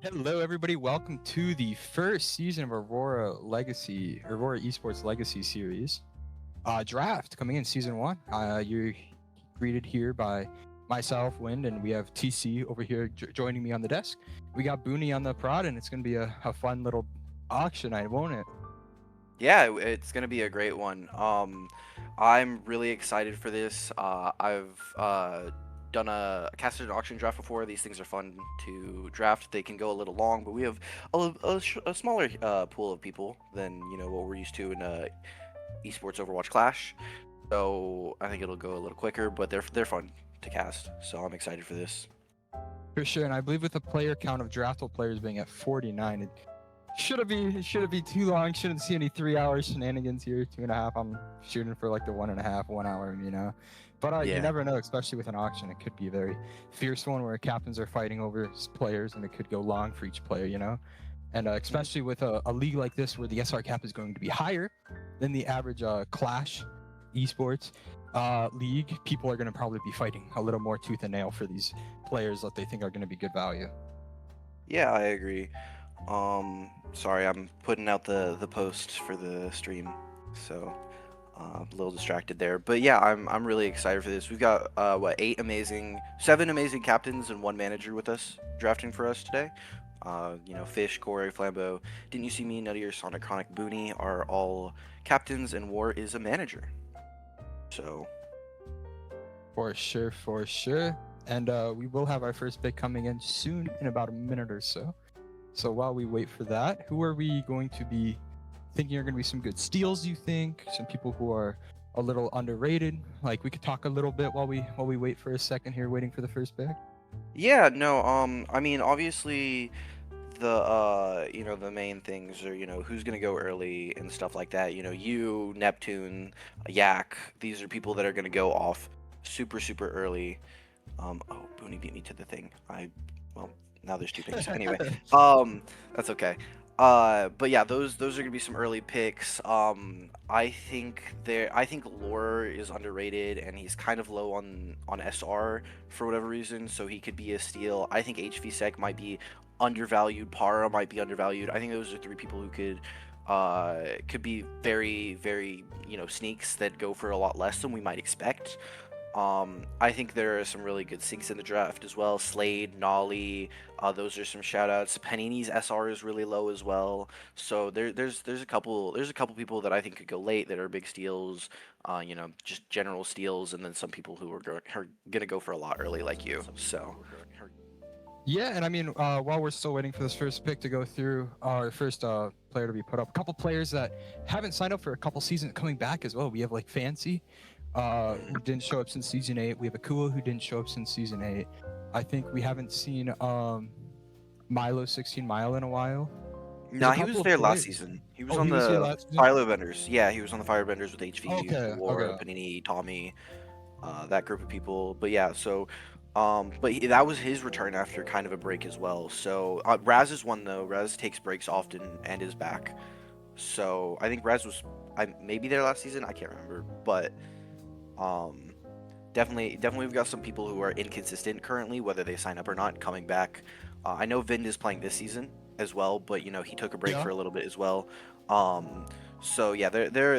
Hello, everybody. Welcome to the first season of Aurora Esports Legacy Series. Draft coming in season one. You're greeted here by myself, Wind, and we have TC over here joining me on the desk. We got Booney on the prod, and it's going to be a fun little auction night, won't it? Yeah, it's gonna be a great one. I'm really excited for this. I've done a casted an auction draft before. These things are fun to draft. They can go a little long, but we have a smaller pool of people than what we're used to in esports Overwatch Clash. So I think it'll go a little quicker, but they're fun to cast. So I'm excited for this. For sure. And I believe with the player count of draftable players being at 49, it should be too long. Shouldn't see any 3 hour shenanigans here. 2.5. I'm shooting for like the 1.5, 1 hour. But you Yeah. never know, especially with an auction. It could be a very fierce one where captains are fighting over players, and it could go long for each player. And especially with a league like this where the SR cap is going to be higher than the average Clash esports league, people are going to probably be fighting a little more tooth and nail for these players that they think are going to be good value. Yeah, I agree. Sorry, I'm putting out the post for the stream, so a little distracted there. But yeah, I'm really excited for this. We've got seven amazing captains and one manager with us drafting for us today. Fish, Corey, Flambeau, Didn't You See Me, Nuttier, Sonic, Chronic, Booney are all captains, and War is a manager. So For sure, for sure. And we will have our first pick coming in soon in about a minute or so. So while we wait for that, who are we going to be thinking are going to be some good steals, you think? Some people who are a little underrated? Like we could talk a little bit while we wait for a second here, waiting for the first pick. yeah, no, I mean, obviously the main things are who's gonna go early and stuff like that. You, Neptune, Yak, these are people that are gonna go off super early. Oh, Booney beat me to the thing. Well, now there's two picks. Anyway, that's okay. But yeah, those are gonna be some early picks. I think Lore is underrated, and he's kind of low on SR for whatever reason, so he could be a steal. I think HVSec might be undervalued. Para might be undervalued. I think those are three people who could be very sneaks that go for a lot less than we might expect. I think there are some really good sinks in the draft as well. Slade, Nolly, those are some shout outs. Panini's SR is really low as well. So there's a couple people that I think could go late that are big steals. Just general steals, and then some people who are gonna go for a lot early like you. So Yeah, and I mean, while we're still waiting for this first pick to go through, our first player to be put up, a couple players that haven't signed up for a couple seasons coming back as well. We have like Fancy, who didn't show up since season 8. We have Akua, who didn't show up since season 8. I think we haven't seen Milo 16 Mile in a while. There's a no, he was couple of there last players. season. He was Oh, on he was here the last season. Firebenders. Yeah, he was on the Firebenders with HV, Okay, War, okay. Panini, Tommy, that group of people. But yeah, so that was his return after kind of a break as well. So Raz is one though. Raz takes breaks often and is back. So I think Raz was maybe there last season. I can't remember, but um, definitely we've got some people who are inconsistent currently, whether they sign up or not, coming back. I know Vind is playing this season as well, but he took a break Yeah. for a little bit as well. Um, so yeah, there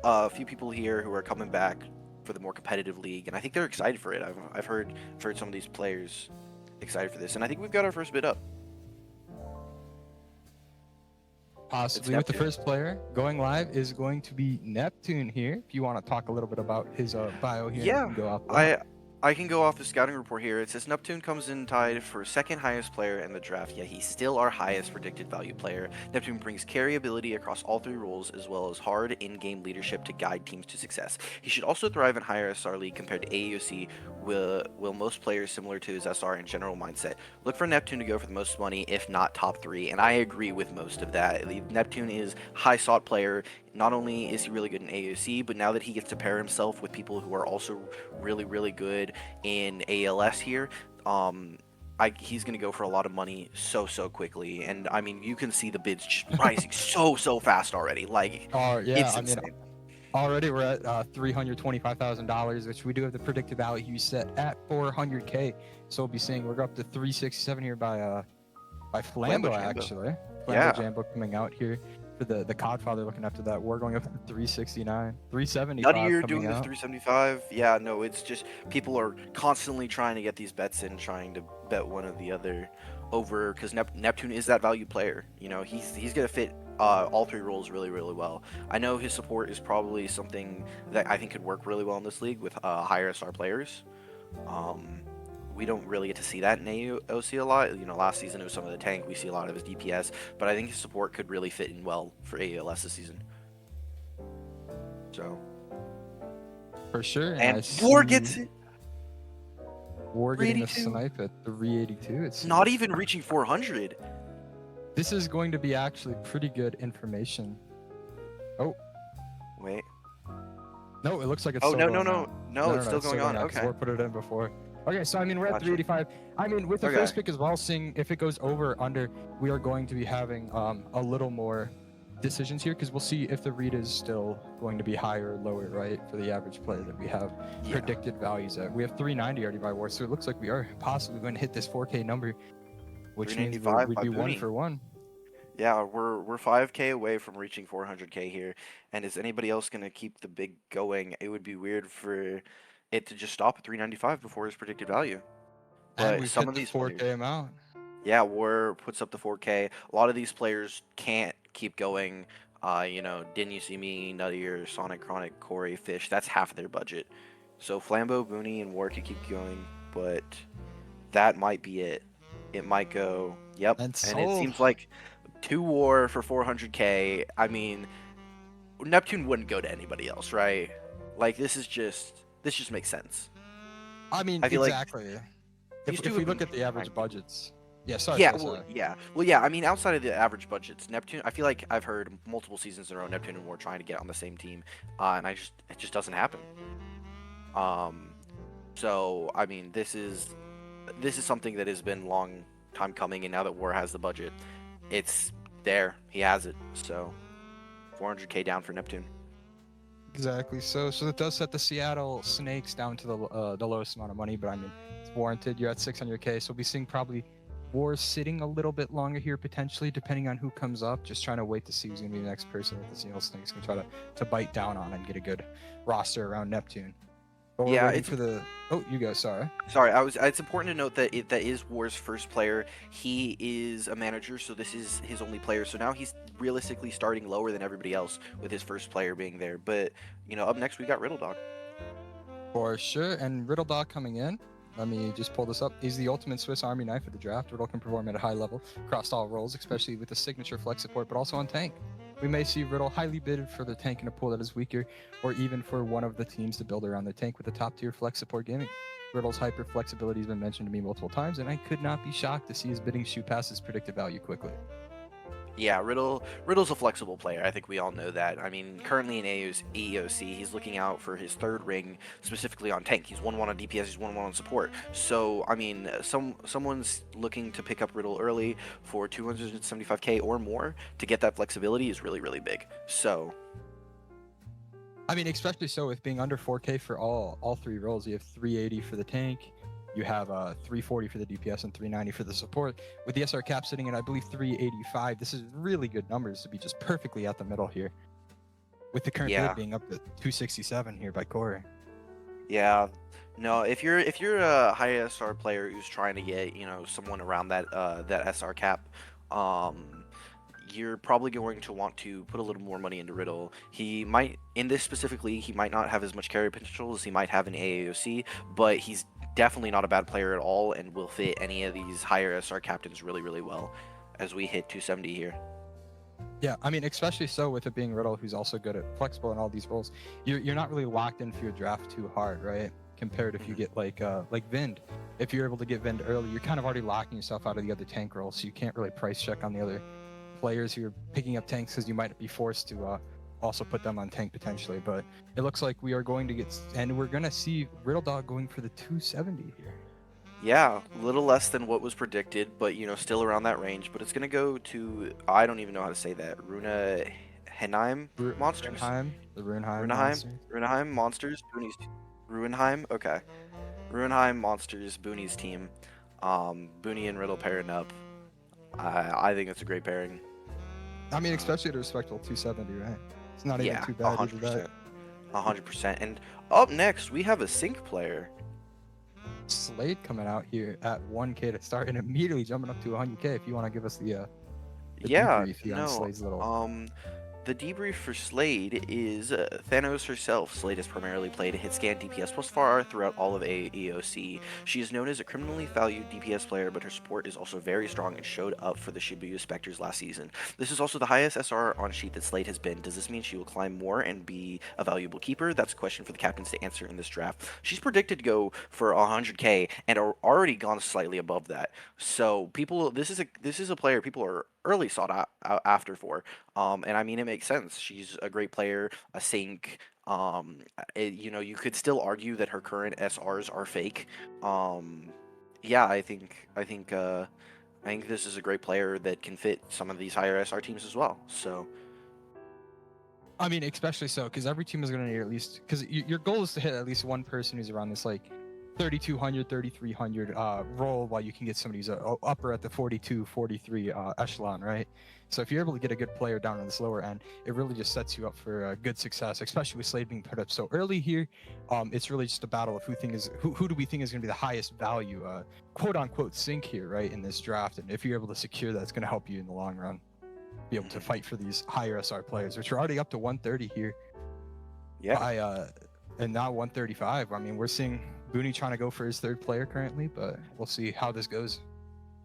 are a few people here who are coming back for the more competitive league, and I think they're excited for it. I've heard some of these players excited for this, and I think we've got our first bid up. It's Possibly with the Neptune. first player going live is going to be Neptune here. If you want to talk a little bit about his bio here, and we Yeah, can go off that. I can go off the scouting report here. It says Neptune comes in tied for second highest player in the draft, yet he's still our highest predicted value player. Neptune brings carry ability across all three roles, as well as hard in-game leadership to guide teams to success. He should also thrive in higher SR league compared to AUC. Will most players similar to his SR and general mindset look for Neptune to go for the most money, if not top three? And I agree with most of that. Neptune is high sought player. Not only is he really good in AOC, but now that he gets to pair himself with people who are also really good in ALS here, he's going to go for a lot of money so quickly. And I mean, you can see the bids just rising so fast already. Like, Yeah, it's I mean, insane. already we're at $325,000, which we do have the predicted value set at 400K. So we'll be seeing we're up to 367 here by by Flambo Flambo, Jambo. actually. Flambo Yeah. Jambo coming out here for the Codfather looking after that war, going up to 369, 375 Nuttier coming doing this out. 375. Yeah, no, it's just people are constantly trying to get these bets in, trying to bet one or the other over because Neptune is that value player. You know, he's gonna fit all three roles really really well. I know his support is probably something that I think could work really well in this league with higher SR players. Um, we don't really get to see that in AOC a lot. You know, last season it was some of the tank. We see a lot of his DPS, but I think his support could really fit in well for ALS this season. So. For sure, and I And see War gets it. War getting a 382. snipe at 382. It's Not even reaching 400. This is going to be actually pretty good information. Oh, Wait. no, it looks like it's Oh, still no, going no, on. no. No, it's still going on. 'cause Okay. War put it in before. Okay, so I mean, we're at Gotcha. 385. I mean, with the Okay. first pick as well, seeing if it goes over or under, we are going to be having a little more decisions here because we'll see if the read is still going to be higher or lower, right, for the average player that we have Yeah. predicted values at. We have 390 already by War, so it looks like we are possibly going to hit this 4K number, which means 395 we'd by be one Booney. for one. Yeah, we're 5K away from reaching 400K here. And is anybody else going to keep the big going? It would be weird for it to just stop at 395 before his predicted value. And But we've some hit of the these 4K players. amount. Yeah, War puts up the 4K. A lot of these players can't keep going. You know, Didn't You See Me, Nuttier, Sonic, Chronic, Corey, Fish. That's half of their budget. So Flambo, Booney, and War could keep going, but that might be it. It might go. Yep. And And it so seems like 2 War for 400K. I mean, Neptune wouldn't go to anybody else, right? Like this just makes sense. I mean, I feel like exactly. these two If we have look been at the average trying- budgets. Yeah, sorry, Yeah, sorry, sorry. well, yeah. I mean, outside of the average budgets, Neptune. I feel like I've heard multiple seasons in a row Neptune and War trying to get on the same team, and it just doesn't happen. So I mean, this is something that has been long time coming, and now that War has the budget, it's there. He has it. So 400K down for Neptune. Exactly. So that does set the Seattle Snakes down to the lowest amount of money, but I mean, it's warranted. You're at 600K, so we'll be seeing probably War sitting a little bit longer here potentially, depending on who comes up. Just trying to wait to see who's gonna be the next person that the Seattle Snakes can try to bite down on and get a good roster around Neptune. But we're Yeah, waiting it's for the. Oh, you go. Sorry. Sorry, it's important to note that that is War's first player. He is a manager, so this is his only player. So now he's realistically starting lower than everybody else with his first player being there. But you know, up next we got Riddle Dog. For sure. And Riddle Dog coming in. Let me just pull this up. He's the ultimate Swiss Army knife of the draft. Riddle can perform at a high level across all roles, especially with the signature flex support, but also on tank. We may see Riddle highly bid for the tank in a pool that is weaker, or even for one of the teams to build around their tank with a top tier flex support gaming. Riddle's hyper flexibility has been mentioned to me multiple times, and I could not be shocked to see his bidding shoot past his predicted value quickly. Yeah, Riddle's a flexible player. I think we all know that. I mean, currently in AOC, he's looking out for his third ring specifically on tank. He's 1-1 on DPS, he's 1-1 on support. So, I mean, someone's looking to pick up Riddle early for 275K or more to get that flexibility is really, really big. So, I mean, especially so with being under 4K for all three roles. You have 380 for the tank, you have 340 for the DPS, and 390 for the support. With the SR cap sitting at, I believe, 385, this is really good numbers to be just perfectly at the middle here. With the current bid being up to 267 here by Corey. yeah. No, if you're a high SR player who's trying to get, you know, someone around that SR cap, you're probably going to want to put a little more money into Riddle. He might, in this specific league, he might not have as much carry potential as he might have in AAOC, but he's definitely not a bad player at all and will fit any of these higher SR captains really, really well as we hit 270 here. Yeah, I mean, especially so with it being Riddle, who's also good at flexible in all these roles. You're not really locked in for your draft too hard, right? Compared if you get like Vind. If you're able to get Vind early, you're kind of already locking yourself out of the other tank roles, so you can't really price check on the other players who are picking up tanks because you might be forced to also put them on tank potentially. But it looks like we are going to get, and we're going to see Riddle Dog going for the 270 here. Yeah, a little less than what was predicted, but you know, still around that range. But it's gonna go to, I don't even know how to say that, Runa Henheim Monsters. The Runeheim Monsters. Booney's Ruinheim. Okay, Ruinheim Monsters. Booney's team. Booney and Riddle pairing up. I think it's a great pairing. I mean, especially at a respectable 270, right? It's not even Yeah, too bad either that. 100%. 100%. And up next, we have a sync player. Slade coming out here at 1K to start and immediately jumping up to 100K. If you want to give us the Yeah, debrief here on no. Slade's little. The debrief for Slade is Thanos herself. Slade has primarily played hit scan DPS plus FAR throughout all of AEOC. She is known as a criminally valued DPS player, but her support is also very strong and showed up for the Shibuya Spectres last season. This is also the highest SR on sheet that Slade has been. Does this mean she will climb more and be a valuable keeper? That's a question for the captains to answer in this draft. She's predicted to go for 100K and are already gone slightly above that. So people, this is a player people are early sought after for. And I mean, it makes sense. She's a great player, a sync. You could still argue that her current SRs are fake. Yeah, I think this is a great player that can fit some of these higher SR teams as well. So, I mean, especially so because every team is going to need at least because your goal is to hit at least one person who's around this like 3,200, 3,300 roll while you can get somebody who's upper at the 42, 43 echelon, right? So if you're able to get a good player down on this lower end, it really just sets you up for good success, especially with Slade being put up so early here. It's really just a battle of who do we think is going to be the highest value, quote unquote, sync here, right, in this draft. And if you're able to secure that, it's going to help you in the long run be able to fight for these higher SR players, which are already up to 130 here. yeah. And now 135. I mean, we're seeing Booney trying to go for his third player currently, but we'll see how this goes.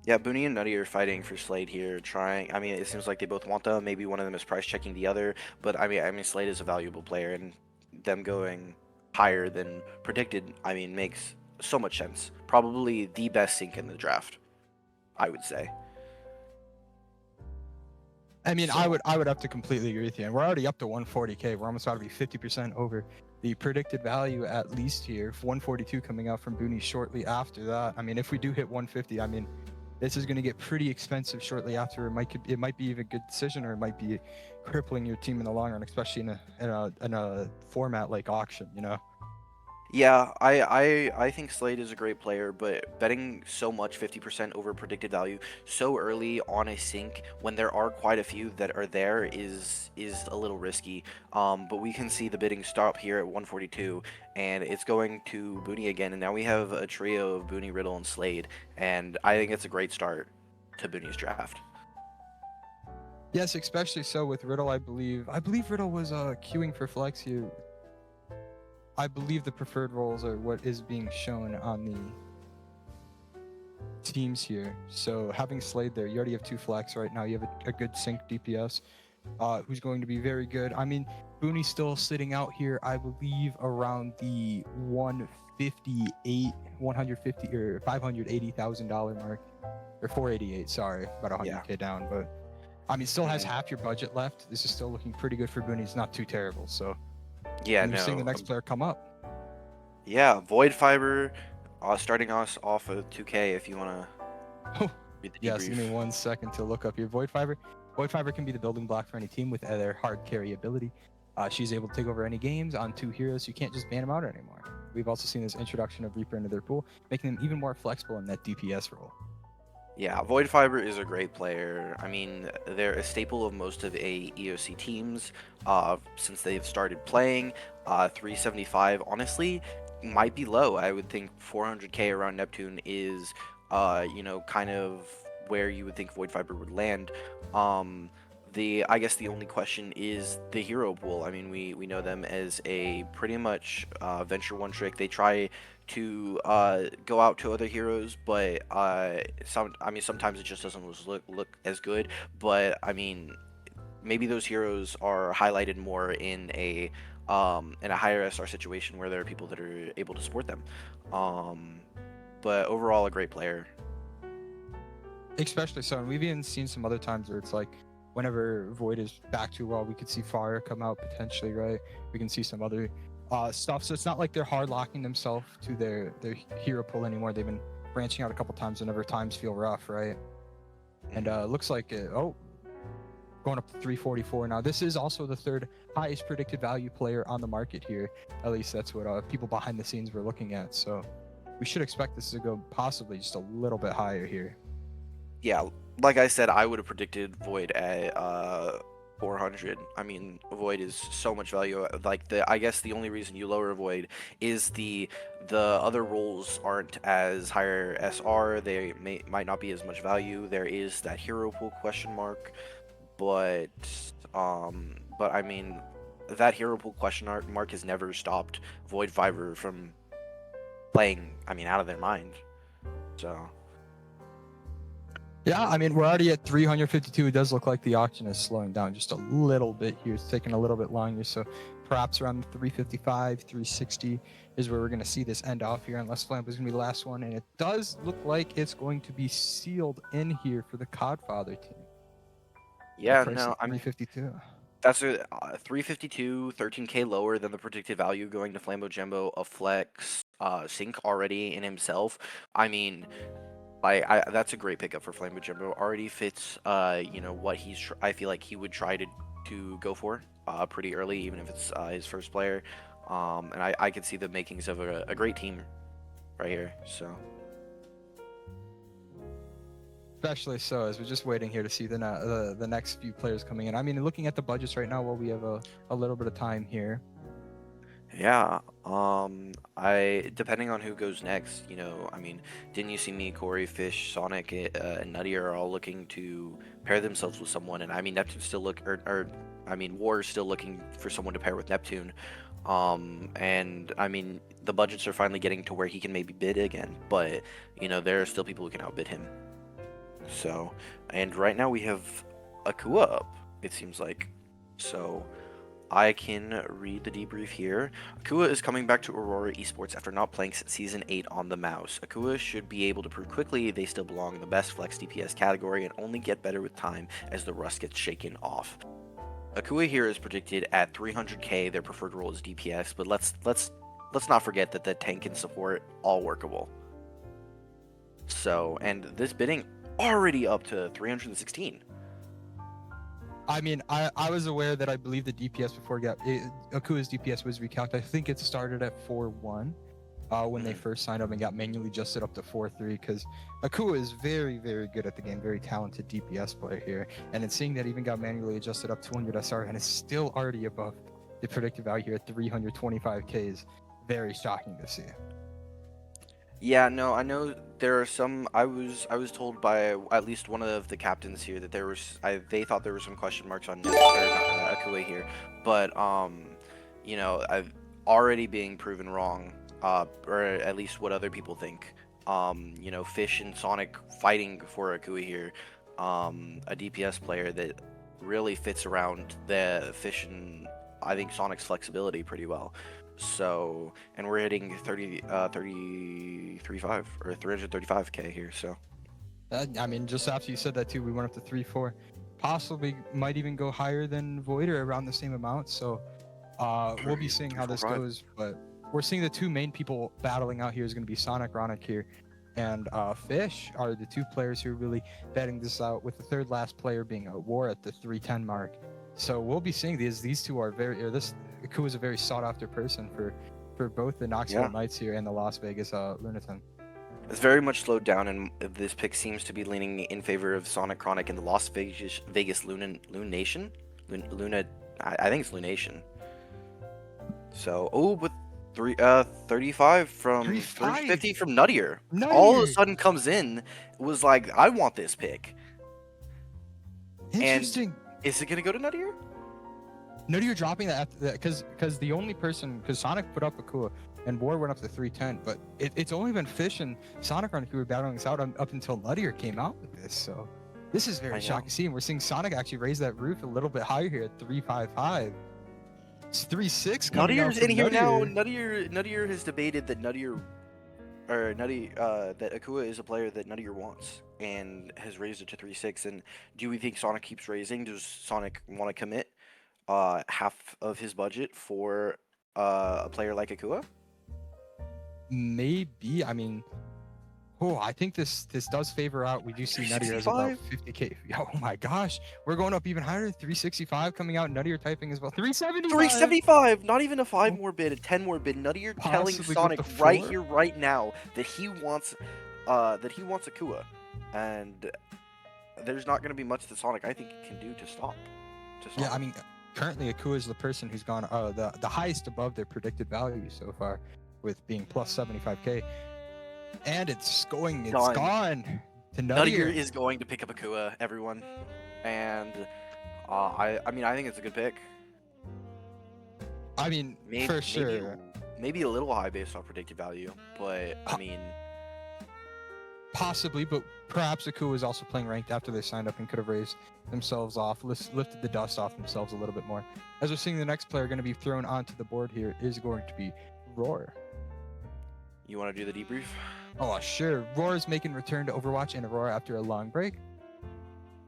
Yeah, Booney and Nutty are fighting for Slade here, trying. I mean, it seems like they both want them. Maybe one of them is price checking the other, but I mean, Slade is a valuable player, and them going higher than predicted, I mean, makes so much sense. Probably the best sync in the draft, I would say. I mean, So- I would have to completely agree with you. And we're already up to 140K. We're almost about to be 50% over the predicted value at least here. 142 coming out from Booney shortly after that. I mean, if we do hit 150, I mean, this is going to get pretty expensive shortly after. It might be even a good decision, or it might be crippling your team in the long run, especially in a format like auction. You know. Yeah, I think Slade is a great player, but betting so much 50% over predicted value so early on a sync when there are quite a few that are there is a little risky. But we can see the bidding stop here at 142, and it's going to Booney again, and now we have a trio of Booney, Riddle, and Slade, and I think it's a great start to Booney's draft. Yes, especially so with Riddle. I believe Riddle was queuing for flex here. I believe the preferred roles are what is being shown on the teams here. So having Slade there, you already have 2 flex right now. You have a good sync DPS who's going to be very good. I mean, Booney's still sitting out here, I believe, around the 150 or $580,000 mark, or 488. Sorry, about 100K down, but I mean, still has half your budget left. This is still looking pretty good for Booney. It's not too terrible. So. Yeah, and you're seeing the next player come up. Yeah, Void Fiber, starting us off at 2K if you want to read the debrief. Yes, give me 1 second to look up your Void Fiber. Void Fiber can be the building block for any team with their hard carry ability. She's able to take over any games on 2 heroes. You can't just ban them out anymore. We've also seen this introduction of Reaper into their pool, making them even more flexible in that DPS role. Yeah, Void Fiber is a great player. I mean, they're a staple of most of EOC teams since they've started playing. 375, honestly, might be low. I would think 400K around Neptune is, kind of where you would think Void Fiber would land. I guess the only question is the hero pool. I mean, we know them as a pretty much venture one trick. They try to go out to other heroes, but sometimes it just doesn't look as good. But I mean, maybe those heroes are highlighted more in a higher SR situation where there are people that are able to support them. But overall, a great player. Especially so, and we've even seen some other times where it's like, whenever Void is back to well, we could see Fire come out potentially, right? We can see some other stuff. So it's not like they're hard locking themselves to their hero pool anymore. They've been branching out a couple times whenever times feel rough, right? And looks like going up to 344 now. This is also the 3rd highest predicted value player on the market here. At least that's what people behind the scenes were looking at. So we should expect this to go possibly just a little bit higher here. Yeah, like I said, I would have predicted Void at 400. I mean, Void is so much value. Like I guess the only reason you lower Void is the other roles aren't as higher SR. They might not be as much value. There is that hero pool question mark, but I mean, that hero pool question mark has never stopped Void Fiber from playing. I mean, out of their mind. So. Yeah, I mean, we're already at 352. It does look like the auction is slowing down just a little bit here. It's taking a little bit longer. So perhaps around 355, 360 is where we're going to see this end off here, unless Flamp is going to be the last one. And it does look like it's going to be sealed in here for the Codfather team. Yeah, Price no, at 352. That's a 352, 13k lower than the predicted value going to Flambo Jumbo, a flex, Sync already in himself. I mean, that's a great pickup for Flambo Jumbo. Already fits, what I feel like he would try to go for, pretty early, even if it's his first player. And I could see the makings of a great team right here. So. Especially so, as we're just waiting here to see the next few players coming in. I mean, looking at the budgets right now, while we have a little bit of time here. Yeah, I depending on who goes next, I mean, didn't you see me, Corey, Fish, Sonic, and Nutty are all looking to pair themselves with someone, and I mean, Neptune's still I mean, War is still looking for someone to pair with Neptune, and I mean, the budgets are finally getting to where he can maybe bid again, but there are still people who can outbid him. So, and right now we have Akua up, it seems like, so. I can read the debrief here. Akua is coming back to Aurora Esports after not playing since Season 8 on the mouse. Akua should be able to prove quickly they still belong in the best flex DPS category and only get better with time as the rust gets shaken off. Akua here is predicted at 300k, their preferred role is DPS, but let's not forget that the tank and support all workable. So, and this bidding already up to 316. I mean, I was aware that I believe the DPS before Akua's DPS was recalculated. I think it started at 4-1 when they first signed up and got manually adjusted up to 4-3 because Akua is very, very good at the game, very talented DPS player here. And in seeing that even got manually adjusted up 200 SR and is still already above the predicted value here at 325k is very shocking to see. Yeah, no, I know there are some. I was told by at least one of the captains here that they thought there were some question marks on Akua here, but I've already being proven wrong, or at least what other people think. Fish and Sonic fighting for Akua here, a DPS player that really fits around the Fish and I think Sonic's flexibility pretty well. So, and we're hitting 335 or 335k here. So, I mean, just after you said that too, we went up to 3-4, possibly might even go higher than Void or around the same amount. So, we'll be seeing how this goes. But we're seeing the two main people battling out here is going to be Sonic Ronic here, and Fish are the two players who are really betting this out. With the third last player being a War at the 310 mark. So we'll be seeing these two are Akua is a very sought after person for both the Knoxville Knights here and the Las Vegas Lunaton. It's very much slowed down, and this pick seems to be leaning in favor of Sonic Chronic and the Las Vegas Lunation. I think it's Lunation. So, with 35 from 350 from Nuttier. All of a sudden comes in, was like, I want this pick. Interesting. And is it gonna go to Nuttier? Nuttier dropping that because the only person, because Sonic put up Akua and War went up to 310, but it's only been Fish and Sonic Run who were battling this out up until Nuttier came out with this. So this is very shocking to see. And we're seeing Sonic actually raise that roof a little bit higher here at 355. It's 3-6 coming out. Nuttier's in here now. Nuttier has debated that that Akua is a player that Nuttier wants and has raised it to 3-6. And do we think Sonic keeps raising? Does Sonic want to commit half of his budget for a player like Akua? Maybe. I mean, I think this does favor out. We do see Nuttier as about 50k. Oh my gosh, we're going up even higher. 365 coming out. Nuttier typing as well. 375. 375. Not even a 5 more bid, a 10 more bid. Nuttier telling Sonic right here, right now, that he wants Akua, and there's not going to be much that Sonic I think can do to stop. Yeah, I mean, currently Akua is the person who's gone the highest above their predicted value so far, with being plus 75k, and it's Done. gone to Nuttier Nuttier. is going to pick up Akua, everyone, and I mean I think it's a good pick. I mean, Maybe, for sure. maybe a little high based off predicted value, but I mean, Possibly, but perhaps Akua was also playing ranked after they signed up and could have raised themselves off, lifted the dust off themselves a little bit more. As we're seeing, the next player going to be thrown onto the board here is going to be Roar. you want to do the debrief? Oh, sure. Roar is making return to Overwatch and Aurora after a long break.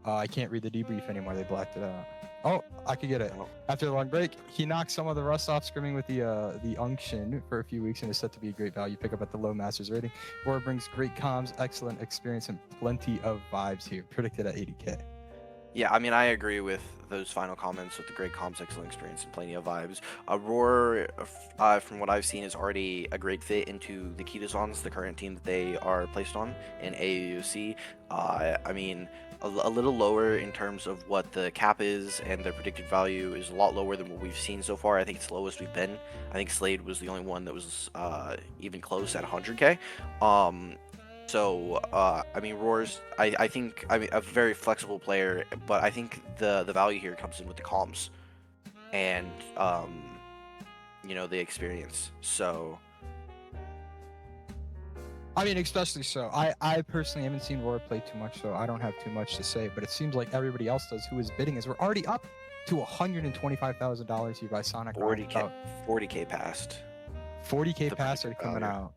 I can't read the debrief anymore. They blacked it out. Oh, I could get it. Oh. After the long break, he knocked some of the rust off scrimming with the unction for a few weeks and is set to be a great value pick up at the low Masters rating. Roar brings great comms, excellent experience, and plenty of vibes here. Predicted at 80k. Yeah, I mean, I agree with those final comments with the great comms, excellent experience, and plenty of vibes. Roar, from what I've seen, is already a great fit into the Kitazons, the current team that they are placed on in AAUC. I mean, a little lower in terms of what the cap is, and their predicted value is a lot lower than what we've seen so far. I think it's the lowest we've been. I think Slade was the only one that was even close at 100k. So, I mean, Roar's, I think, I mean, a very flexible player, but I think the value here comes in with the comms and, you know, the experience. So, I mean, especially so. I personally haven't seen Roar play too much, so I don't have too much to say, but it seems like everybody else does who is bidding is we're already up to $125,000 here by Sonic. 40k passed. 40k The pass are predicted coming value. out.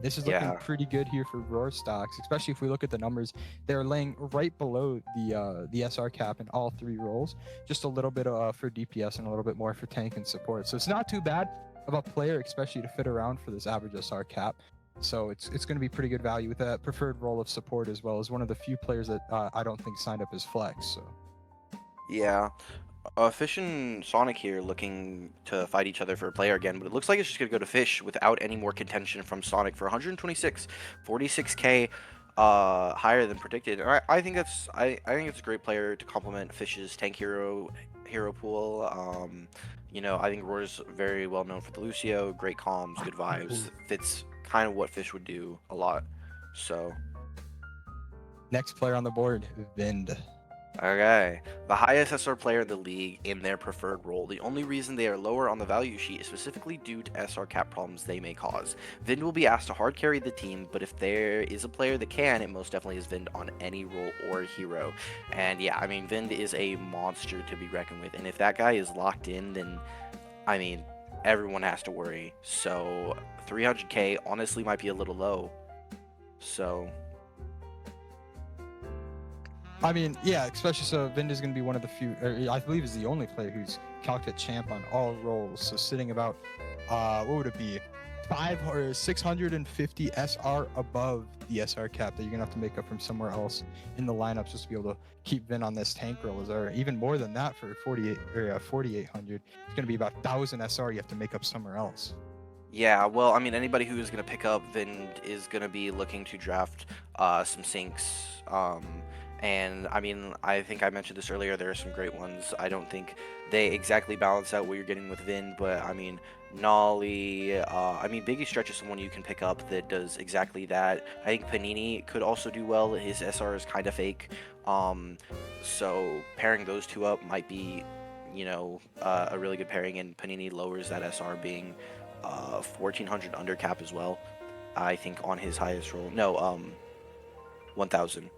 This is looking Yeah. pretty good here for Roar stocks, especially if we look at the numbers. They're laying right below the SR cap in all three roles. Just a little bit for DPS and a little bit more for tank and support. So it's not too bad of a player, especially to fit around for this average SR cap. So it's going to be pretty good value with that preferred role of support, as well as one of the few players that I don't think signed up as flex. So Yeah. Fish and Sonic here looking to fight each other for a player again, but it looks like it's just going to go to Fish without any more contention from Sonic for 126, 46k higher than predicted. I think that's I think it's a great player to complement Fish's tank hero pool. You know, I think Roar's very well known for the Lucio, great comms, good vibes. Fits kind of what Fish would do a lot. So, next player on the board, Vind. okay, the highest SR player in the league in their preferred role. The only reason they are lower on the value sheet is specifically due to SR cap problems they may cause. Vind will be asked to hard carry the team, but if there is a player that can, it most definitely is Vind on any role or hero. And yeah, I mean, Vind is a monster to be reckoned with, and if that guy is locked in, then, I mean, everyone has to worry. So 300k honestly might be a little low. So... I mean, yeah, especially so Vind is going to be one of the few, I believe is the only player who's calculated champ on all roles. So sitting about, what would it be, 500 or 650 SR above the SR cap that you're going to have to make up from somewhere else in the lineup just to be able to keep Vind on this tank roll. Is there even more than that for 4,800? It's going to be about 1,000 SR you have to make up somewhere else. Yeah, well, I mean, anybody who is going to pick up Vind is going to be looking to draft some sinks. And I mean, I think I mentioned this earlier, there are some great ones. I don't think they exactly balance out what you're getting with Vind, but I mean, Nolly, I mean, Biggie Stretch is someone you can pick up that does exactly that. I think Panini could also do well. His SR is kind of fake. So pairing those two up might be, you know, a really good pairing, and Panini lowers that SR being 1,400 under cap as well. I think on his highest roll. No, 1,000.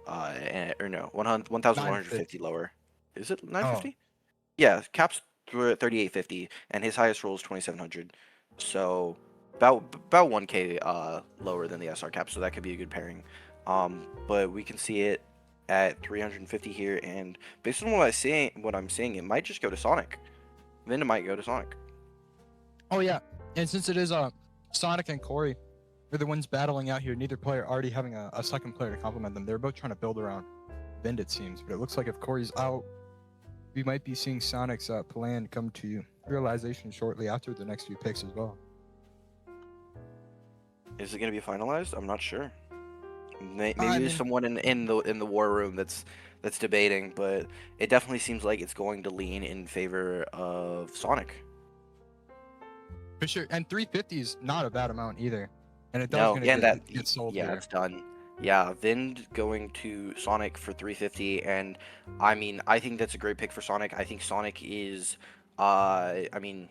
Or no, 1,150 lower. Is it 950? Yeah, cap's 3,850, and his highest roll is 2,700. So about 1k lower than the SR cap, so that could be a good pairing. But we can see it at 350 here, and based on what I'm seeing, it might just go to Sonic. Then it might go to Sonic. Oh yeah, and since it is Sonic and Corey are the ones battling out here, neither player already having a second player to complement them. They're both trying to build around Vind, it seems. But it looks like if Corey's out, we might be seeing Sonic's plan come to realization shortly after the next few picks as well. Is it going to be finalized? I'm not sure. Maybe I there's mean, someone in the war room that's debating, but it definitely seems like it's going to lean in favor of Sonic. for sure. And 350 is not a bad amount either. And it does No, gonna yeah, and that get sold yeah, here. it's done. Yeah, Vind going to Sonic for 350, and I mean, I think that's a great pick for Sonic. I think Sonic is, I mean,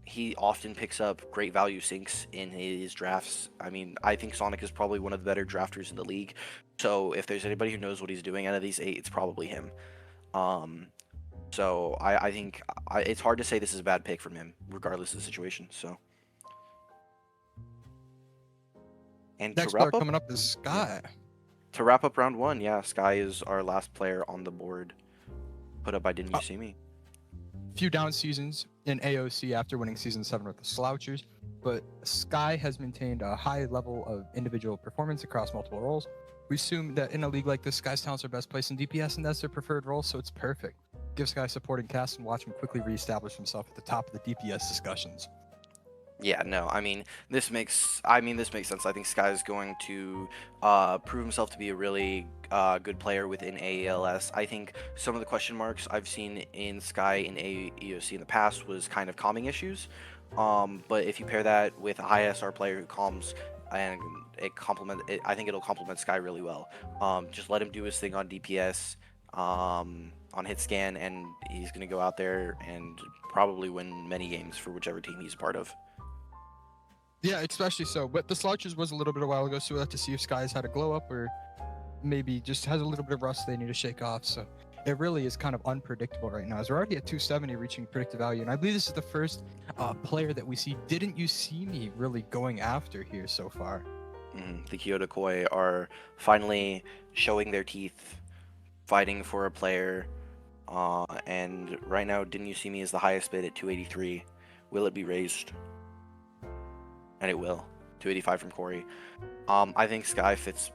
he often picks up great value sinks in his drafts. I mean, I think Sonic is probably one of the better drafters in the league. So if there's anybody who knows what he's doing out of these 8, it's probably him. Um, so I think it's hard to say this is a bad pick from him, regardless of the situation. So, and to Next player wrap up, coming up is yeah, Sky. to wrap up round 1, yeah, Sky is our last player on the board, put up by Didn't You A See Me? few down seasons in AOC after winning season 7 with the Slouchers, but Sky has maintained a high level of individual performance across multiple roles. We assume that in a league like this, Sky's talents are best placed in DPS, and that's their preferred role, so it's perfect. Give Sky supporting cast and watch him quickly reestablish himself at the top of the DPS discussions. Yeah, no, this makes sense. I think Sky is going to prove himself to be a really good player within AELS. I think some of the question marks I've seen in Sky in AEOC in the past was kind of calming issues. But if you pair that with a high SR player who calms, and I think it'll complement Sky really well. Just let him do his thing on DPS, on hit scan, and he's gonna go out there and probably win many games for whichever team he's a part of. Yeah, especially so. But the Slouchers was a little bit a while ago, so we'll have to see if Sky's had a glow up or maybe just has a little bit of rust they need to shake off. So it really is kind of unpredictable right now. As we're already at 270 reaching predicted value, and I believe this is the first player that we see Didn't You See Me really going after here so far. The Kyoto Koi are finally showing their teeth, fighting for a player. And right now, Didn't You See Me is the highest bid at 283. Will it be raised? And it will. 285 from Corey. I think Sky fits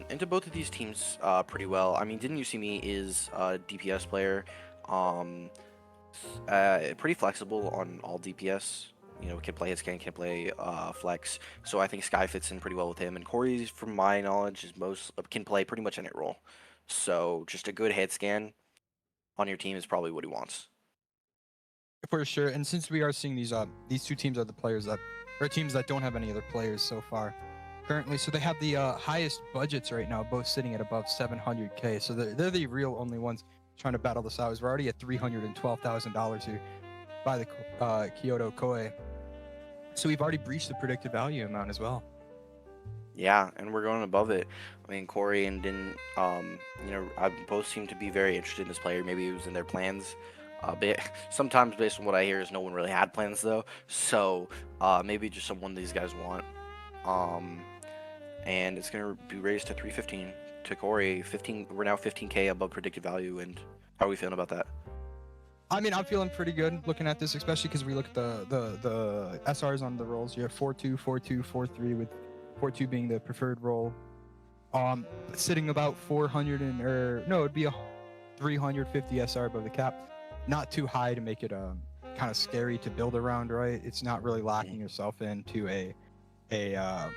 into both of these teams pretty well. I mean, Didn't You See Me is a DPS player. Um, Pretty flexible on all DPS. You know, can play hit scan, can play flex. So I think Sky fits in pretty well with him. And Corey, from my knowledge, can play pretty much any role. So just a good head scan on your team is probably what he wants. For sure. And since we are seeing these two teams are the players that or teams that don't have any other players so far currently, so they have the highest budgets right now, both sitting at above 700k. So they're the real only ones trying to battle this out. As we're already at $312,000 here by the Kyoto Koi. So we've already breached the predicted value amount as well. Yeah, and we're going above it. I mean, Corey and Din, I both seem to be very interested in this player. Maybe it was in their plans. But sometimes, based on what I hear, is no one really had plans though. So maybe just someone these guys want. Um, and it's gonna be raised to 315 to Corey. 15. We're now 15k above predicted value. And how are we feeling about that? I mean, I'm feeling pretty good looking at this, especially because we look at the SRs on the rolls. You have 4-2, 4-2, 4-3, with 4-2 being the preferred roll. Sitting about 400 it'd be a 350 SR above the cap. Not too high to make it kind of scary to build around, right? It's not really locking yourself into a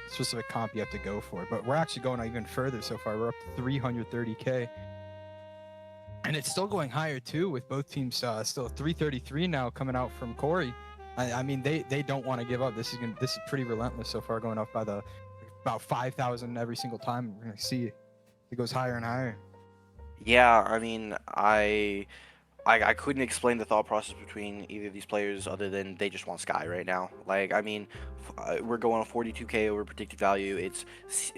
specific comp you have to go for. But we're actually going even further so far. We're up to 330k. And it's still going higher too, with both teams still 333 now coming out from Corey. I mean, they don't want to give up. This is pretty relentless so far, going up by about 5,000 every single time. We're gonna see it goes higher and higher. Yeah, I mean, I couldn't explain the thought process between either of these players other than they just want Sky right now. Like, I mean, we're going on 42k over predicted value.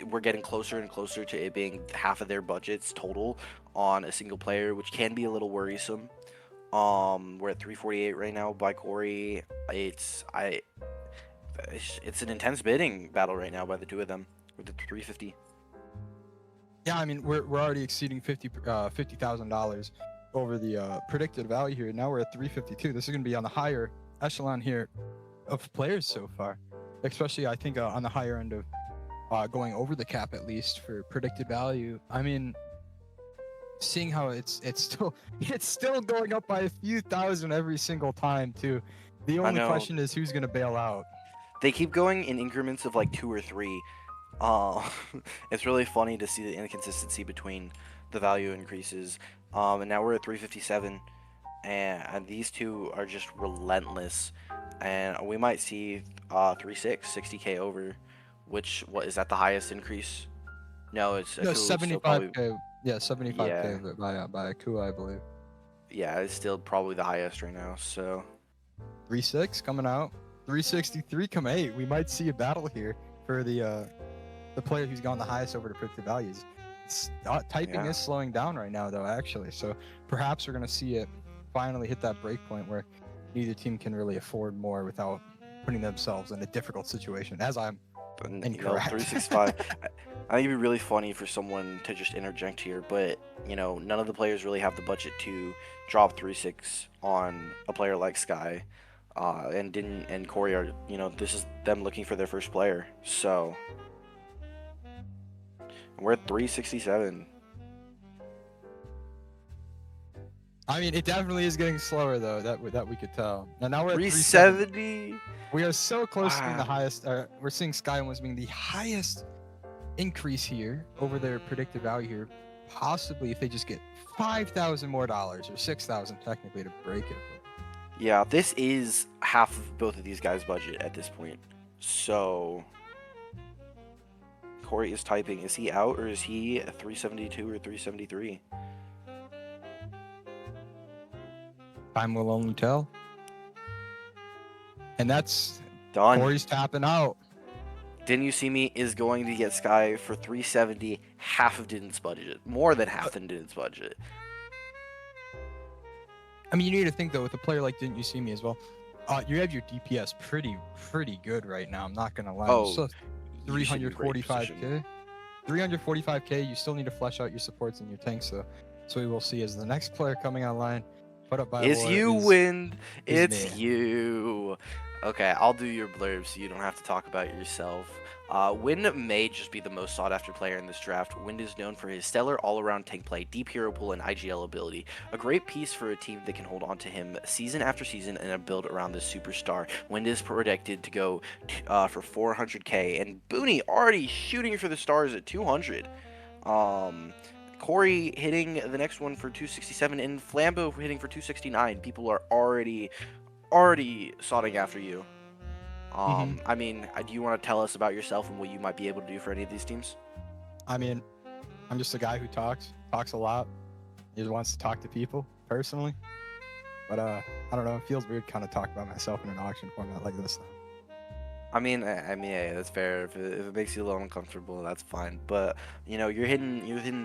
We're getting closer and closer to it being half of their budgets total on a single player, which can be a little worrisome. We're at 348 right now by Corey. It's an intense bidding battle right now by the two of them with the 350. Yeah, I mean, we're already exceeding $50,000 over the predicted value here. Now we're at 352. This is going to be on the higher echelon here of players so far, especially I think on the higher end of going over the cap, at least for predicted value. I mean, seeing how it's still going up by a few thousand every single time too. The only question is who's going to bail out. They keep going in increments of like 2 or 3. Uh, it's really funny to see the inconsistency between the value increases. And now we're at 357, and these two are just relentless. And we might see 36, 60k over, which what is that the highest increase? No, it's No, Aku, so probably 75k. Yeah, 75k yeah, by Akua, I believe. yeah, it's still probably the highest right now. So 3.6 coming out. 363 come 8. We might see a battle here for the player who's gone the highest over the predicted values. Typing yeah. is slowing down right now, though, actually. So perhaps we're going to see it finally hit that break point where neither team can really afford more without putting themselves in a difficult situation, as I'm No, incorrect. 365. I think it'd be really funny for someone to just interject here, but none of the players really have the budget to drop 3-6 on a player like Sky, and Corey are this is them looking for their first player, so we're at 367. I mean, it definitely is getting slower, though, that we could tell. Now we're at 370. 370. We are so close to being the Wow. highest. We're seeing Sky Ones being the highest increase here over their predicted value here. Possibly if they just get $5,000 more dollars or 6,000 technically to break it. Yeah, this is half of both of these guys' budget at this point. So Corey is typing. Is he out or is he at 372 or 373? Time will only tell. And that's Done. Corey's tapping out. Didn't You See Me is going to get Sky for 370, half of Didn's budget. More than half than Didn's budget. I mean, you need to think though, with a player like Didn't You See Me as well. You have your DPS pretty good right now. I'm not gonna lie. Oh, So you should be in great position. 345k. 345k. You still need to flesh out your supports and your tanks. So we will see as the next player coming online, put up by Is Aurora you, Wind. is It's me. you. Okay, I'll do your blurb so you don't have to talk about yourself. Wind may just be the most sought after player in this draft. Wind is known for his stellar all around tank play, deep hero pool, and IGL ability. A great piece for a team that can hold on to him season after season and a build around this superstar. Wind is predicted to go for 400k, and Booney already shooting for the stars at 200. Corey hitting the next one for 267, and Flambeau hitting for 269. People are already soughting after you. I mean, do you want to tell us about yourself and what you might be able to do for any of these teams? I mean, I'm just a guy who talks a lot. He just wants to talk to people personally. But I don't know. It feels weird kind of talking about myself in an auction format like this. I mean, yeah, that's fair. If it makes you a little uncomfortable, that's fine. But you're hitting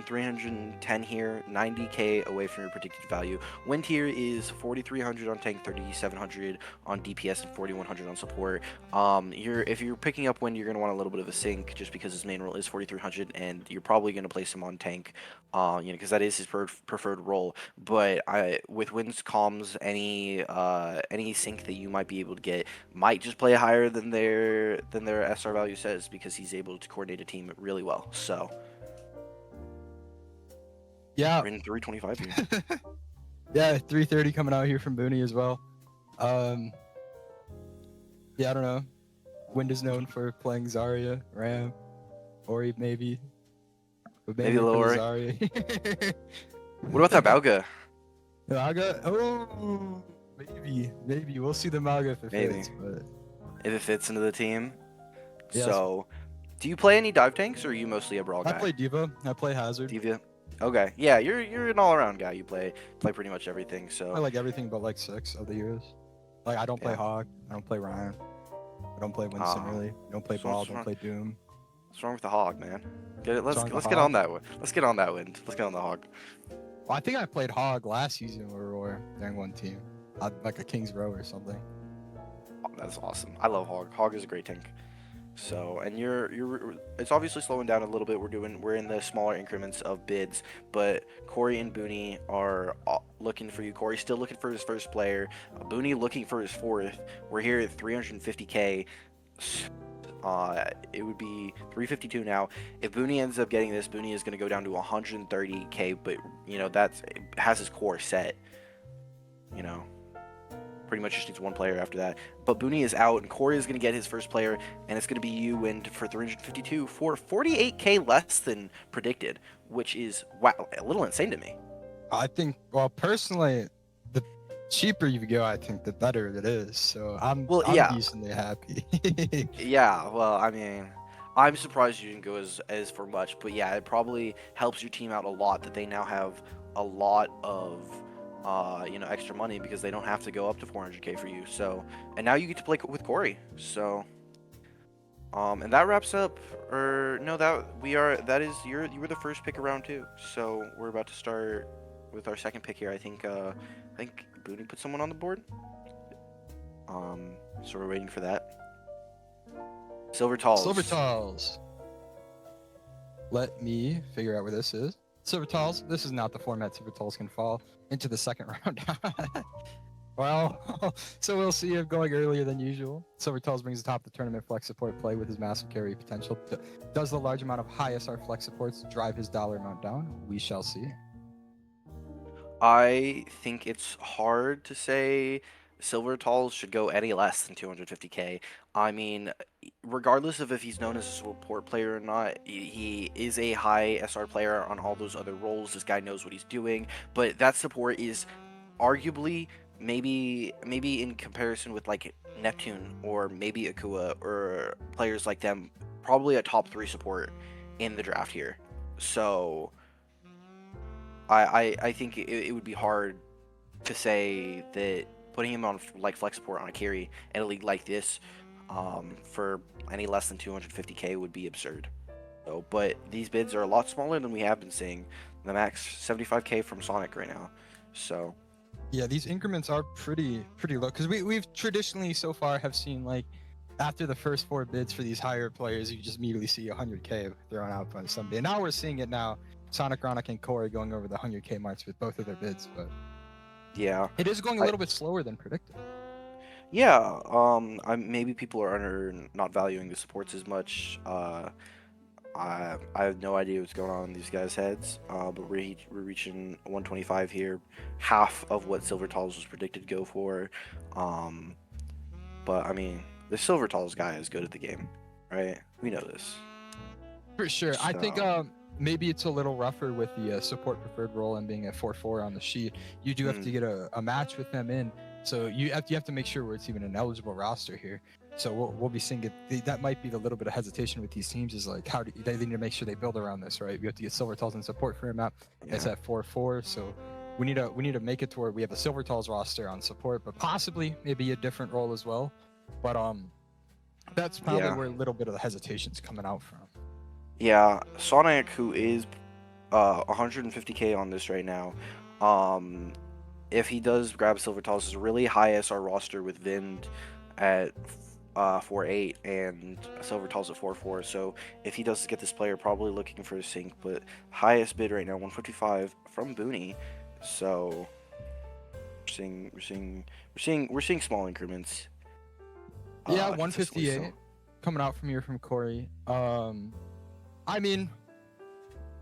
310 here, 90k away from your predicted value. Win tier is 4,300 on tank, 3,700 on DPS, and 4,100 on support. If you're picking up Win, you're gonna want a little bit of a sync just because his main role is 4,300, and you're probably gonna place him on tank, because that is his preferred role. But with Win's comms, any sync that you might be able to get might just play higher than their SR value says because he's able to coordinate a team really well. So Yeah. we're in 325 here. Yeah, 330 coming out here from Booney as well. Yeah, I don't know. Wind is known for playing Zarya, Ram, Ori maybe. But Maybe a little Ori. Zarya. What about that Balga? Malga? Oh, maybe. We'll see the Malga if it Maybe. fits. But If it fits into the team. Yes. So, do you play any dive tanks or are you mostly a brawl guy? I play Diva. I play Hazard. Diva. Okay. Yeah, you're an all-around guy. You play pretty much everything. So I like everything but like 6 of the heroes. Like I don't play Yeah. Hog. I don't play Ryan. I don't play Winston really. I don't play so Ball. what's Don't wrong- play Doom. what's wrong with the hog, man? Get it. Let's wrong with the get on hog? that one. Let's get on that wind. Let's get on the hog. Well, I think I played Hog last season with Aurora during one team, like a King's Row or something. Oh, that's awesome. I love hog. Hog is a great tank. So, and it's obviously slowing down a little bit. We're in the smaller increments of bids, but Corey and Booney are looking for you. Corey's still looking for his first player. Booney looking for his fourth. We're here at 350k. It would be 352 now. If Booney ends up getting this, Booney is going to go down to 130k, but it has his core set. Pretty pretty much just needs one player after that. But Booney is out, and Corey is going to get his first player, and it's going to be you and for 352 for 48k less than predicted, which is wow, a little insane to me. I think, well, personally, the cheaper you go, I think the better it is. So I'm Yeah, decently happy. yeah. Well, I mean, I'm surprised you didn't go as for much, but yeah, it probably helps your team out a lot that they now have a lot of extra money because they don't have to go up to 400k for you. So, and now you get to play with Corey. So, and that wraps up, or no, that is you were the first pick of round 2. So we're about to start with our second pick here. I think Booney put someone on the board. So we're waiting for that. Silver Silver. Let me figure out where this is. Silver Talls. This is not the format Silver Talls can fall into the second round. Well, so we'll see him going earlier than usual. Silver Talls brings atop the tournament flex support play with his massive carry potential. Does the large amount of high SR flex supports drive his dollar amount down? We shall see. I think it's hard to say Silver Talls should go any less than 250k. I mean, regardless of if he's known as a support player or not, he is a high SR player on all those other roles. This guy knows what he's doing, but that support is arguably maybe in comparison with like Neptune or maybe Akua or players like them, probably a top 3 support in the draft here. So I think it would be hard to say that putting him on like flex support on a carry in a league like this for any less than 250k would be absurd. So, but these bids are a lot smaller than we have been seeing. The max 75k from Sonic right now. So yeah, these increments are pretty low because we've traditionally so far have seen like after the first 4 bids for these higher players, you just immediately see 100k thrown out by somebody. And now we're seeing it now. Sonic, Ronic, and Corey going over the 100k marks with both of their bids, but yeah, it is going a little bit slower than predicted. Yeah, maybe people are not valuing the supports as much. I have no idea what's going on in these guys' heads, but we're reaching 125 here, half of what Silver Talls was predicted to go for. But I mean, the Silver Talls guy is good at the game, right? We know this. For sure. So, I think maybe it's a little rougher with the support preferred role and being a 4-4 on the sheet. You do have to get a match with them in, so you have to make sure where it's even an eligible roster here. So we'll be seeing it. That might be the little bit of hesitation with these teams is like how do they need to make sure they build around this, right? We have to get Silver Talls and support for him out. It's at 4-4, so we need to make it to where we have a Silver Talls roster on support, but possibly maybe a different role as well. But that's probably where a little bit of the hesitation's coming out from. Yeah, Sonic, who is 150k on this right now, if he does grab Silver Talls, is a really high SR roster with Vind at 4.8 and Silver Talls at 4.4. So if he does get this player, probably looking for a sync, but highest bid right now 155 from Booney. So we're seeing small increments. Yeah, 158 coming out from here from Corey. I mean,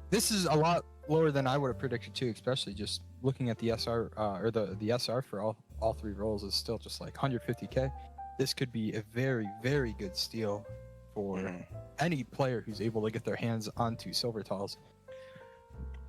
this is a lot lower than I would have predicted too, especially just looking at the SR or the SR for all 3 roles is still just like 150k. This could be a very, very good steal for any player who's able to get their hands onto Silver Talls.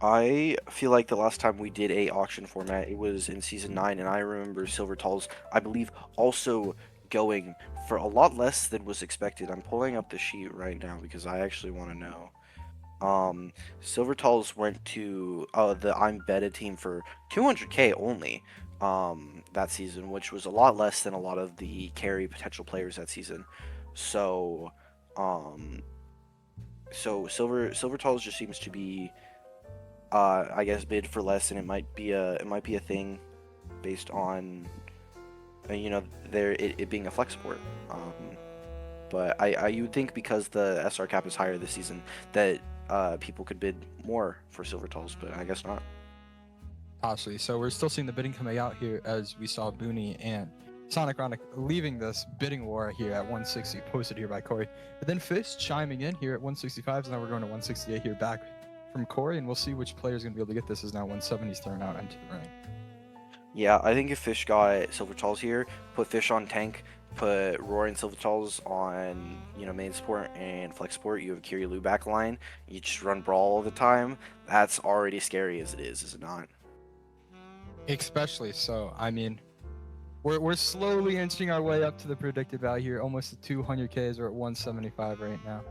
I feel like the last time we did a auction format, it was in season 9, and I remember Silver Talls, I believe, also going for a lot less than was expected. I'm pulling up the sheet right now because I actually want to know. Silver Talls went to the I'm Beta team for 200k only that season, which was a lot less than a lot of the carry potential players that season. So Silver Talls just seems to be I guess bid for less, and it might be a thing based on it being a flex support. But you would think because the SR cap is higher this season that people could bid more for Silver Talls, but I guess not. Possibly. So we're still seeing the bidding coming out here as we saw Booney and Sonic Ronic leaving this bidding war here at 160, posted here by Corey. But then Fist chiming in here at 165, so now we're going to 168 here back from Corey, and we'll see which player is going to be able to get this as now 170's thrown out into the ring. Yeah, I think if Fish got Silvertals here, put Fish on tank, put Roar and Silvertals on, main support and flex support, you have a Kiryu back line, you just run Brawl all the time, that's already scary as it is it not? Especially so. I mean, we're slowly inching our way up to the predicted value here, almost to 200Ks. We're at 175 right now.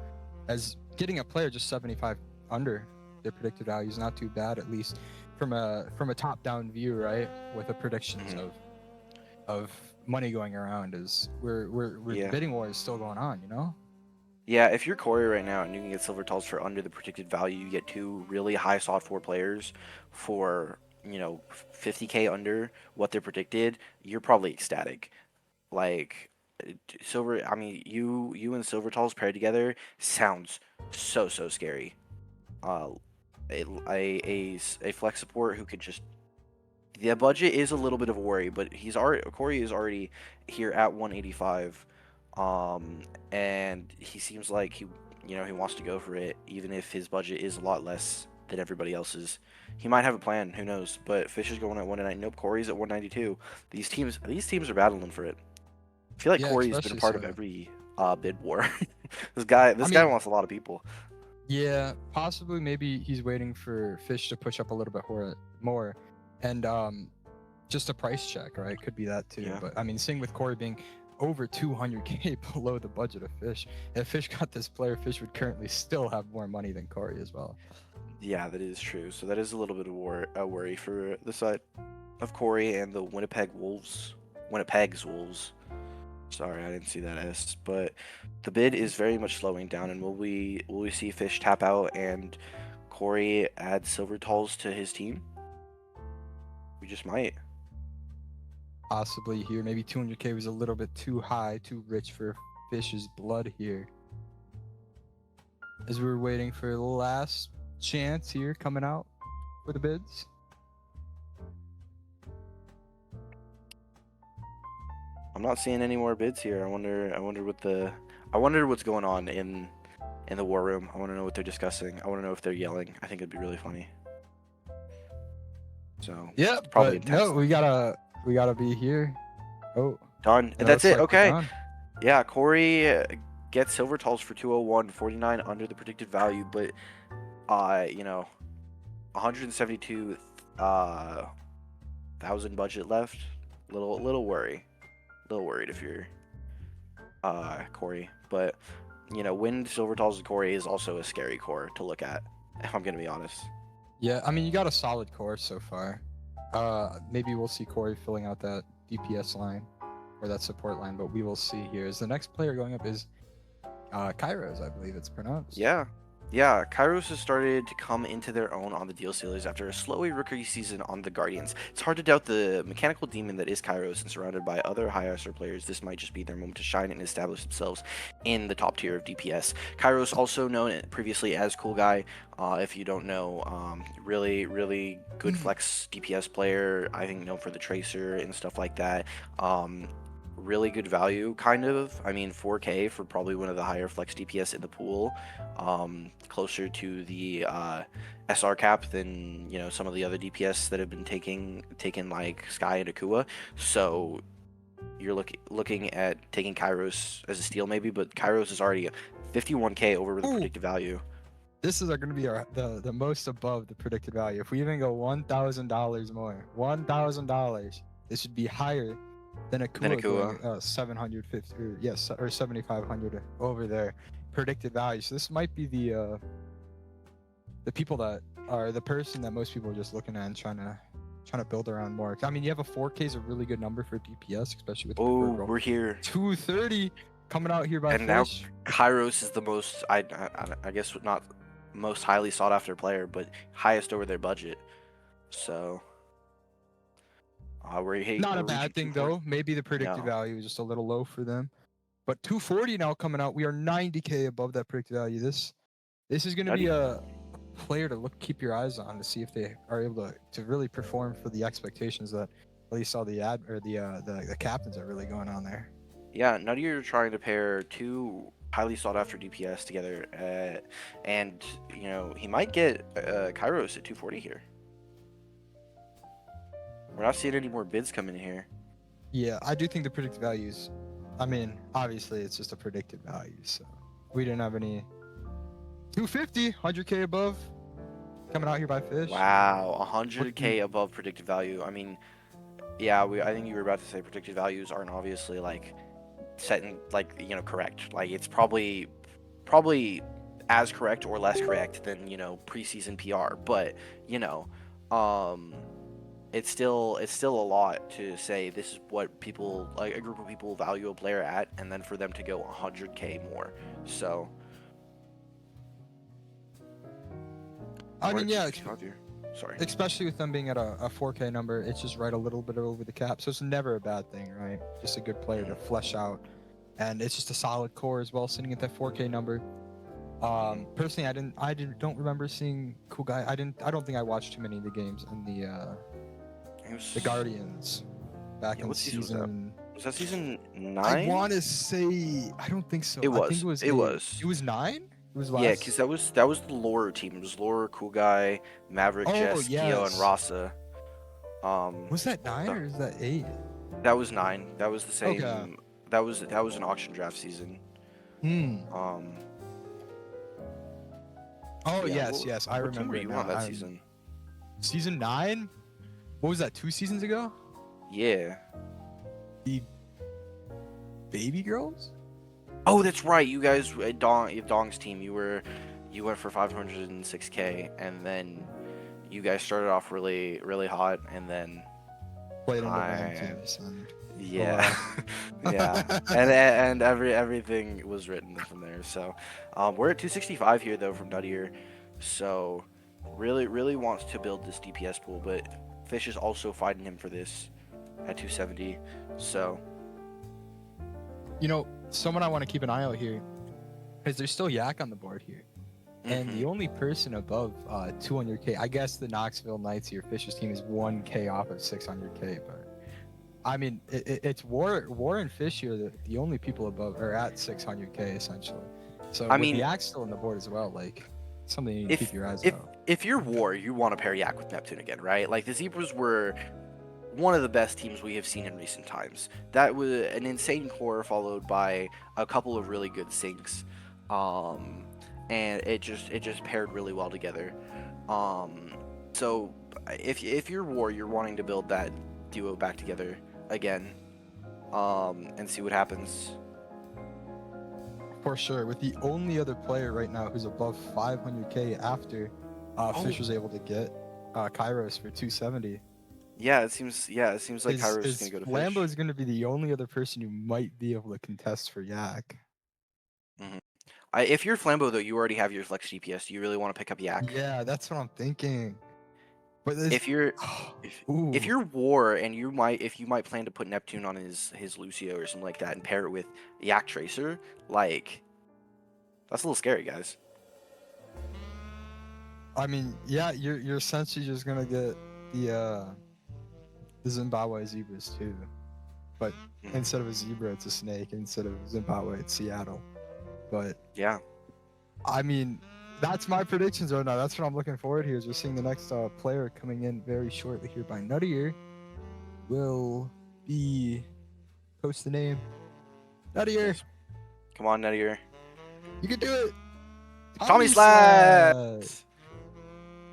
As getting a player just 75 under their predicted value is not too bad, at least from a top-down view, right? With the predictions Mhm. of money going around, is the Yeah. bidding war is still going on, you know? Yeah, if you're Corey right now and you can get Silvertals for under the predicted value, you get two really high sought for players for, 50K under what they're predicted, you're probably ecstatic. Like Silver, I mean, you and Silvertals paired together sounds so scary. Uh, a flex support who could just, the budget is a little bit of a worry, but Corey is already here at 185, and he seems like he wants to go for it, even if his budget is a lot less than everybody else's. He might have a plan, who knows? But Fish is going at 190. Nope, Corey's at 192. These teams are battling for it. I feel like Yeah, Corey's been a especially part of so. every bid war. This guy I mean, wants a lot of people. yeah, possibly maybe he's waiting for Fish to push up a little bit more, and just a price check, right? Could be that too. Yeah. But I mean, seeing with Corey being over 200K below the budget of Fish, if Fish got this player, Fish would currently still have more money than Corey as well. Yeah, that is true. So that is a little bit of a worry for the side of Corey and the Winnipeg's Wolves. Sorry, I didn't see that S. But the bid is very much slowing down, and will we see Fish tap out and Corey add Silvertals to his team? We just might. Possibly here, maybe 200K was a little bit too high, too rich for Fish's blood here. As we're waiting for the last chance here coming out for the bids. I'm not seeing any more bids here. I wonder what's going on in the war room. I want to know what they're discussing. I want to know if they're yelling. I think it'd be really funny. So Yeah, it's probably but no, intense. we gotta be here. Oh, Done. And no, that's it's it. like we're Okay. done. Yeah, Corey gets Silvertals for 201, 49 under the predicted value, but 172 thousand budget left. Little worried if you're Corey, but Wind Silvertals and Corey is also a scary core to look at. If I'm gonna be honest. Yeah, I mean, you got a solid core so far. Maybe we'll see Corey filling out that DPS line or that support line, but we will see here. As the next player going up is Kairos, I believe it's pronounced. Yeah, Kairos has started to come into their own on the deal sailors after a slowy rookie season on the Guardians. It's hard to doubt the mechanical demon that is Kairos, and surrounded by other high-ISR players, this might just be their moment to shine and establish themselves in the top tier of DPS. Kairos, also known previously as Cool Guy, if you don't know, really good flex DPS player, I think known for the Tracer and stuff like that. Really good value, kind of. I mean, 4K for probably one of the higher flex DPS in the pool, closer to the SR cap than some of the other DPS that have been taken like Sky and Akua. So you're looking at taking Kairos as a steal maybe, but Kairos is already 51K over the Ooh, predicted value. this is going to be the most above the predicted value. If we even go $1,000 more, $1,000, this should be higher than Then Akua Akua. going 750 or yes or 7,500 over there predicted value. So this might be the people that are the person that most people are just looking at and trying to build around more. I mean, you have a 4K is a really good number for DPS, especially with the Oh, preferred role. we're here. 230 coming out here by And now Fish. Kairos is the most, I guess not most highly sought after player, but highest over their budget. So we're Not a reaching bad thing 240. though. Maybe the predicted No. value is just a little low for them. But 240 now coming out. We are 90K above that predicted value. This is going to be a player to keep your eyes on to see if they are able to really perform for the expectations that at least all the the captains are really going on there. Yeah, Nutty are trying to pair two highly sought after DPS together, and he might get Kairos at 240 here. We're not seeing any more bids come in here. Yeah, I do think the predicted values. I mean, obviously it's just a predicted value, so we didn't have any 250, 100K above coming out here by Fish. Wow, 100K above predicted value. I mean, yeah, I think you were about to say predicted values aren't obviously like set in like correct. Like it's probably as correct or less correct than preseason PR, but um it's still a lot to say this is what people like a group of people value a player at, and then for them to go 100K more. So I mean, yeah, sorry. especially with them being at a 4K number, it's just right a little bit over the cap, so it's never a bad thing, right? Just a good player to flesh out, and it's just a solid core as well, sitting at that 4K number. Personally, I don't remember seeing cool guy. I don't think I watched too many of the games in the Guardians back in what season season. Was that season 9? I want to say I don't think so. It was. I think it was. It was. It was 9. It was last. Yeah, because that was the Lore team. It was Lore, Cool Guy, Maverick, Jess, Keo, and Rasa. Was that 9 or is that 8? That was 9. That was the same. Okay. That was an auction draft season. Oh yeah, yes, I remember. What team were you on that season? Season 9. What was that? 2 seasons ago? Yeah. The Baby Girls? Oh, that's right. You guys, Dong's team. You went for 506K, and then you guys started off really, really hot, and then played into rankings and yeah, yeah, and everything was written from there. So, we're at 265 here though from Nuttier, so really wants to build this DPS pool, but Fish is also fighting him for this at 270. So, someone I want to keep an eye out here is there's still Yak on the board here. And the only person above 200K, I guess the Knoxville Knights here, Fish's team is 1K off of 600K, but I mean, it's War and Fish here, the only people above are at 600K essentially. So I mean, Yak's still on the board as well, like something you need to keep your eyes out. If you're War, you want to pair Yak with Neptune again, right? Like the Zebras were one of the best teams we have seen in recent times. That was an insane core followed by a couple of really good syncs. And it just paired really well together. So if you're War, you're wanting to build that duo back together again, and see what happens. For sure, with the only other player right now who's above 500K after Fish was able to get Kairos for 270. Yeah, it seems like Kairos is gonna go to Fish. Lambo is gonna be the only other person who might be able to contest for Yak. If you're Flambeau though, you already have your flex DPS. Do you really want to pick up Yak? Yeah, that's what I'm thinking. But if you're War and you might plan to put Neptune on his Lucio or something like that and pair it with Yak Tracer, like that's a little scary, guys. I mean, yeah, you're essentially just gonna get the Zimbabwe Zebras too, but instead of a zebra, it's a snake. Instead of Zimbabwe, it's Seattle. But yeah, I mean, that's my predictions right now. That's what I'm looking forward here. Is we're seeing the next player coming in very shortly here by Nuttier. Will be post the name Nuttier. Come on, Nuttier. You can do it. Tommy Slat.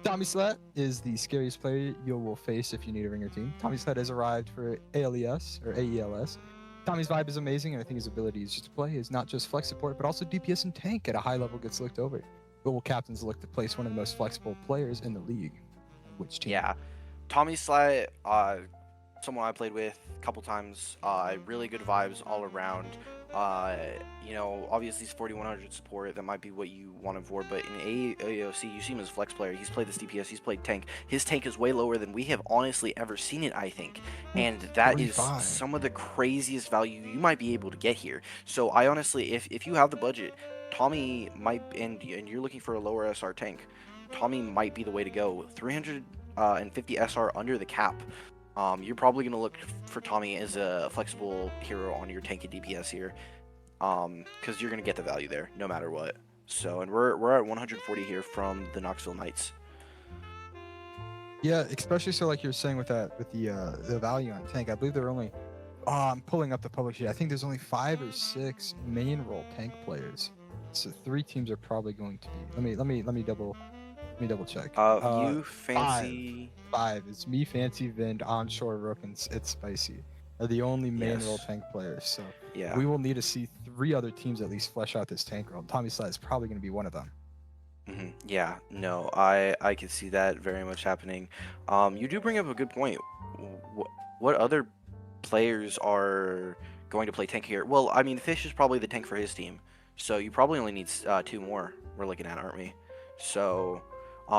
Tommy Slat is the scariest player you will face if you need a ringer team. Tommy Slat has arrived for ALES or AELS. Tommy's vibe is amazing, and I think his abilities just to play is not just flex support, but also DPS and tank at a high level gets looked over. Global captains look to place one of the most flexible players in the league. Which team? Yeah, Tommy Slat, someone I played with a couple times. Really good vibes all around. Obviously he's 4100 support. That might be what you want him for, but in AOC, you see him as a flex player. He's played this DPS. He's played tank. His tank is way lower than we have honestly ever seen it, I think. And that 45. Is some of the craziest value you might be able to get here. So I honestly, if you have the budget, Tommy might, and you're looking for a lower SR tank, Tommy might be the way to go. 350 SR under the cap. You're probably going to look for Tommy as a flexible hero on your tank and DPS here, because you're going to get the value there no matter what. So, and we're at 140 here from the Knoxville Knights. Yeah, especially so like you're saying with the value on tank. I believe there are only I'm pulling up the public sheet. I think there's only 5 or 6 main role tank players. So 3 teams are probably going to be. Let me double check. You Five. fancy? Five. It's me, Fancy, Vind, Onshore, Rook, and it's Spicy. Are the only main role Yes. tank players. So Yeah. we will need to see 3 other teams at least flesh out this tank role. Tommy Sly is probably going to be one of them. Yeah, no, I can see that very much happening. You do bring up a good point. What other players are going to play tank here? Well, I mean, Fish is probably the tank for his team, so you probably only need 2 more. We're looking at, aren't we? So,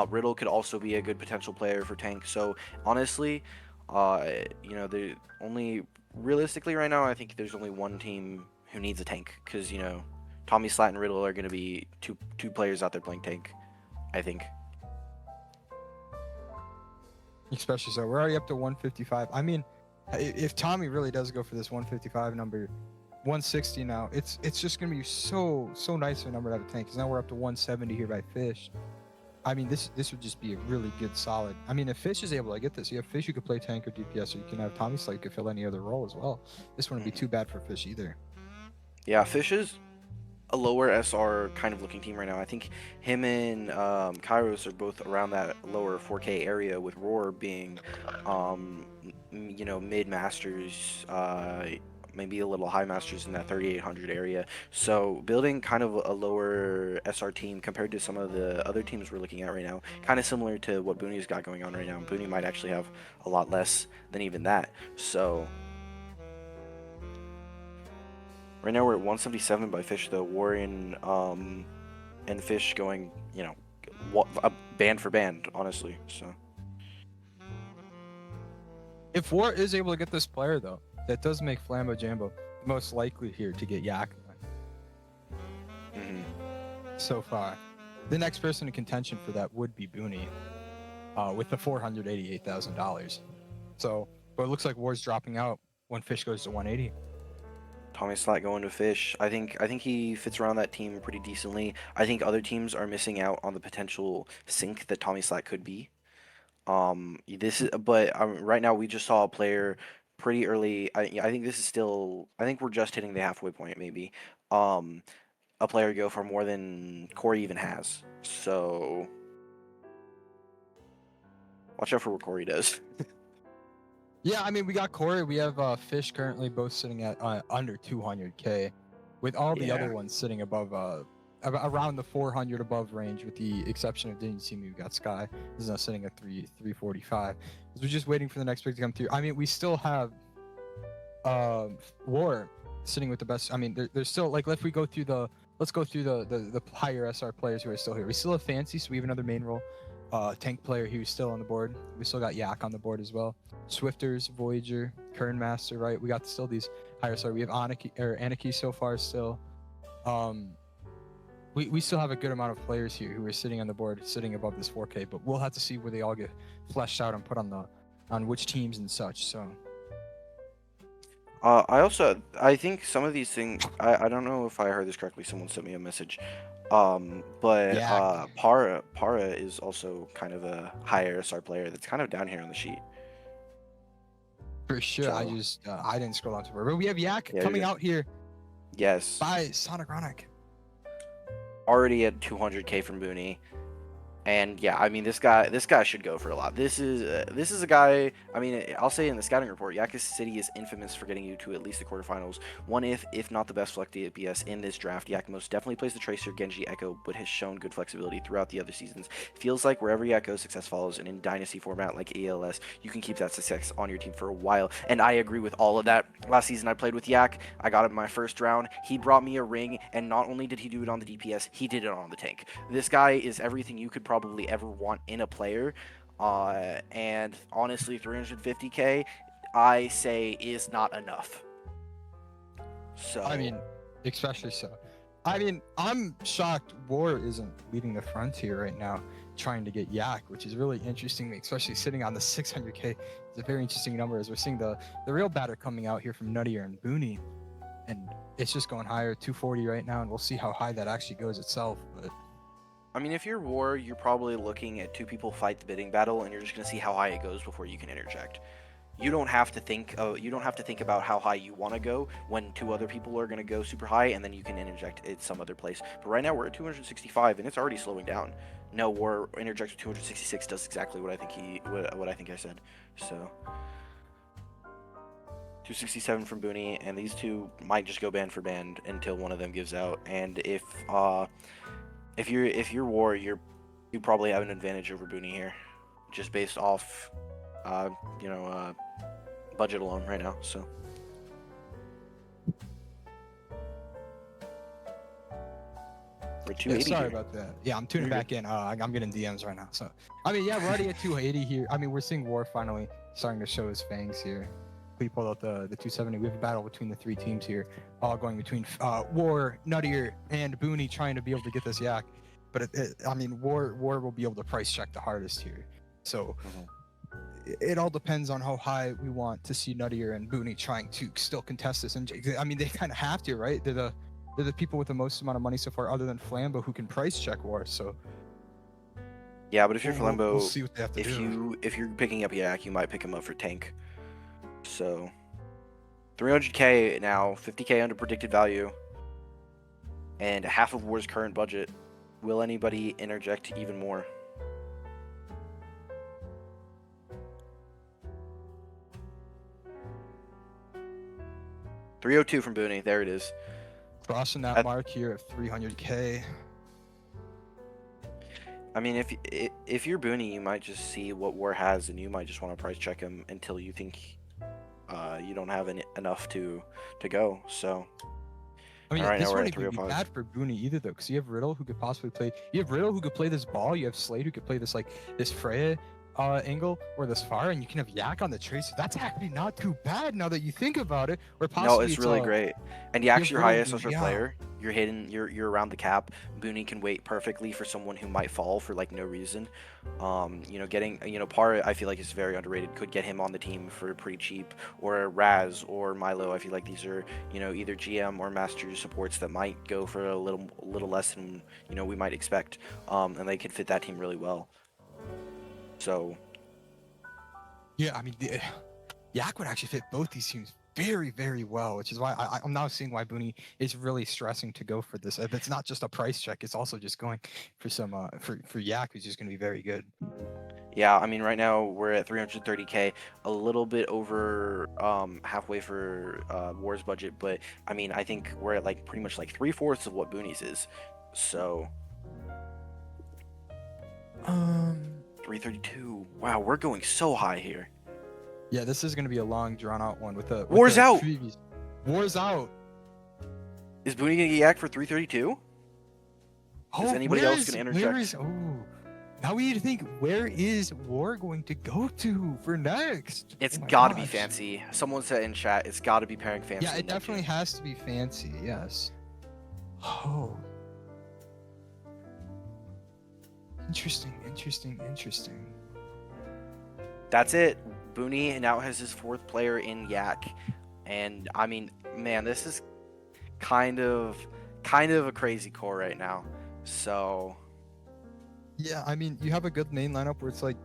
Riddle could also be a good potential player for tank. So honestly, the only realistically right now, I think there's only one team who needs a tank because Tommy Slat and Riddle are going to be two players out there playing tank, I think. Especially so. We're already up to 155. I mean, if Tommy really does go for this 155 number, 160 now, it's just gonna be so nice of a number to have a tank. Because now we're up to 170 here by Fish. I mean, this would just be a really good solid. I mean, if Fish is able to get this, you have Fish who could play tank or DPS, or you can have Tommy Slate who could fill any other role as well. This wouldn't be too bad for Fish either. Yeah, Fish is a lower SR kind of looking team right now. I think him and Kairos are both around that lower 4K area, with Roar being, mid masters, maybe a little high masters in that 3800 area. So building kind of a lower SR team compared to some of the other teams we're looking at right now, kind of similar to what Booney's got going on right now. Booney might actually have a lot less than even that. So right now we're at 177 by Fish though. Warren and Fish going, band for band, honestly. So If War is able to get this player though, that does make Flambo Jambo most likely here to get Yak so far. The next person in contention for that would be Booney, with the $488,000. So, but it looks like War's dropping out when Fish goes to 180. Tommy Slack going to Fish. I think he fits around that team pretty decently. I think other teams are missing out on the potential sink that Tommy Slack could be. But right now we just saw a player pretty early. I think this is still. I think we're just hitting the halfway point, maybe. A player go for more than Corey even has. So watch out for what Corey does. Yeah, I mean, we got Corey. We have Fish currently both sitting at under 200K, with all the other ones sitting above around the 400 above range, with the exception of didn't see me. We got Sky. This is now sitting at 345. We're just waiting for the next pick to come through. I mean, we still have War sitting with the best. I mean, there's still like let's go through the higher SR players who are still here. We still have Fancy, so we have another main role tank player who's still on the board. We still got Yak on the board as well. Swifters, Voyager, Kern Master, right? We got still these higher SR. We have Anarchy so far still. We still have a good amount of players here who are sitting on the board, sitting above this 4K, but we'll have to see where they all get fleshed out and put on which teams and such. So I think some of these things, I don't know if I heard this correctly. Someone sent me a message. But yeah, Para is also kind of a higher SR player that's kind of down here on the sheet. for sure. So, I didn't scroll down to where, but we have Yak Yeah, coming you're out here yes, by Sonic Ronic. already at 200K from Booney. And yeah, I mean this guy should go for a lot. This is a guy. I mean, I'll say in the scouting report, Yakuza City is infamous for getting you to at least the quarterfinals. One if not the best flex DPS in this draft. Yak most definitely plays the Tracer, Genji, Echo, but has shown good flexibility throughout the other seasons. Feels like wherever Yak goes, success follows, and in Dynasty format like ELS, you can keep that success on your team for a while. And I agree with all of that. Last season I played with Yak. I got him in my first round. He brought me a ring, and not only did he do it on the DPS, he did it on the tank. This guy is everything you could probably ever want in a player, and honestly 350k I say is not enough. So I mean, especially so. I mean, I'm shocked War isn't leading the frontier right now trying to get Yak, which is really interesting, especially sitting on the 600k. It's a very interesting number as we're seeing the real batter coming out here from Nuttier and Booney, and it's just going higher, 240 right now, and we'll see how high that actually goes itself. But I mean, if you're War, you're probably looking at two people fight the bidding battle, and you're just gonna see how high it goes before you can interject. You don't have to think. You don't have to think about how high you want to go when two other people are gonna go super high, and then you can interject at some other place. But right now we're at 265, and it's already slowing down. No, War interjects with 266 does exactly what I think what I think I said. So 267 from Booney, and these two might just go band for band until one of them gives out. And if you're War, you probably have an advantage over Booney here, just based off, uh, you know, uh, budget alone right now. So we're 280. Sorry here. about that. Yeah, I'm tuning You're back in. I'm getting DMs right now. So, I mean, yeah, we're already at 280 here. I mean, we're seeing War finally starting to show his fangs here. We pulled out the 270. We have a battle between the three teams here, all going between War, Nuttier, and Booney trying to be able to get this yak. But I mean, War will be able to price check the hardest here. So it all depends on how high we want to see Nuttier and Booney trying to still contest this. And I mean, they kind of have to, right? They're the people with the most amount of money so far, other than Flambo, who can price check War. So Yeah, but if you're Flambo, we'll see what they have to do. if you're picking up Yak, you might pick him up for tank. So 300k now, 50k under predicted value, and half of War's current budget. Will anybody interject even more? $302 from Booney. There it is. Crossing that mark here of 300k. I mean, if you're Booney, you might just see what War has, and you might just want to price check him until you think you don't have enough to go. So I mean, all right, this now we're wouldn't at even be 305. bad for Booney either, though, because you have Riddle who could possibly play. You have Riddle who could play this ball. You have Slade who could play this this Freya angle or this far, and you can have Yak on the tracer. That's actually not too bad now that you think about it. Or possibly No, it's really great. And Yak's your Riddle highest who- SR yeah. player. You're hidden. You're around the cap. Booney can wait perfectly for someone who might fall for like no reason. Getting Par, I feel like is very underrated. Could get him on the team for pretty cheap. Or Raz or Milo. I feel like these are either GM or Master supports that might go for a little less than we might expect. And they could fit that team really well. So Yeah, I mean, Yak would actually fit both these teams very, very well, which is why I'm now seeing why Booney is really stressing to go for this. It's not just a price check; it's also just going for some for Yak, who's just going to be very good. yeah, I mean, right now we're at 330k, a little bit over halfway for War's budget, but I mean, I think we're at like pretty much like 3/4 of what Booney's is. So 332. Wow, we're going so high here. Yeah, this is going to be a long, drawn-out one with the War's out. previous... War's out. Is Booney gonna get yak for 332? Is anybody else gonna interject? Now we need to think, where is War going to go to for next? It's Oh my gotta be gosh. fancy. Someone said in chat, it's gotta be pairing fancy. Yeah, it and Neptune. definitely has to be fancy. Yes. Oh. Interesting. That's it. Booney now has his 4th player in Yak, and I mean, man, this is kind of a crazy core right now. So Yeah, I mean, you have a good main lineup where it's like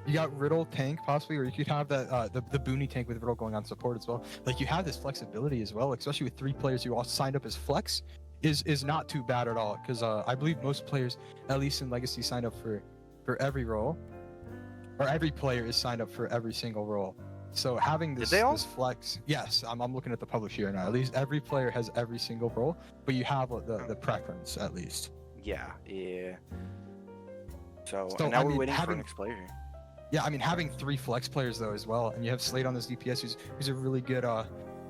you got Riddle tank possibly, or you could have that the Booney tank with Riddle going on support as well. Like you have this flexibility as well, especially with 3 players who all signed up as flex, is not too bad at all. Because I believe most players, at least in Legacy, signed up for every role, or every player is signed up for every single role. So having this, they all? this flex, yes, I'm looking at the publish here now. At least every player has every single role, but you have the preference at least. yeah. So So, now I we're mean, waiting for having- the next player here. Yeah, I mean, having 3 flex players though as well, and you have Slade on this DPS, who's a really good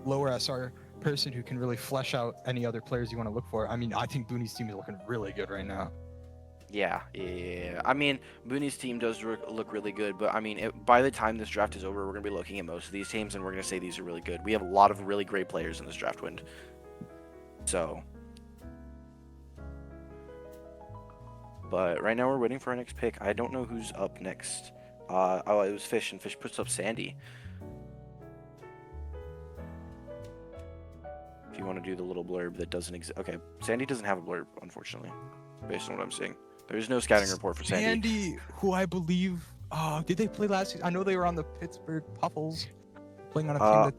lower SR person who can really flesh out any other players you want to look for. I mean, I think Booney's team is looking really good right now. Yeah. I mean, Booney's team does look really good, but I mean, by the time this draft is over, we're gonna be looking at most of these teams, and we're gonna say these are really good. We have a lot of really great players in this draft wind. So, but right now we're waiting for our next pick. I don't know who's up next. Oh, it was Fish, and Fish puts up Sandy. If you want to do the little blurb that doesn't exist. Okay, Sandy doesn't have a blurb, unfortunately. based on what I'm seeing. There's no scouting report for Sandy. Sandy, who I believe, did they play last season? I know they were on the Pittsburgh Puffles, playing on a team that.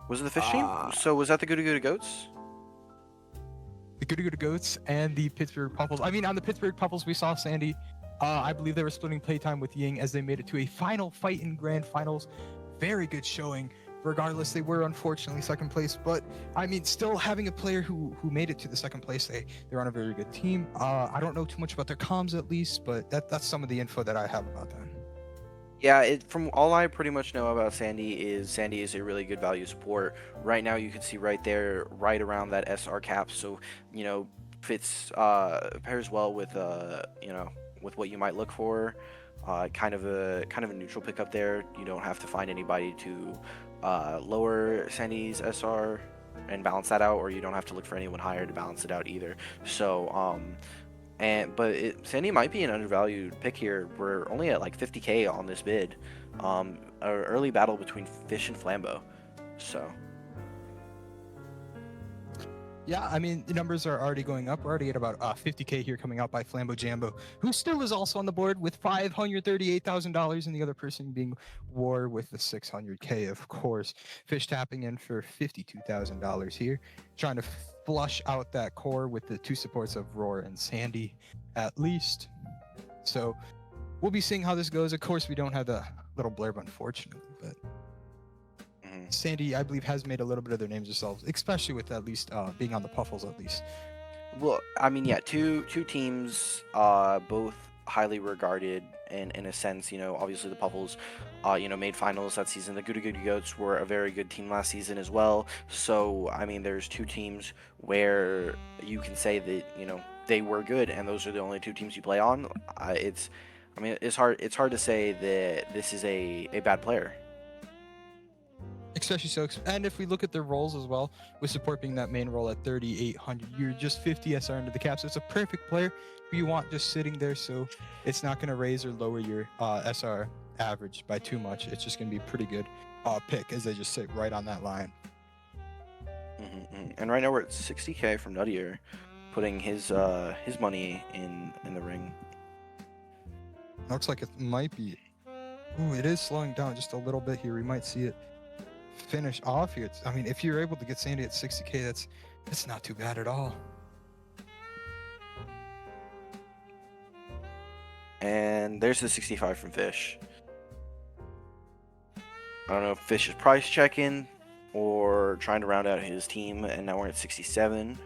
Was it the fish team? So was that the Goody Goody Goats? The Goody Goody Goats and the Pittsburgh Puffles. I mean, on the Pittsburgh Puffles, we saw Sandy. I believe they were splitting playtime with Ying as they made it to a final fight in grand finals. Very good showing. Regardless, they were unfortunately second place, but I mean, still having a player who made it to the second place, they're on a very good team. I don't know too much about their comms at least, but that's some of the info that I have about them. Yeah, from all I pretty much know about Sandy is a really good value support. Right now, you can see right there, right around that SR cap, so fits pairs well with with what you might look for. Kind of a neutral pickup there. You don't have to find anybody to lower Sandy's SR and balance that out, or you don't have to look for anyone higher to balance it out either. So Sandy might be an undervalued pick here. We're only at like 50k on this bid. An early battle between Fish and Flambeau. So yeah, I mean, the numbers are already going up. We're already at about 50k here coming out by Flambeau Jambo, who still is also on the board with $538,000, and the other person being War with the 600k, of course. Fish tapping in for $52,000 here, trying to flush out that core with the two supports of Roar and Sandy, at least. So we'll be seeing how this goes. Of course, we don't have the little blurb, unfortunately, but Sandy, I believe, has made a little bit of their names themselves, especially with at least being on the Puffles at least. Well, I mean, yeah, two teams, both highly regarded in a sense. Obviously the Puffles, made finals that season. The Goody Goody Goats were a very good team last season as well. So, I mean, there's two teams where you can say that, they were good, and those are the only two teams you play on. It's hard to say that this is a bad player. Especially so, and if we look at their roles as well, with support being that main role at 3,800, you're just 50 SR into the cap, so it's a perfect player who you want just sitting there, so it's not going to raise or lower your SR average by too much. It's just going to be a pretty good pick as they just sit right on that line. And right now we're at 60k from Nuttier, putting his money in the ring. Looks like it might be. Ooh, it is slowing down just a little bit here. We might see it finish off here. I mean, if you're able to get Sandy at 60k, that's not too bad at all. And there's the 65 from Fish. I don't know if Fish is price checking or trying to round out his team, and now we're at 67.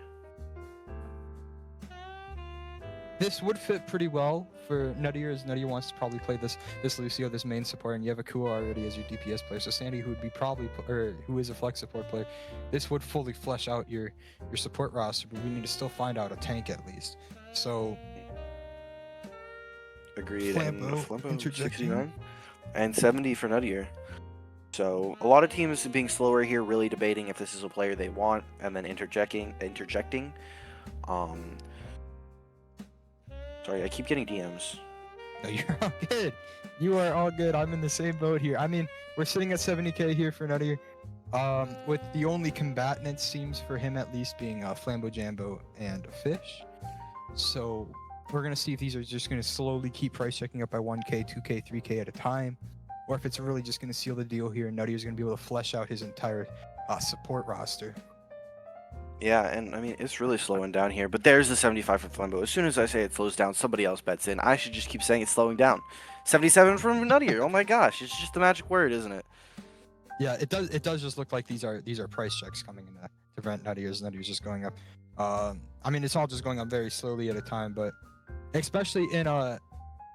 This would fit pretty well for Nuttier, as Nuttier wants to probably play this Lucio, this main support, and you have Akua already as your DPS player. So Sandy, who would be who is a flex support player, this would fully flesh out your support roster, but we need to still find out a tank at least. So agreed. Flambeau 69 and 70 for Nuttier. So a lot of teams being slower here, really debating if this is a player they want, and then interjecting. Sorry, I keep getting DMs. No, you're all good. You are all good. I'm in the same boat here. I mean, we're sitting at 70k here for Nuttier. With the only combatant, it seems, for him at least, being Flambeau Jambo and Fish. So we're going to see if these are just going to slowly keep price checking up by 1k, 2k, 3k at a time, or if it's really just going to seal the deal here and Nuttier's going to be able to flesh out his entire support roster. Yeah, and I mean, it's really slowing down here, but there's the 75 from Flambeau. As soon as I say it slows down, somebody else bets in. I should just keep saying it's slowing down. 77 from Nuttier. Oh my gosh, it's just the magic word, isn't it? Yeah, it does just look like these are price checks coming in to prevent Nuttier's just going up. I mean, it's all just going up very slowly at a time, but especially in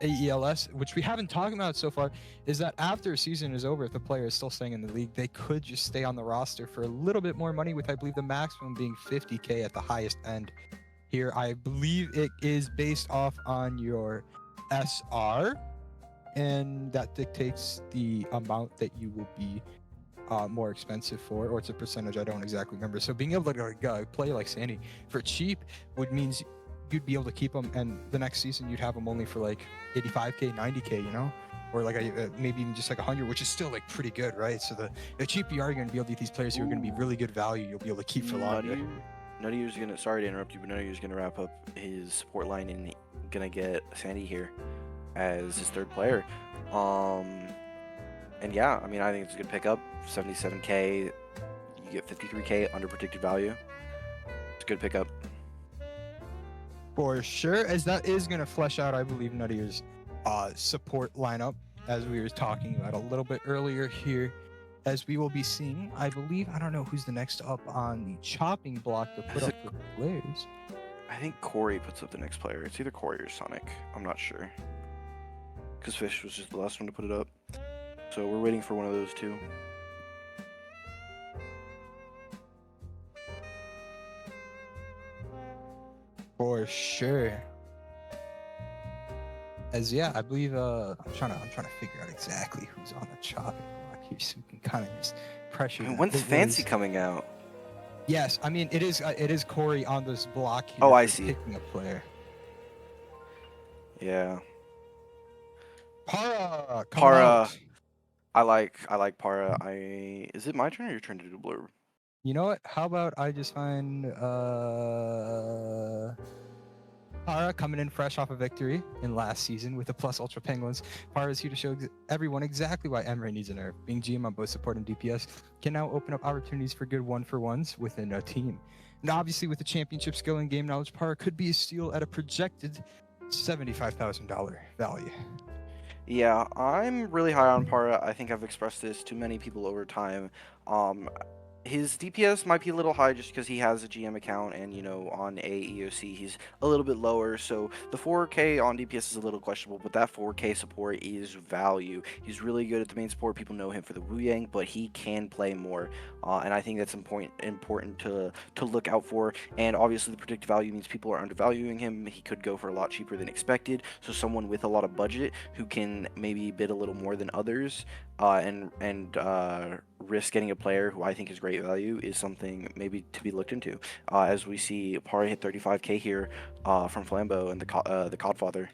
AELS, which we haven't talked about so far, is that after a season is over, if the player is still staying in the league, they could just stay on the roster for a little bit more money, with I believe the maximum being 50k at the highest end. Here, I believe it is based off on your SR, and that dictates the amount that you will be more expensive for, or it's a percentage, I don't exactly remember. So being able to play like Sandy for cheap would means you'd be able to keep them, and the next season you'd have them only for like 85k, 90k, or like maybe even just like 100, which is still like pretty good, right? So the cheaper you are going to be able to get these players who are going to be really good value, you'll be able to keep for longer. Nutty's gonna. Sorry to interrupt you, but Nutty's gonna wrap up his support line and gonna get Sandy here as his third player. And yeah, I mean, I think it's a good pickup. 77k, you get 53k under predicted value. It's a good pickup. For sure, as that is going to flesh out, I believe, Nuttier's support lineup, as we were talking about a little bit earlier here. As we will be seeing, I believe, I don't know who's the next up on the chopping block to put up the players. I think Corey puts up the next player. It's either Corey or Sonic. I'm not sure. Because Fish was just the last one to put it up. So we're waiting for one of those two. For sure. As yeah, I believe I'm trying to figure out exactly who's on the chopping block here, so we can kind of just pressure. I mean, when's Fancy coming out? Yes, I mean it is Corey on this block here. Oh, I see. Picking a player. Yeah. Para. Para. I like Para. Is it my turn or your turn to do blurb? You know what? How about I just find Para coming in fresh off a victory in last season with the Plus Ultra Penguins. Para is here to show everyone exactly why Emery needs a nerf. Being GM on both support and DPS can now open up opportunities for good one-for-ones within a team. And obviously with the championship skill and game knowledge, Para could be a steal at a projected $75,000 value. Yeah, I'm really high on Para. I think I've expressed this to many people over time. His DPS might be a little high just because he has a GM account, and on AEOC he's a little bit lower, so the 4K on DPS is a little questionable, but that 4K support is value. He's really good at the main support. People know him for the Wu Yang, but he can play more, and I think that's important to look out for. And obviously the predicted value means people are undervaluing him. He could go for a lot cheaper than expected, so someone with a lot of budget who can maybe bid a little more than others and risk getting a player who I think is great value is something maybe to be looked into. As we see Para hit 35k here from Flambeau and the Codfather.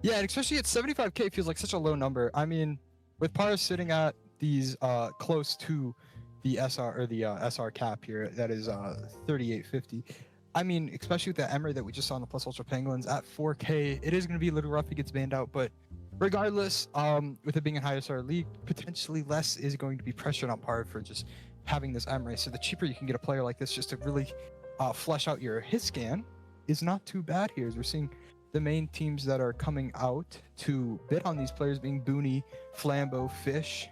Yeah, and especially at 75k feels like such a low number. I mean, with Para sitting at these close to the SR or the SR cap here, that is 3850. I mean, especially with the Emery that we just saw in the Plus Ultra Penguins at 4k, it is going to be a little rough if he gets banned out, but regardless, with it being a high SR league, potentially less is going to be pressured on Para for just having this Emery. So the cheaper you can get a player like this just to really flesh out your hit scan is not too bad here, as we're seeing the main teams that are coming out to bid on these players being Booney, Flambeau, Fish,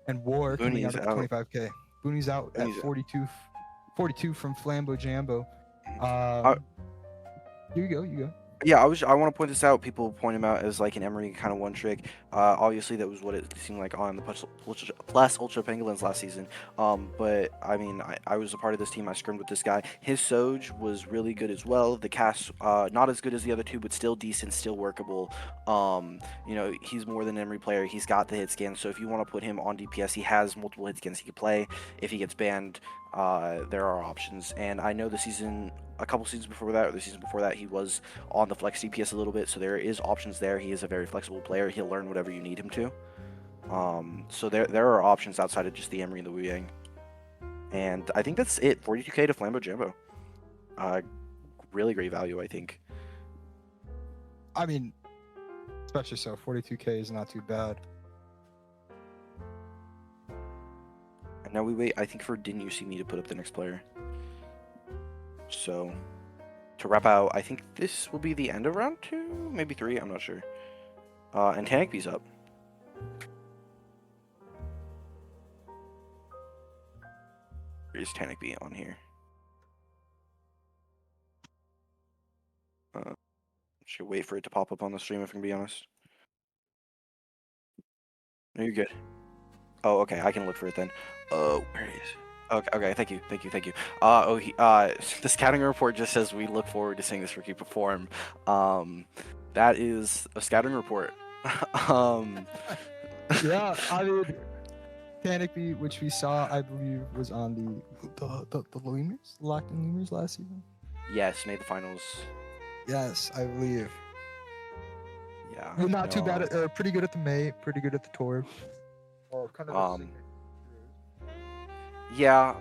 and War coming out at 25k. Booney's out at 42 from Flambeau Jambo. You go. Yeah, I want to point this out. People point him out as like an Emery kind of one trick. Obviously, that was what it seemed like on the Plus Ultra Penguins last season. But I mean, I was a part of this team. I scrimmed with this guy. His Soj was really good as well. The cast, not as good as the other two, but still decent, still workable. He's more than an Emery player. He's got the hit scan. So if you want to put him on DPS, he has multiple hit scans he could play. If he gets banned, there are options. And I know a couple seasons before that, or the season before that, he was on the flex DPS a little bit, so there is options there. He is a very flexible player. He'll learn whatever you need him to. So there are options outside of just the Emery and the Wu Yang. And I think that's it. 42k to Flambeau Jambo. Really great value, I think. I mean, especially so, 42k is not too bad. And now we wait, I think, for Didn't You See Me to put up the next player. So, to wrap out, I think this will be the end of round 2, maybe 3, I'm not sure. And Tanakby's up. Is Tanakby on here? Should wait for it to pop up on the stream if I'm gonna be honest. No, you're good. Oh, okay, I can look for it then. Oh, where it is. Okay, thank you. The scouting report just says we look forward to seeing this rookie perform. That is a scouting report. Yeah, I mean, Tanakby, which we saw, I believe, was on the Lemurs, locked in Lemurs last season. Yes, made the finals. Yes, I believe. Yeah. Well, not too bad. Pretty good at the May. Pretty good at the Tour. Yeah,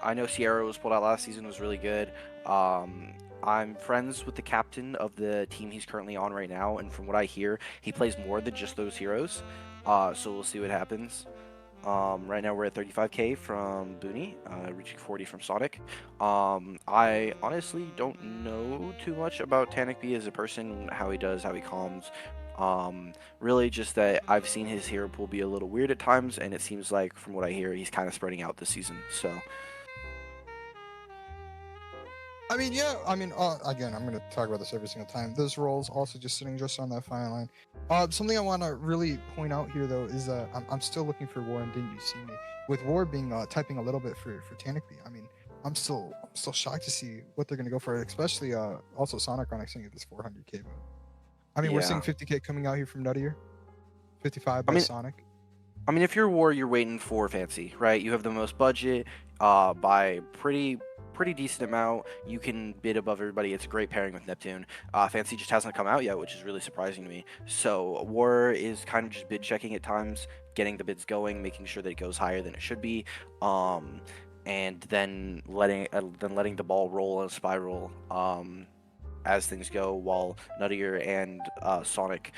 I know Sierra was pulled out last season, was really good. Um, I'm friends with the captain of the team he's currently on right now, and from what I hear, he plays more than just those heroes. So we'll see what happens. Right now we're at 35k from Booney, reaching 40 from Sonic. I honestly don't know too much about Tanic B as a person, how he does, how he calms. Really just that I've seen his hero pool be a little weird at times, and it seems like from what I hear, he's kind of spreading out this season. So I mean, yeah. I mean, again, I'm gonna talk about this every single time. Those roles also just sitting just on that fine line. Something I want to really point out here though is I'm still looking for War, and didn't you see me with War being typing a little bit for Tanakby. I mean, I'm still shocked to see what they're gonna go for, especially also Sonic Onyx at this 400k. But I mean, we're seeing yeah, 50k coming out here from Nuttier, 55 I by mean, Sonic. if you're War, you're waiting for Fancy, right? You have the most budget, by pretty decent amount. You can bid above everybody. It's a great pairing with Neptune. Fancy just hasn't come out yet, which is really surprising to me. So War is kind of just bid checking at times, getting the bids going, making sure that it goes higher than it should be, um, and then letting the ball roll in a spiral. As things go, while Nuttier and Sonic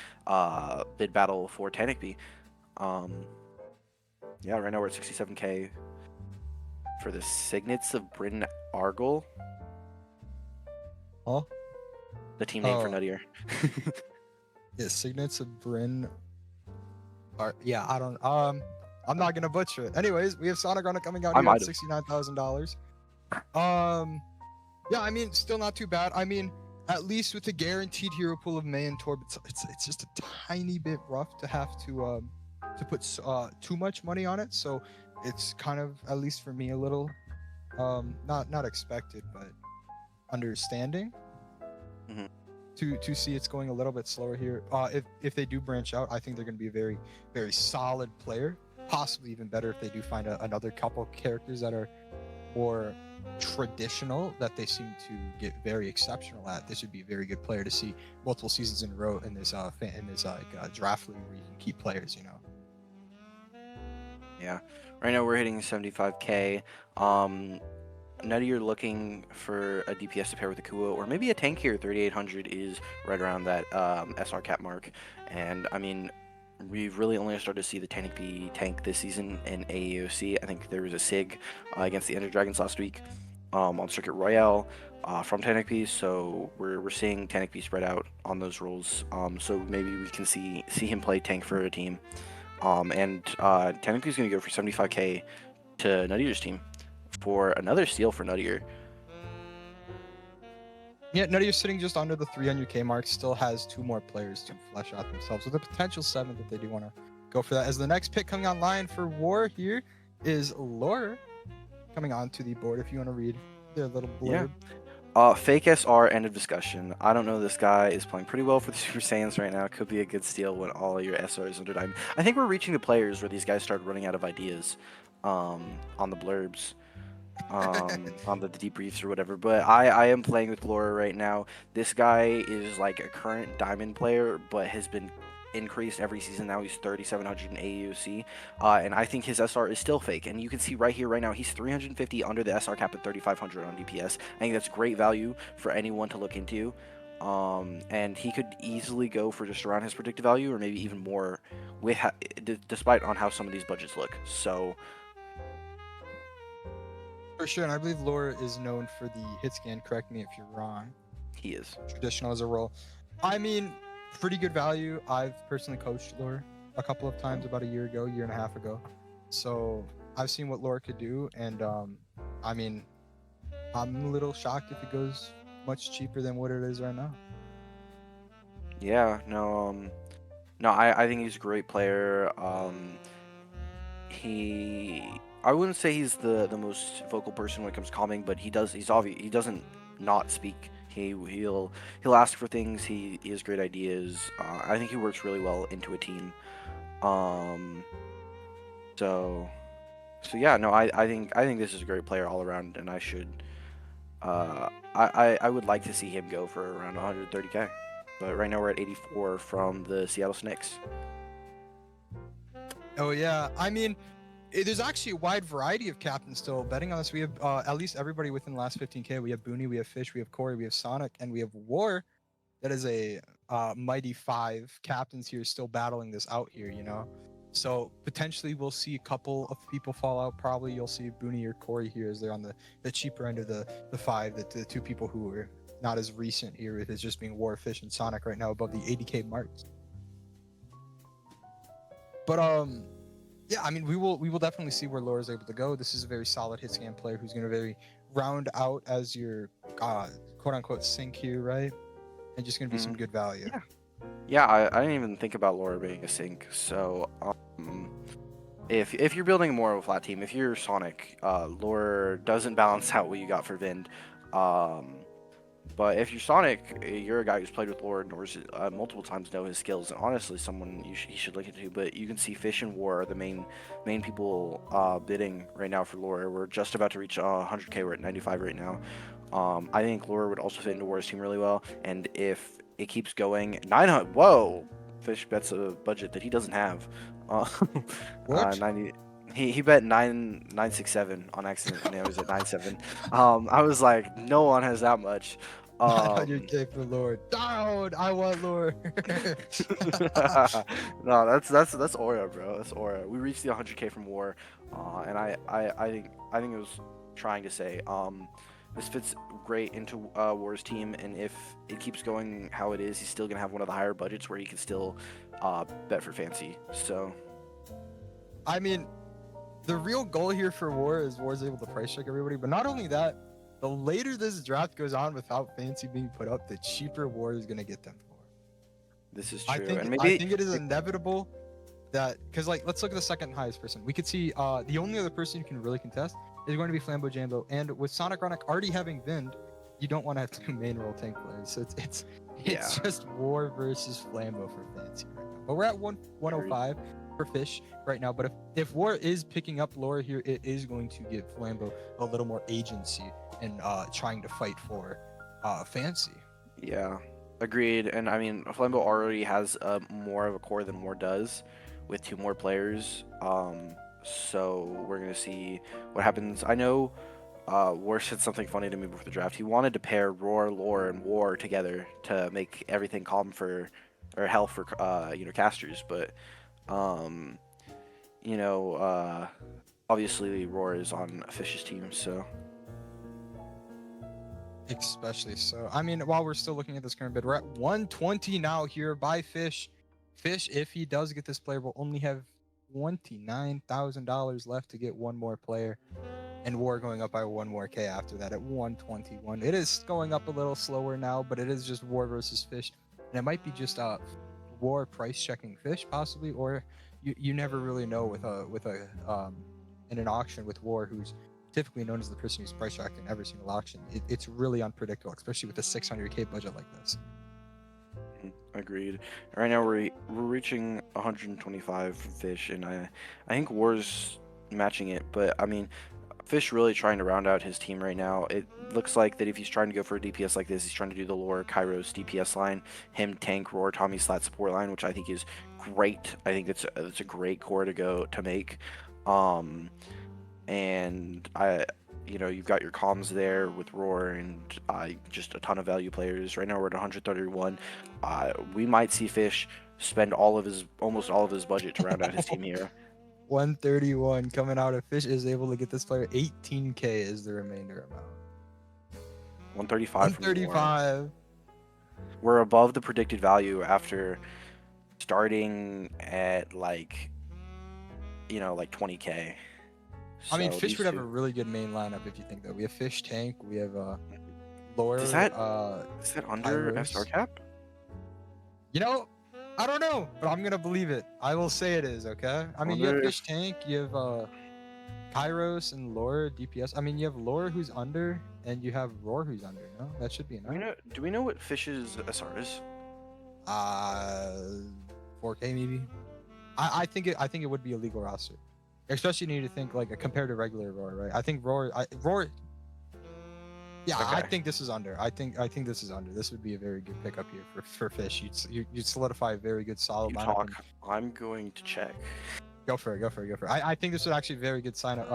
bid battle for Tanakby. Um, yeah, right now we're at 67k for the Signets of Bryn Argyle, Huh? the team name for Oh, Nuttier. yeah, Signets of Bryn. Yeah, I don't. I'm not gonna butcher it. Anyways, we have Sonic Runner coming out I here at might have. $69,000. Um, yeah, I mean, still not too bad. I mean, at least with the guaranteed hero pool of May and Torb, it's just a tiny bit rough to have to put too much money on it. So it's kind of, at least for me, a little not expected, but understanding Mhm. to see it's going a little bit slower here. If they do branch out, I think they're going to be a very very solid player. Possibly even better if they do find another couple characters that are more traditional that they seem to get very exceptional at. This would be a very good player to see multiple seasons in a row in this draft league where you can keep players. Yeah. Right now we're hitting 75k. Nutty, you're looking for a DPS to pair with a Kua, or maybe a tank here. 3800 is right around that SR cap mark. And I mean, we've really only started to see the Tank B tank this season in AEOC. I think there was a SIG against the Ender Dragons last week on Circuit Royale from Tank B. So we're seeing Tank B spread out on those roles. So maybe we can see him play tank for a team. And Tank B is going to go for 75k to Nuttier's team for another steal for Nuttier. Yeah, Nutty is sitting just under the 300k mark. Still has two more players to flesh out themselves with a potential 7 that they do want to go for that. As the next pick coming online for War here is Laura coming onto the board. If you want to read their little Yeah. blurb. Fake SR, end of discussion. I don't know. This guy is playing pretty well for the Super Saiyans right now. Could be a good steal when all your SRs under diamond. I think we're reaching the players where these guys start running out of ideas on the blurbs, on the debriefs or whatever. But I am playing with Laura right now. This guy is like a current diamond player, but has been increased every season. Now he's 3,700 in AUC, and I think his SR is still fake. And you can see right here, right now, he's 350 under the SR cap at 3,500 on DPS. I think that's great value for anyone to look into. And he could easily go for just around his predicted value, or maybe even more, with despite on how some of these budgets look. So For sure, and I believe Laura is known for the hit scan. Correct me if you're wrong. he is. Traditional as a role. I mean, pretty good value. I've personally coached Laura a couple of times about a year ago, year and a half ago. So I've seen what Laura could do, and I mean, I'm a little shocked if it goes much cheaper than what it is right now. Yeah. No. No. I think he's a great player. I wouldn't say he's the most vocal person when it comes to calming, but he's obvious. He doesn't not speak. He'll ask for things. He has great ideas. I think he works really well into a team. Um, so yeah, no, I think this is a great player all around, and I should I would like to see him go for around 130k. But right now we're at 84 from the Seattle Snakes. Oh yeah, I mean, There's actually a wide variety of captains still betting on this. We have at least everybody within the last 15K. We have Booney, we have Fish, we have Corey, we have Sonic, and we have War. That is a mighty five captains here still battling this out here, you know. So potentially we'll see a couple of people fall out. Probably you'll see Booney or Corey here as they're on the cheaper end of the five. The two people who are not as recent here with it just being War, Fish, and Sonic right now above the 80K marks. But yeah, I mean we will definitely see where Laura's able to go. This is a very solid hit scan player who's going to very round out as your quote unquote sink here, right? And just going to be some good value. Yeah, I didn't even think about Laura being a sink. So, if you're building more of a flat team, if you're Sonic, Laura doesn't balance out what you got for Vind. But if you're Sonic, you're a guy who's played with Laura and knows multiple times, know his skills, and honestly, someone he should look into. But you can see Fish and War are the main people bidding right now for Laura. We're just about to reach 100K. We're at 95 right now. I think Laura would also fit into War's team really well, and if it keeps going, 900. Whoa, Fish bets a budget that he doesn't have. What? 90. He bet 967 on accident, and it was at 97. I was like, no one has that much. 900K for Lord. Down. I want Lord. No, that's Aura, bro. That's Aura. We reached the 100K from War, and I think it was trying to say this fits great into War's team, and if it keeps going how it is, he's still gonna have one of the higher budgets where he can still bet for fancy. So, I mean, the real goal here for War is War's able to price check everybody, but not only that, the later this draft goes on without fancy being put up, the cheaper War is gonna get them for. this is true. I think, and maybe I think it is inevitable that, because like let's look at the second highest person. We could see the only other person who can really contest is going to be Flambeau Jambo, and with Sonic Ronic already having Vind, you don't want to have two main role tank players. So it's just War versus Flambeau for fancy right now. But we're at 105 for Fish right now. But if War is picking up Laura here, it is going to give Flambeau a little more agency in trying to fight for fancy. Yeah, agreed. And I mean, Flambeau already has more of a core than War does, with two more players. So we're gonna see what happens. I know War said something funny to me before the draft. He wanted to pair Roar, Lore, and War together to make everything calm for, or hell for, casters. But obviously Roar is on Fish's team, so. Especially so. I mean, while we're still looking at this current bid, we're at 120 now here by Fish. Fish, if he does get this player, will only have $29,000 left to get one more player, and War going up by one more K after that at 121. It is going up a little slower now, but it is just War versus Fish, and it might be just War price checking Fish possibly, or you never really know with in an auction with War, who's typically known as the person who's price checked in every single auction. It's really unpredictable, especially with a 600K budget like this. Agreed. Right now we're reaching 125 for Fish, and I think War's matching it. But I mean, Fish really trying to round out his team right now. It looks like that if he's trying to go for a DPS like this, he's trying to do the Lore Kairos DPS line, him tank Roar Tommy Slat support line, which I think is great. I think it's a great core to make. And you've got your comms there with Roar and just a ton of value players. Right now we're at 131. We might see Fish spend almost all of his budget to round out his team here. 131 coming out of Fish is able to get this player. 18K is the remainder amount. 135. 135. We're above the predicted value after starting at like 20K. I mean, Fish would have a really good main lineup if you think that. We have Fish tank. We have Lore. Is that under FSR cap? I don't know, but I'm gonna believe it. I will say it is, okay? I mean, you have Fish tank. You have Kairos and Lore DPS. I mean, you have Lore who's under, and you have Roar who's under. No, that should be enough. Do we know what Fish's SR is? 4K maybe. I think it would be a legal roster. Especially you need to think like compared to regular Roar, right? I think Roar. Yeah, okay. I think this is under. I think this is under. This would be a very good pickup here for Fish. You'd solidify a very good solid lineup. I'm going to check. Go for it. Go for it. Go for it. I think this is actually a very good solid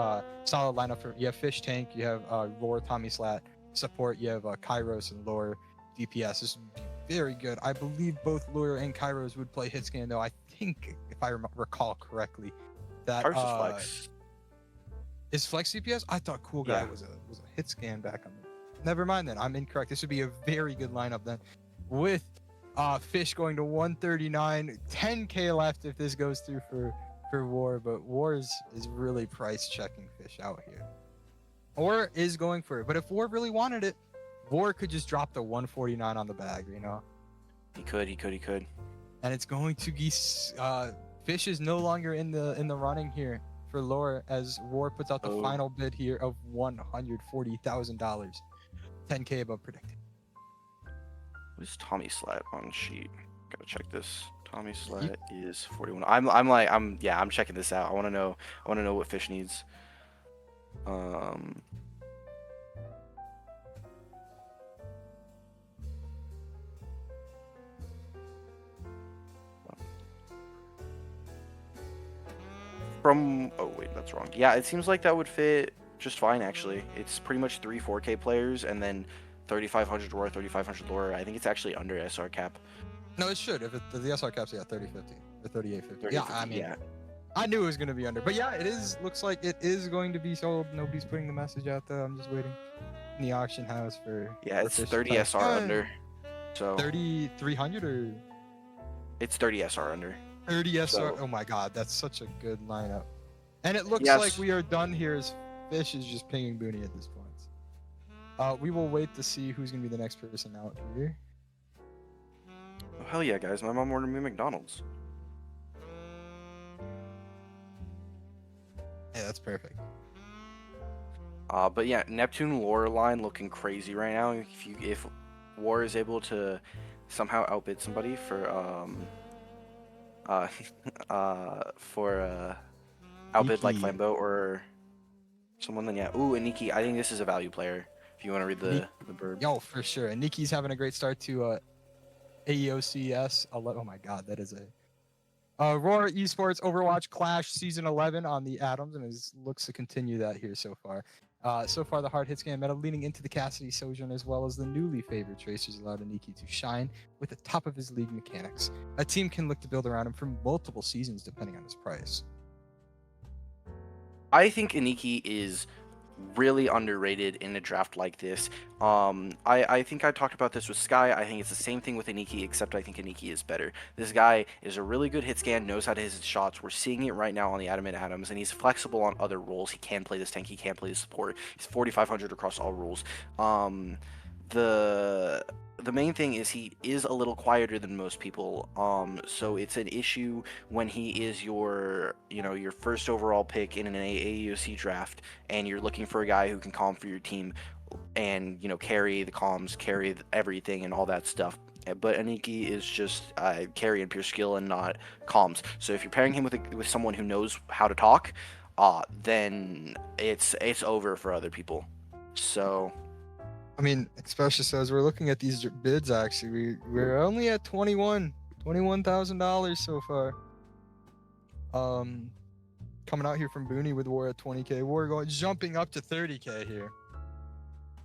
lineup for. You have Fish Tank. You have Roar, Tommy Slat support. You have Kairos and Lore DPS. This would be very good. I believe both Lure and Kairos would play hit scan, though. I think, if I recall correctly, that Kairos is flex. is flex DPS. I thought Cool Guy Yeah. was a hit scan back on. Never mind then. I'm incorrect. This would be a very good lineup then, with Fish going to 139, 10k left if this goes through for War, but War is really price checking Fish out here. War is going for it, but if War really wanted it, War could just drop the 149 on the bag, you know. He could. And it's going to be Fish is no longer in the running here for Lore as War puts out the final bid here of $140,000, 10k above predicted. Who's Tommy Slat on sheet? Gotta check this. Tommy Slat is 41. I'm checking this out. I want to know what Fish needs. Oh wait, that's wrong. Yeah, it seems like that would fit just fine actually. It's pretty much 3 4K players and then 3,500 Roar, 3,500 Lore. I think it's actually under SR cap. No, it should. If the SR cap's 3050 or 3850. Yeah, I mean, yeah. I knew it was gonna be under, but yeah, it is. Looks like it is going to be sold. Nobody's putting the message out there. I'm just waiting in the auction house for. Yeah, it's Fish 30 SR under. So 3,300 or it's 30 SR under. 30 SR. So- Oh my God, that's such a good lineup. And it looks Yes. like we are done here. As Fish is just pinging Booney at this point. We will wait to see who's gonna be the next person out here. Oh, hell yeah, guys! My mom ordered me McDonald's. Yeah, that's perfect. But yeah, Neptune Lore line looking crazy right now. If War is able to somehow outbid somebody for outbid like Nikki. Flambeau or someone, then yeah. Ooh, and Nikki, I think this is a value player. If you want to read the bird. Yo, for sure. And Niki's having a great start to AEOCS 11. Oh my God, that is a Aurora Esports Overwatch Clash Season 11 on the Atoms, and looks to continue that here so far. So far, the hard hit scan meta leaning into the Cassidy Sojourn as well as the newly favored Tracers allowed Aniki to shine with the top of his league mechanics. A team can look to build around him for multiple seasons depending on his price. I think Aniki is really underrated in a draft like this. I think I talked about this with Sky. I think it's the same thing with Aniki, except I think Aniki is better. This guy is a really good hit scan, knows how to hit his shots. We're seeing it right now on the Adamant Atoms, and he's flexible on other roles. He can play this tank, he can play this support. He's 4,500 across all rules. The main thing is he is a little quieter than most people, so it's an issue when he is your first overall pick in an AEOC draft, and you're looking for a guy who can calm for your team, and carry the comms, carry everything, and all that stuff. But Aniki is just carry and pure skill and not comms. So if you're pairing him with someone who knows how to talk, then it's over for other people. So. I mean, especially so as we're looking at these bids, actually, we're only at $21,000 so far. Coming out here from Booney with War at 20k. War jumping up to 30k here,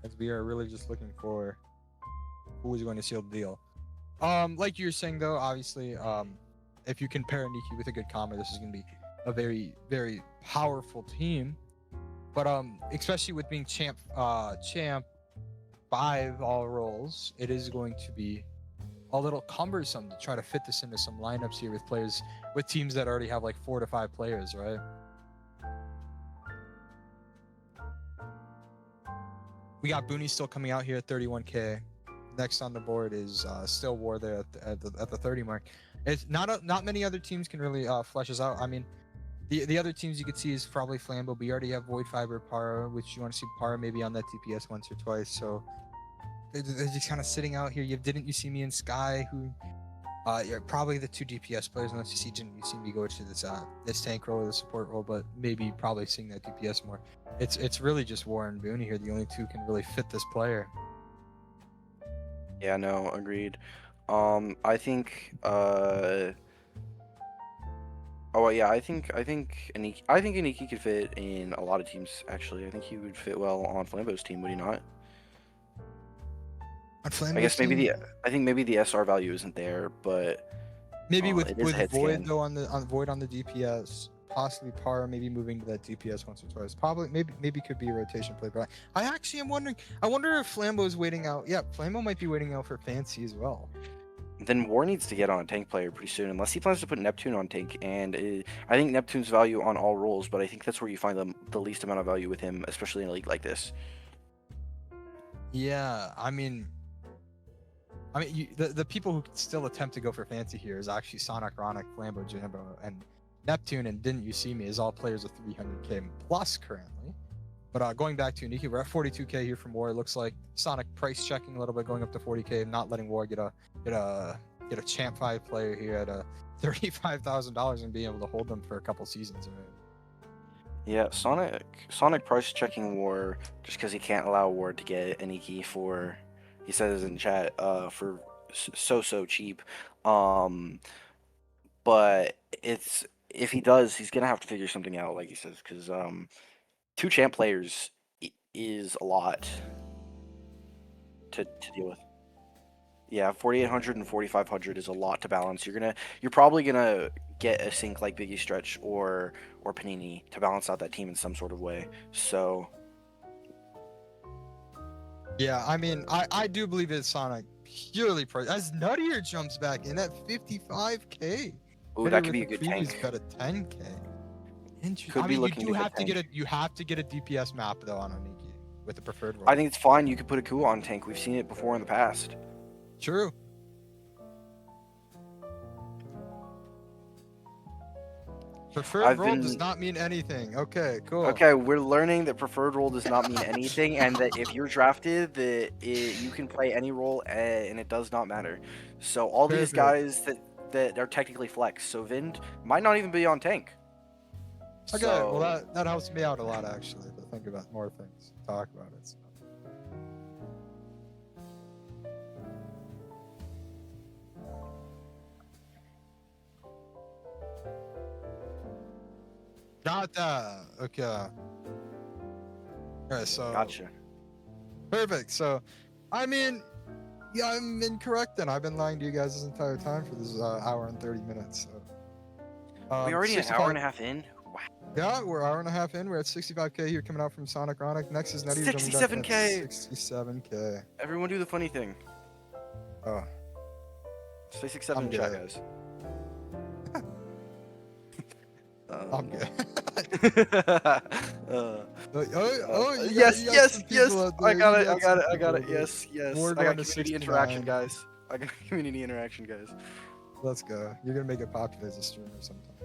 as we are really just looking for who is going to seal the deal. Like you were saying though, obviously, if you can pair Aniki with a good combo, this is going to be a very, very powerful team. But especially with being champ 5 all roles, it is going to be a little cumbersome to try to fit this into some lineups here with teams that already have like 4 to 5 players, right? We got Booney still coming out here at 31k. Next on the board is still War there at the 30 mark. It's not many other teams can really flesh us out. I mean, the other teams you could see is probably Flambeau, but you already have Void Fiber, Para, which you want to see Para maybe on that TPS once or twice. So they're just kind of sitting out here. Didn't you see me and Sky, who you're probably the 2 DPS players, unless you see me go to this tank role or the support role, but maybe probably seeing that DPS more. It's really just War and Booney here, the only 2 can really fit this player. Yeah, no, agreed. I think Oh yeah, I think Aniki could fit in a lot of teams. Actually, I think he would fit well on Flambeau's team. Would he not? On I Flambeau's guess maybe team, I think maybe the SR value isn't there, but maybe with it is a hit Void scan. though on Void on the DPS, possibly Par maybe moving to that DPS once or twice. Probably maybe could be a rotation play. But I actually am wondering. I wonder if Flambeau's waiting out. Yeah, Flambeau might be waiting out for Fancy as well. Then War needs to get on a tank player pretty soon, unless he plans to put Neptune on tank. And I think Neptune's value on all roles, but I think that's where you find the least amount of value with him, especially in a league like this. Yeah, the people who could still attempt to go for Fancy here is actually Sonic, Ronic, Flambeau, Jambo, and Neptune. And Didn't You See Me is all players with 300k plus currently. But going back to Niki, we're at 42k here from War. It looks like Sonic price checking a little bit, going up to 40k, not letting War get a Champ 5 player here at $35,000 and being able to hold them for a couple seasons. Yeah, Sonic price checking War just because he can't allow War to get any key for, he says in chat, for so cheap. But if he does, he's gonna have to figure something out, like he says, because two champ players is a lot to deal with. Yeah, 4,800 and 4,500 is a lot to balance. You're probably gonna get a sync like Biggie Stretch or Panini to balance out that team in some sort of way. So Yeah, I do believe it's Sonic purely price. As Nuttier jumps back in at 55k. ooh, that could be a good previous tank. bet at 10k. Interesting. Could be You looking do to have fit to tank. you have to get a DPS map though on Oniki with the preferred role. I think it's fine. You could put a Ku on tank. We've seen it before in the past. True. Preferred role does not mean anything. Okay, cool. Okay, we're learning that preferred role does not mean anything, and that if you're drafted, you can play any role, and it does not matter. So all these guys that are technically flex. So Vind might not even be on tank. Okay, So, well that helps me out a lot actually to think about more things, talk about it. So. Got that. Okay. Okay, so gotcha. Perfect. So, yeah, I'm incorrect then. I've been lying to you guys this entire time for this hour and 30 minutes. So, we already an hour and a half in. Wow. Yeah, we're an hour and a half in. We're at 65k here coming out from Sonic Ronic. Next is Nutty. 67k. 67k. Everyone do the funny thing. Oh. Say 67 in chat, guys. I'm good. Yes. I got it. Yes. I got community interaction, guys. Let's go. You're gonna make it popular as a streamer sometime.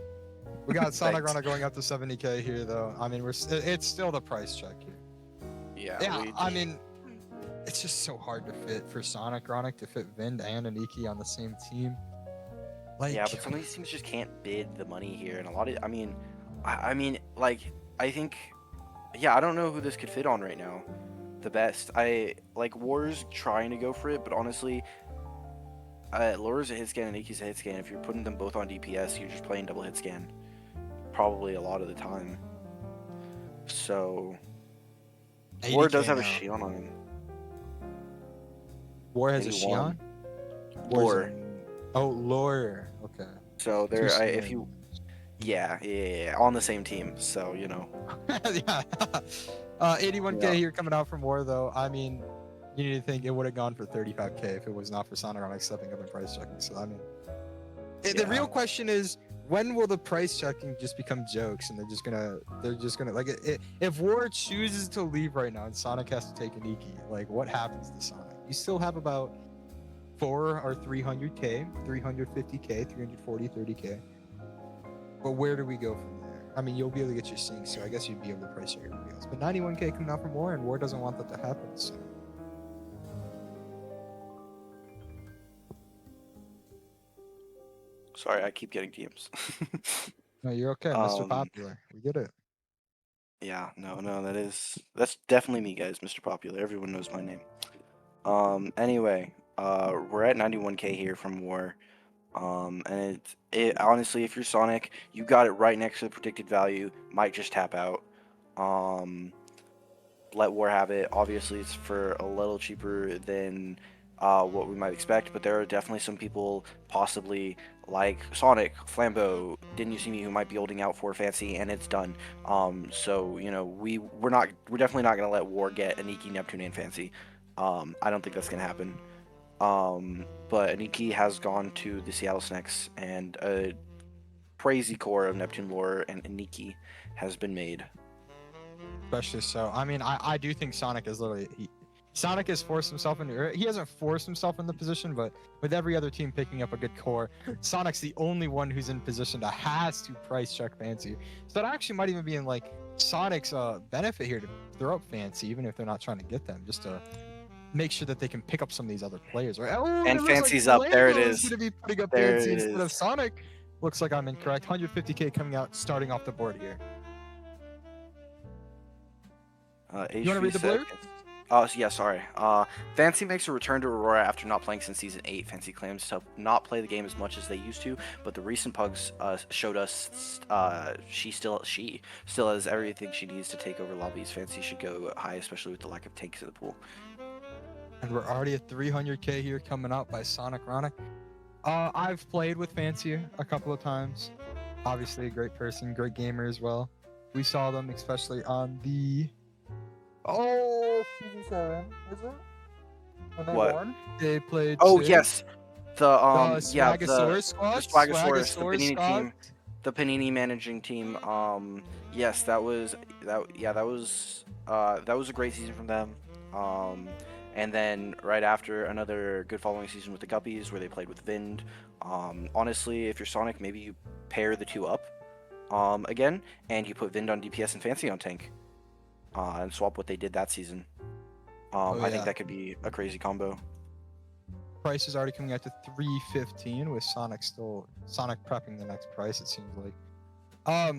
We got Sonic Runner going up to 70k here, though. It's still the price check here. Yeah. It's just so hard to fit for Sonic Ronic to fit Vind and Aniki on the same team. Yeah, but some of these teams just can't bid the money here, and a lot of, I think, yeah, I don't know who this could fit on right now. The best, War's trying to go for it, but honestly, Laura's a hit scan and Iki's a hit scan. If you're putting them both on DPS, you're just playing double hit scan, probably a lot of the time. So, War does have a Xion on him. War has a Xion? Lore. Oh, Lore. Okay. So there, if you, yeah, on the same team. So you know. Yeah. 81k here coming out from War though. You need to think it would have gone for 35k if it was not for Sonic Ronic stepping up and price checking. So the real question is, when will the price checking just become jokes and they're just gonna if War chooses to leave right now and Sonic has to take an Iki, what happens to Sonic? You still have about 4 or 300k, 350k, 340, 30k. But where do we go from there? You'll be able to get your sync, so I guess you'd be able to price check everybody else. But 91k coming out from War, and War doesn't want that to happen. So. Sorry, I keep getting DMs. No, you're okay, Mr. Popular. We get it. Yeah, no, that's definitely me, guys, Mr. Popular. Everyone knows my name. Anyway, we're at 91k here from War. And it honestly, if you're Sonic, you got it right next to the predicted value. Might just tap out. Um, let War have it. Obviously, it's for a little cheaper than what we might expect, but there are definitely some people, possibly like Sonic, Flambeau, Didn't You See Me, who might be holding out for Fancy, and it's done. So you know, we're definitely not gonna let War get Aniki, Neptune, and Fancy. I don't think that's gonna happen. But Aniki has gone to the Seattle Snacks, and a crazy core of Neptune lore and Aniki has been made. Especially so. I mean, I do think Sonic is literally Sonic has forced himself into. Or he hasn't forced himself in the position, but with every other team picking up a good core, Sonic's the only one who's in position to has to price check Fancy. So that actually might even be in like Sonic's benefit here to throw up Fancy, even if they're not trying to get them, just to make sure that they can pick up some of these other players. Right? Oh, And it looks like Fancy's up. There it Flambeau is is. going to be putting up There it Fancy instead of is. Sonic. Looks like I'm incorrect. 150k coming out, starting off the board here. You want to read the blue? Oh, yeah, sorry. Fancy makes a return to Aurora after not playing since Season 8. Fancy claims to not play the game as much as they used to, but the recent pugs showed us she still has everything she needs to take over lobbies. Fancy should go high, especially with the lack of tanks in the pool. And we're already at 300k here coming out by Sonic Ronic. I've played with Fancy a couple of times. Obviously a great person, great gamer as well. We saw them especially on the Season 7, is it? When they What? won? They played Oh, Sid. yes. The yeah, Swagasaurus the squad. Swagasaurus, the Swagasaurus Panini squad. team, the Panini managing team. Yes, that was that. Yeah, that was a great season from them. And then right after, another good following season with the Guppies, where they played with Vind. Honestly, if you're Sonic, maybe you pair the two up, again, and you put Vind on DPS and Fancy on tank, and swap what they did that season. I think Yeah. that could be a crazy combo. Price is already coming out to 315 with Sonic prepping the next price, it seems like. I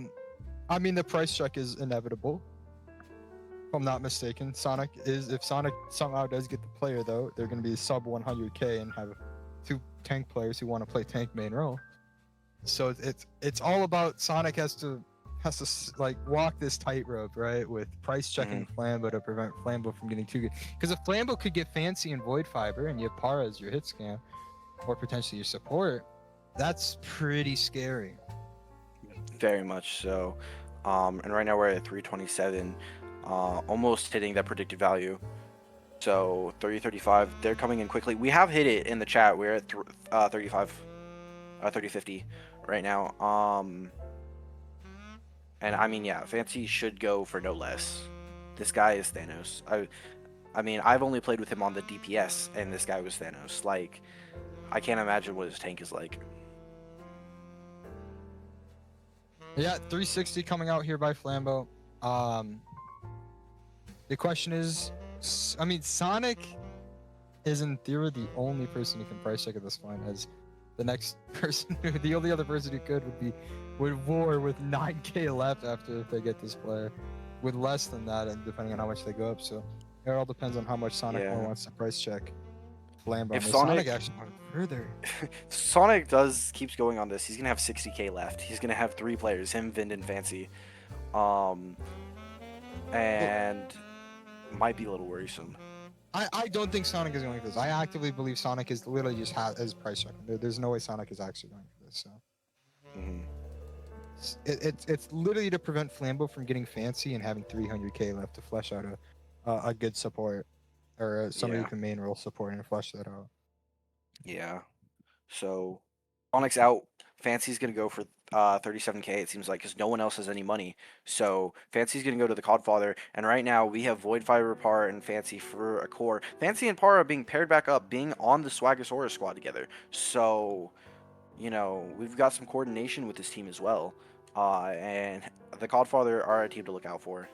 mean, the price check is inevitable. If I'm not mistaken, if Sonic somehow does get the player though, they're going to be sub 100k and have two tank players who want to play tank main role. So it's all about Sonic has to like walk this tightrope, right, with price checking Flambeau to prevent Flambeau from getting too good. Because if Flambeau could get Fancy and Void Fiber and you have Para as your hit scan, or potentially your support, that's pretty scary. Very much so. And right now we're at 327, almost hitting that predicted value. So 3035, they're coming in quickly. We have hit it in the chat. We're at 3050 right now. And I mean, yeah, Fancy should go for no less. This guy is Thanos. I mean, I've only played with him on the DPS, and this guy was Thanos. Like, I can't imagine what his tank is like. Yeah, 360 coming out here by Flambeau. The question is, I mean, Sonic is in theory the only person who can price check at this point, as the next person, the only other person who could would War with 9k left after if they get this player, with less than that, and depending on how much they go up. So it all depends on how much Sonic more wants to price check Flambeau. If Sonic actually went further. Sonic keeps going on this, he's gonna have 60k left. He's gonna have 3 players, him, Vind, and Fancy, and might be a little worrisome. I don't think Sonic is going for this. I actively believe Sonic is literally just as price checking. There's no way Sonic is actually going for this. So it's literally to prevent Flambeau from getting Fancy and having 300k left to flesh out a good support, or somebody who can main role support and flesh that out. Yeah. So Sonic's out. Fancy's gonna go for 37k. It seems like, because no one else has any money. So Fancy's gonna go to the Codfather, and right now we have Void Fiber, Para, and Fancy for a core. Fancy and Para being paired back up, being on the Swagasaurus squad together. So, you know, we've got some coordination with this team as well. And the Codfather are a team to look out for.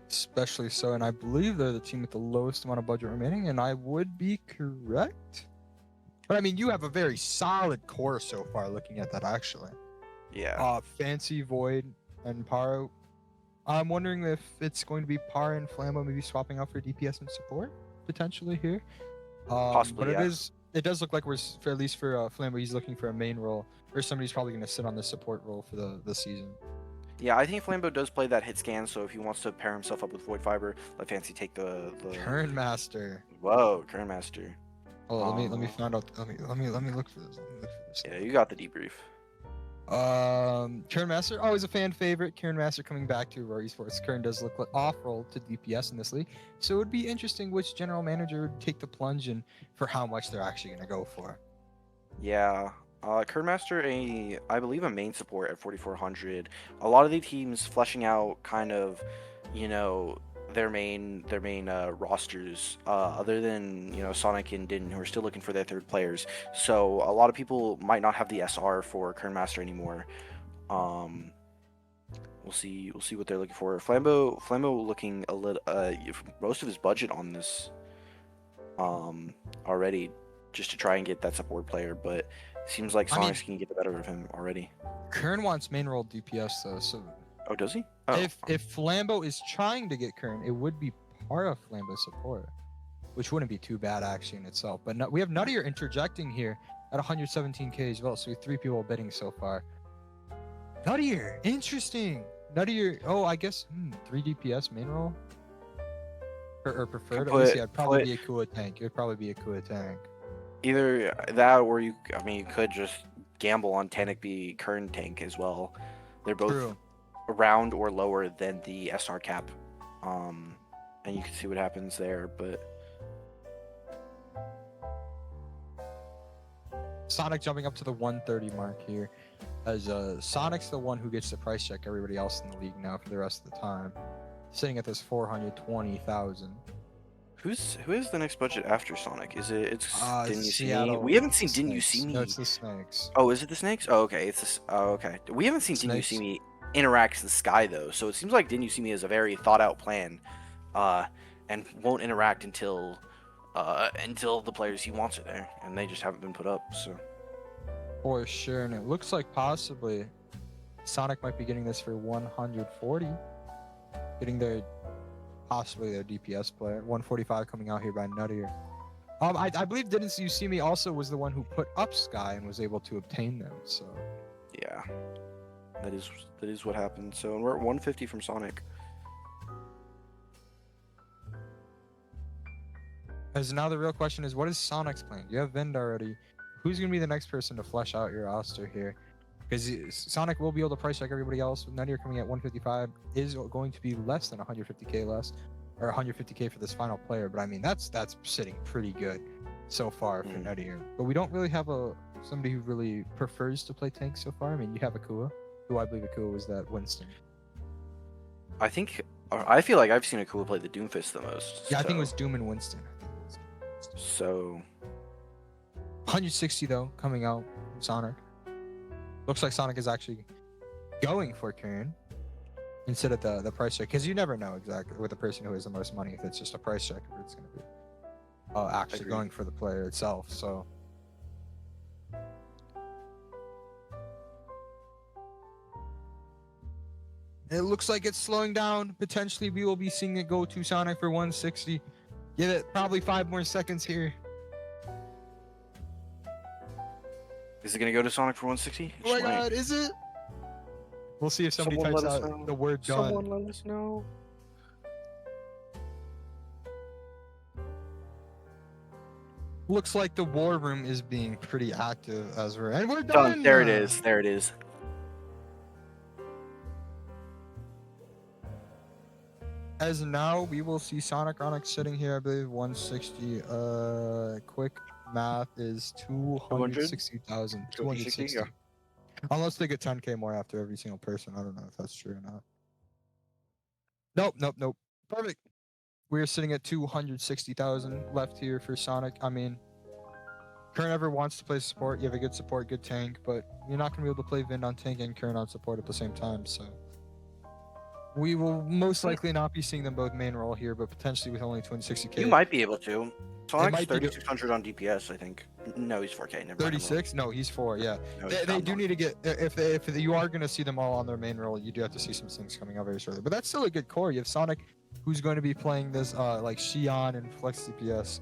Especially so, and I believe they're the team with the lowest amount of budget remaining, and I would be correct. But I mean, you have a very solid core so far looking at that, actually. Yeah. Fancy, Void, and Para. I'm wondering if it's going to be Para and Flambeau maybe swapping out for DPS and support, potentially here. Possibly, but yeah. it does look like for at least for Flambeau, he's looking for a main role, or somebody's probably going to sit on the support role for the season. Yeah, I think Flambeau does play that hit scan, so if he wants to pair himself up with Void Fiber, let Fancy take the Turn Master. Whoa, Current Master. Oh, let me find out. Let me look for this. Let me look for this. Yeah, you got the debrief. Kern Master, always a fan favorite. Kern Master coming back to Aurora Esports. Kern does look like off-roll to DPS in this league, so it would be interesting which general manager would take the plunge and for how much they're actually going to go for. Yeah, Current Master, I believe a main support at 4,400. A lot of the teams fleshing out kind of, you know, their main rosters, other than Sonic and Din, who are still looking for their third players. So a lot of people might not have the SR for Kern Master anymore. We'll see what they're looking for. Flambeau looking a little most of his budget on this already, just to try and get that support player, but it seems like Sonic's can get the better of him already. Kern wants main role DPS though, so Oh, does he? Oh. If Flambeau is trying to get Kern, it would be part of Flambeau's support, which wouldn't be too bad actually in itself. But we have Nuttier interjecting here at 117k as well, so we have 3 people bidding so far. Nuttier, interesting. Nuttier, oh, I guess 3 DPS main role or preferred. It'd probably be a Kua tank. It would probably be a Kua tank. Either that, or you could just gamble on Tanic be Kern tank as well. They're both True. around or lower than the SR cap, and you can see what happens there. But Sonic jumping up to the 130 mark here, as Sonic's the one who gets the price check everybody else in the league now for the rest of the time, sitting at this 420,000. who is the next budget after Sonic? Is it's Didn't You See Me? Seattle. We haven't seen Didn't You See Me. No, it's the Snakes. Oh, is it the Snakes? Oh, okay. It's this. Oh, okay. We haven't seen Didn't You See Me interact the Sky though, so it seems like Didn't You See Me is a very thought out plan, and won't interact until the players he wants are there, and they just haven't been put up. So For sure, and it looks like possibly Sonic might be getting this for 140, getting possibly their DPS player. 145 coming out here by Nuttier. I believe Didn't You See Me also was the one who put up Sky and was able to obtain them. So yeah, that is what happened. So we're at 150 from Sonic. as now the real question is, what is Sonic's plan? You have Vind already. Who's gonna be the next person to flesh out your roster here? Because Sonic will be able to price check everybody else. With Nuttier coming at 155 is going to be less than 150k less, or 150k for this final player. But I mean, that's sitting pretty good so far for Nuttier. But we don't really have somebody who really prefers to play tank so far. I mean, you have Akua, who I believe Akua was that Winston. I feel like I've seen Akua play the Doomfist the most. Yeah, I think it was Doom and Winston. So 160 though coming out from Sonic. Looks like Sonic is actually going for Kern instead of the price check, because you never know exactly with the person who has the most money if it's just a price check or it's going to be actually going for the player itself. So it looks like it's slowing down. Potentially we will be seeing it go to Sonic for 160. Give it probably 5 more seconds here. is it gonna go to Sonic for 160? Oh my god, is it? We'll see if somebody types out the word done. Someone let us know. Looks like the war room is being pretty active as we're done. Done. There it is. There it is. As now we will see Sonic Onyx sitting here, I believe 160. Quick math is 260,000. 260. Yeah. Unless they get 10k more after every single person. I don't know if that's true or not. Nope. Perfect. We're sitting at 260,000 left here for Sonic. I mean, Kern ever wants to play support. You have a good support, good tank, but you're not going to be able to play Vind on tank and Kern on support at the same time. So we will most likely not be seeing them both main role here, but potentially with only 260k. You might be able to. Sonic's 3,600 on DPS, I think. No, he's 4K. Never 36? No, he's 4. Yeah, No, they do need to get if you are going to see them all on their main role, you do have to see some things coming out very shortly. But that's still a good core. You have Sonic, who's going to be playing this like Xion and Flex DPS,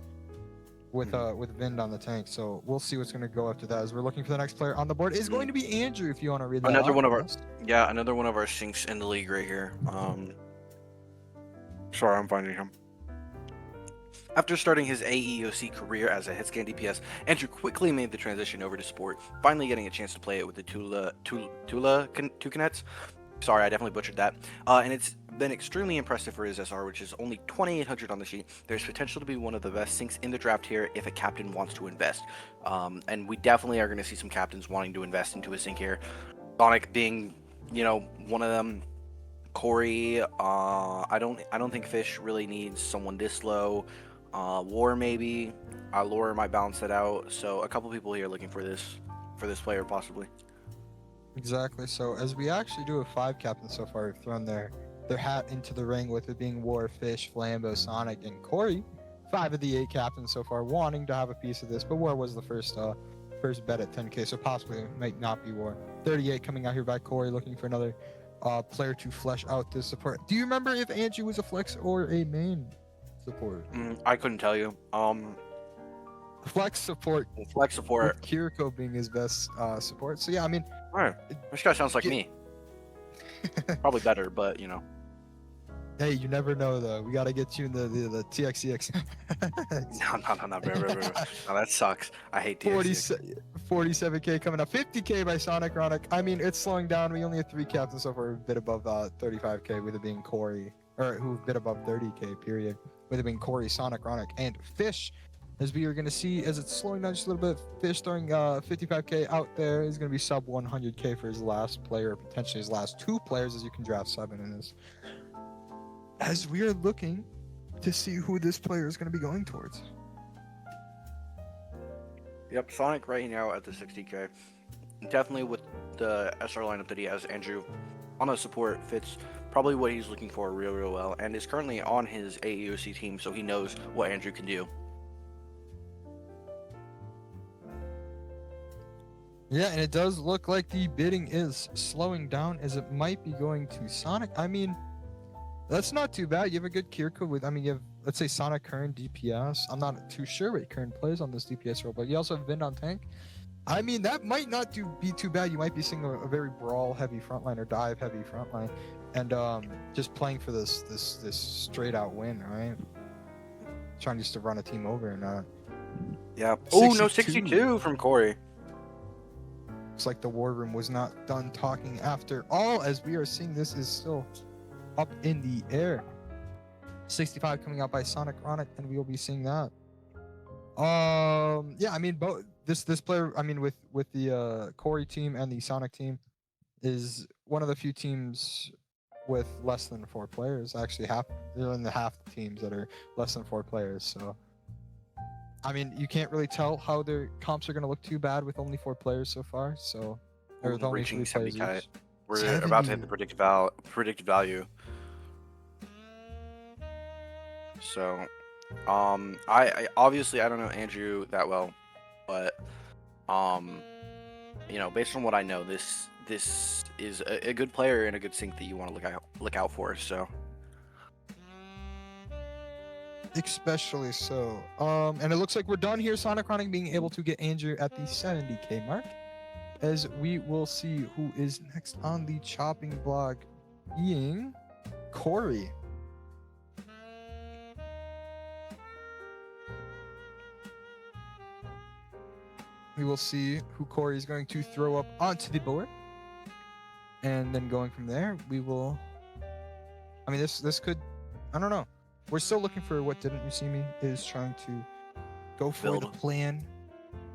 with Vind on the tank. So we'll see what's going to go after that. As we're looking for the next player on the board is going to be Andrew. If you want to read that Another out, one of our yes. another one of our sinks in the league right here. Sorry, I'm finding him. After starting his AEOC career as a hitscan DPS, Andrew quickly made the transition over to support, finally getting a chance to play it with the Toucanets. Sorry, I definitely butchered that. And it's been extremely impressive for his SR, which is only 2,800 on the sheet. There's potential to be one of the best sinks in the draft here if a captain wants to invest. And we definitely are going to see some captains wanting to invest into a sink here. Sonic being, one of them. Corey, I don't think Fish really needs someone this low. War maybe. Laura might balance that out. So a couple people here looking for this player possibly. Exactly. So as we actually do have 5 captains so far, who've thrown their hat into the ring, with it being War, Fish, Flambo, Sonic, and Corey. 5 of the 8 captains so far wanting to have a piece of this, but War was the first bet at 10k, so possibly it might not be War. 38 coming out here by Corey, looking for another player to flesh out this support. Do you remember if Andrew was a flex or a main support? I couldn't tell you. Flex support. Flex support. With Kiriko being his best support. So yeah, I mean, Alright. This guy sounds like me. Probably better, but Hey, you never know though. We gotta get you in the TXCX. No, bro. No, that sucks. I hate TXCX. 47k coming up, 50k by Sonic Ronic. I mean, it's slowing down. We only have 3 captains so far, a bit above 35k, with it being Corey, or who've bit above 30k, period. With it being Corey, Sonic Ronic, and Fish. As we are going to see, as it's slowing down just a little bit, Fish throwing 55k out there is going to be sub 100k for his last player, potentially his last 2 players, as you can draft 7 in this. As we are looking to see who this player is going to be going towards. Yep, Sonic right now at the 60k. Definitely with the SR lineup that he has, Andrew on the support fits probably what he's looking for real well, and is currently on his AEOC team, so he knows what Andrew can do. Yeah, and it does look like the bidding is slowing down, as it might be going to Sonic. I mean, that's not too bad. You have a good Kiriko with, you have, let's say, Sonic Kern DPS. I'm not too sure what Kern plays on this DPS role, but you also have Vind on tank. I mean, that might not be too bad. You might be seeing a very brawl-heavy frontline or dive-heavy frontline, and just playing for this straight-out win, right? Trying just to run a team over and not. Yeah. Oh, no, 62 from Corey. Looks like the war room was not done talking after all, as we are seeing this is still up in the air. 65 coming out by Sonic Ronic, and we will be seeing that. Yeah, I mean, both this player, I mean, with the Corey team and the Sonic team, is one of the few teams with less than 4 players. Actually, they're in the half the teams that are less than 4 players. So, I mean, you can't really tell how their comps are going to look too bad with only 4 players so far. So, or with only 3 players each. We're 70. About to hit the predicted value. So, I obviously I don't know Andrew that well, but based on what I know, this is a good player and a good sync that you want to look out for. So, especially so. And it looks like we're done here. Sonic Ronic being able to get Andrew at the 70k mark, as we will see who is next on the chopping block, being Corey. We will see who Corey is going to throw up onto the board, and then going from there, we will. I mean, this could. I don't know. We're still looking for what Didn't You See Me is trying to go for the plan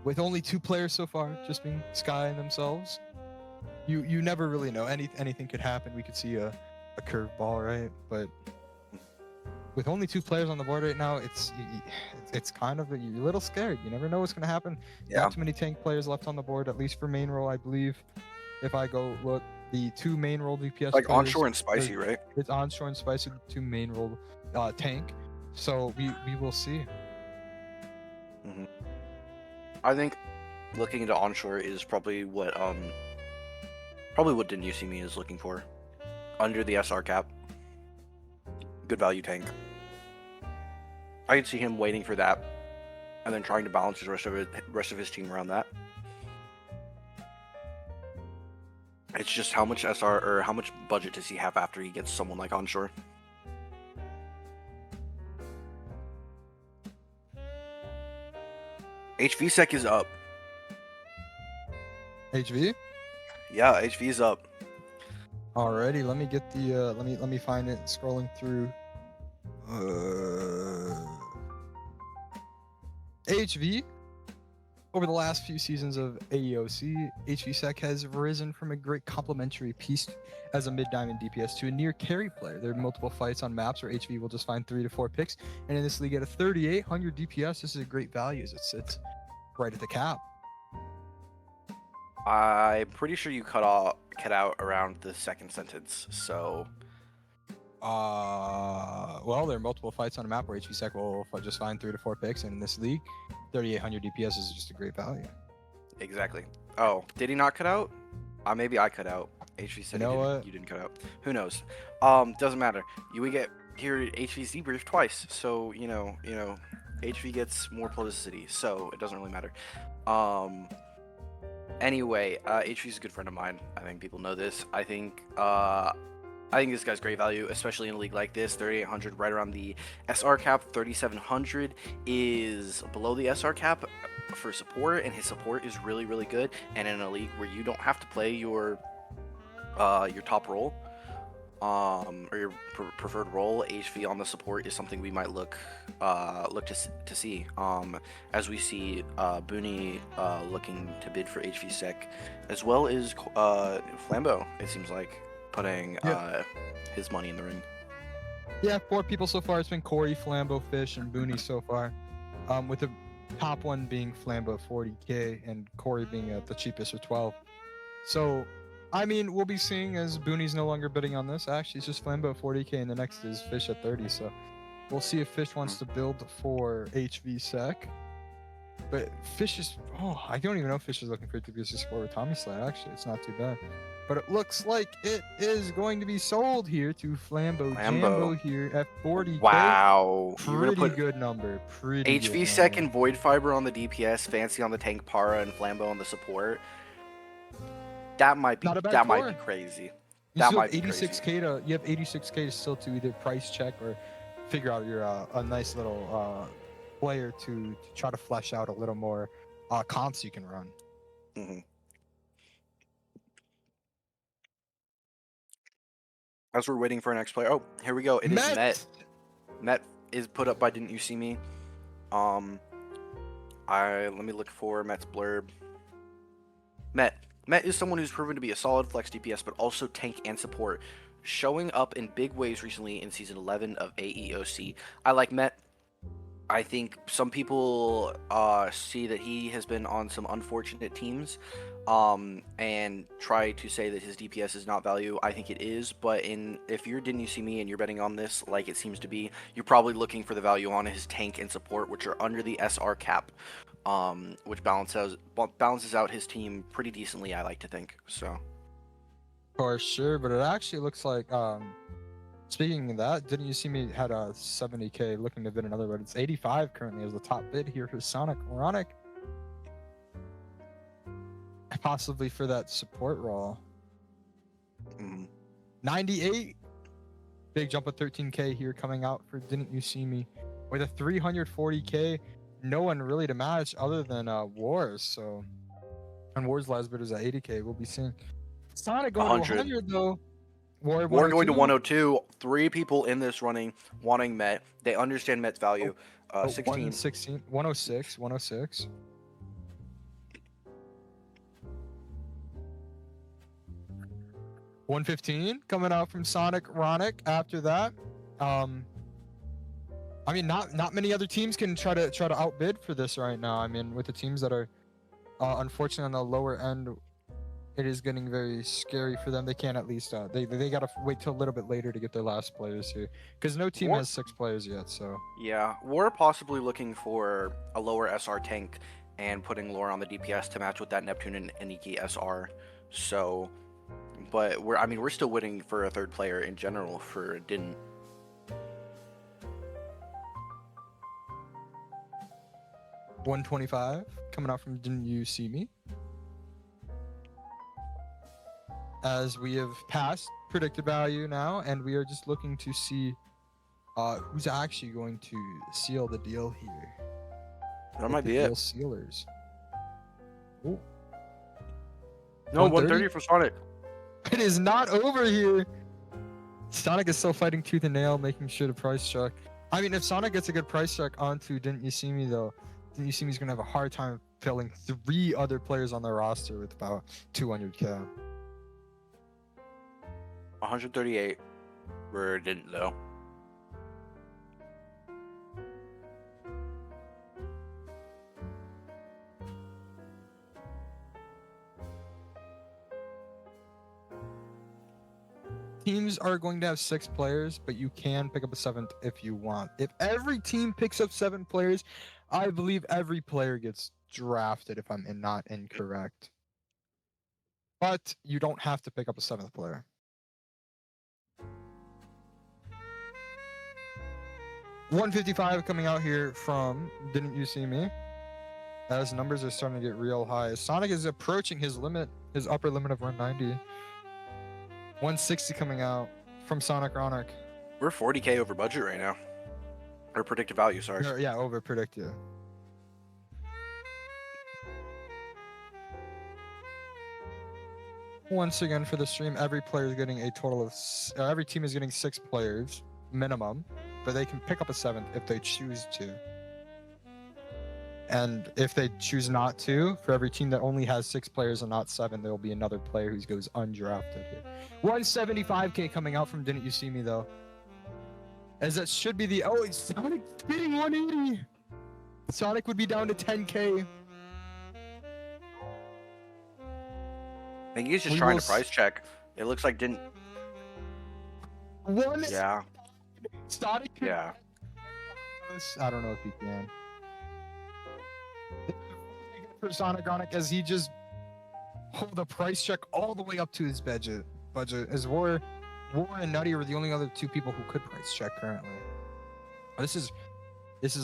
with only 2 players so far, just being Sky and themselves. You never really know. Anything could happen. We could see a curveball, right? But with only 2 players on the board right now, it's kind of you're a little scared. You never know what's going to happen. Yeah. Not too many tank players left on the board, at least for main role, I believe. If I go look, the 2 main role DPS like players, onshore and spicy, right? It's onshore and spicy, 2 main role tank. So we will see. Mm-hmm. I think looking into onshore is probably what Didn't You See Me is looking for, under the SR cap. Good value tank. I can see him waiting for that and then trying to balance the rest of his team around that. It's just how much SR or how much budget does he have after he gets someone like onshore? HVSec is up. HV. Yeah, HV is up. Alrighty, let me get the let me find it. Scrolling through. HV. Over the last few seasons of AEOC, HVSec has risen from a great complementary piece as a mid-diamond DPS to a near carry player. There are multiple fights on maps where HV will just find 3 to 4 picks, and in this league at a 3,800 DPS, this is a great value. It's right at the cap. I'm pretty sure you cut out around the second sentence. So, Well, there are multiple fights on a map where HVSec will just find 3 to 4 picks, and in this league, 3,800 DPS is just a great value. exactly. Oh, did he not cut out? Maybe I cut out. HV said You know what? you didn't cut out. Who knows? Doesn't matter. We get here at HV's debrief twice, so you know, HV gets more publicity, so it doesn't really matter. Anyway, HV's a good friend of mine. I think people know this. I think this guy's great value, especially in a league like this. 3,800, right around the SR cap. 3,700 is below the SR cap for support, and his support is really, really good. And in a league where you don't have to play your top role, or your preferred role, HV on the support is something we might look to see. As we see Booney looking to bid for HVSec, as well as Flambeau. It seems like putting his money in the ring. Yeah, 4 people so far. It's been Corey, Flambeau, Fish, and Booney so far. With the top one being Flambeau 40k and Corey being the cheapest for 12. So, I mean, we'll be seeing as Booney's no longer bidding on this. Actually, it's just Flambeau 40k, and the next is Fish at 30. So, we'll see if Fish wants to build for HVSec. But Fish is, I don't even know if Fish is looking for it to be a score with Tommy Slide. Actually, it's not too bad. But it looks like it is going to be sold here to Flambeau Jambo here at 40k. Wow. Pretty good number. Pretty HVSec and Void Fiber on the DPS, Fancy on the tank, Para and Flambeau on the support. That might be crazy. You still have 86k you have 86k still to either price check or figure out your a nice little player to try to flesh out a little more comps you can run. Mm-hmm. As we're waiting for our next player. Oh, here we go. It is Met. Met is put up by Didn't You See Me? Let me look for Met's blurb. Met is someone who's proven to be a solid flex DPS, but also tank and support, showing up in big ways recently in Season 11 of AEOC. I like Met. I think some people see that he has been on some unfortunate teams and try to say that his DPS is not value. I think it is, but if you're Didn't You See Me and you're betting on this like it seems to be, you're probably looking for the value on his tank and support, which are under the SR cap, which balances out his team pretty decently, I like to think. So for sure, but it actually looks like speaking of that, Didn't You See Me had a 70k looking to bid another, but it's 85 currently as the top bid here for Sonic Moronic. Possibly for that support role. 98. Big jump of 13k here coming out for Didn't You See Me. With a 340k, no one really to match other than Wars. So, and Wars last bid is at 80k. We'll be seeing Sonic going to 100 though. War going to 102. 3 people in this running wanting Met. They understand Met's value. 16. 106. 115 coming out from Sonic Ronic after that. I mean, not many other teams can try to outbid for this right now. I mean, with the teams that are unfortunately on the lower end, it is getting very scary for them. They can't at least they gotta wait till a little bit later to get their last players here because no team has 6 players yet. So yeah, we're possibly looking for a lower SR tank and putting lore on the DPS to match with that Neptune and Aniki SR. So, but we're still waiting for a third player in general for Didn't. 125 coming out from Didn't You See Me? As we have passed predicted value now, and we are just looking to see who's actually going to seal the deal here. That might the be deal it. Sealers. Ooh. No, 130? 130 for Sonic. It is not over here. Sonic is still fighting tooth and nail, making sure to price check. I mean, if Sonic gets a good price check onto Didn't You See Me, though, Didn't You See Me is going to have a hard time filling 3 other players on their roster with about 200k. 138 for didn't though. Teams are going to have 6 players, but you can pick up a 7th if you want. If every team picks up 7 players, I believe every player gets drafted, if I'm not incorrect. But you don't have to pick up a 7th player. $155 coming out here from Didn't You See Me? As numbers are starting to get real high. Sonic is approaching his limit, his upper limit of 190. 160 coming out from Sonic Ronic. We're 40k over budget right now. Or predicted value, sorry. Yeah, over predicted. Once again for the stream, every player is getting a total of every team is getting 6 players minimum, but they can pick up a 7th if they choose to. And if they choose not to, for every team that only has 6 players and not 7, there will be another player who goes undrafted here. 175k coming out from Didn't You See Me, though. As that should be the... Oh, it's Sonic hitting 180! Sonic would be down to 10k. I think he's just trying to price check. It looks like didn't... One... Yeah. Sonic... Yeah. I don't know if he can. For Sonic Ronic, as he just hold the price check all the way up to his budget. As War and Nutty were the only other 2 people who could price check currently. This is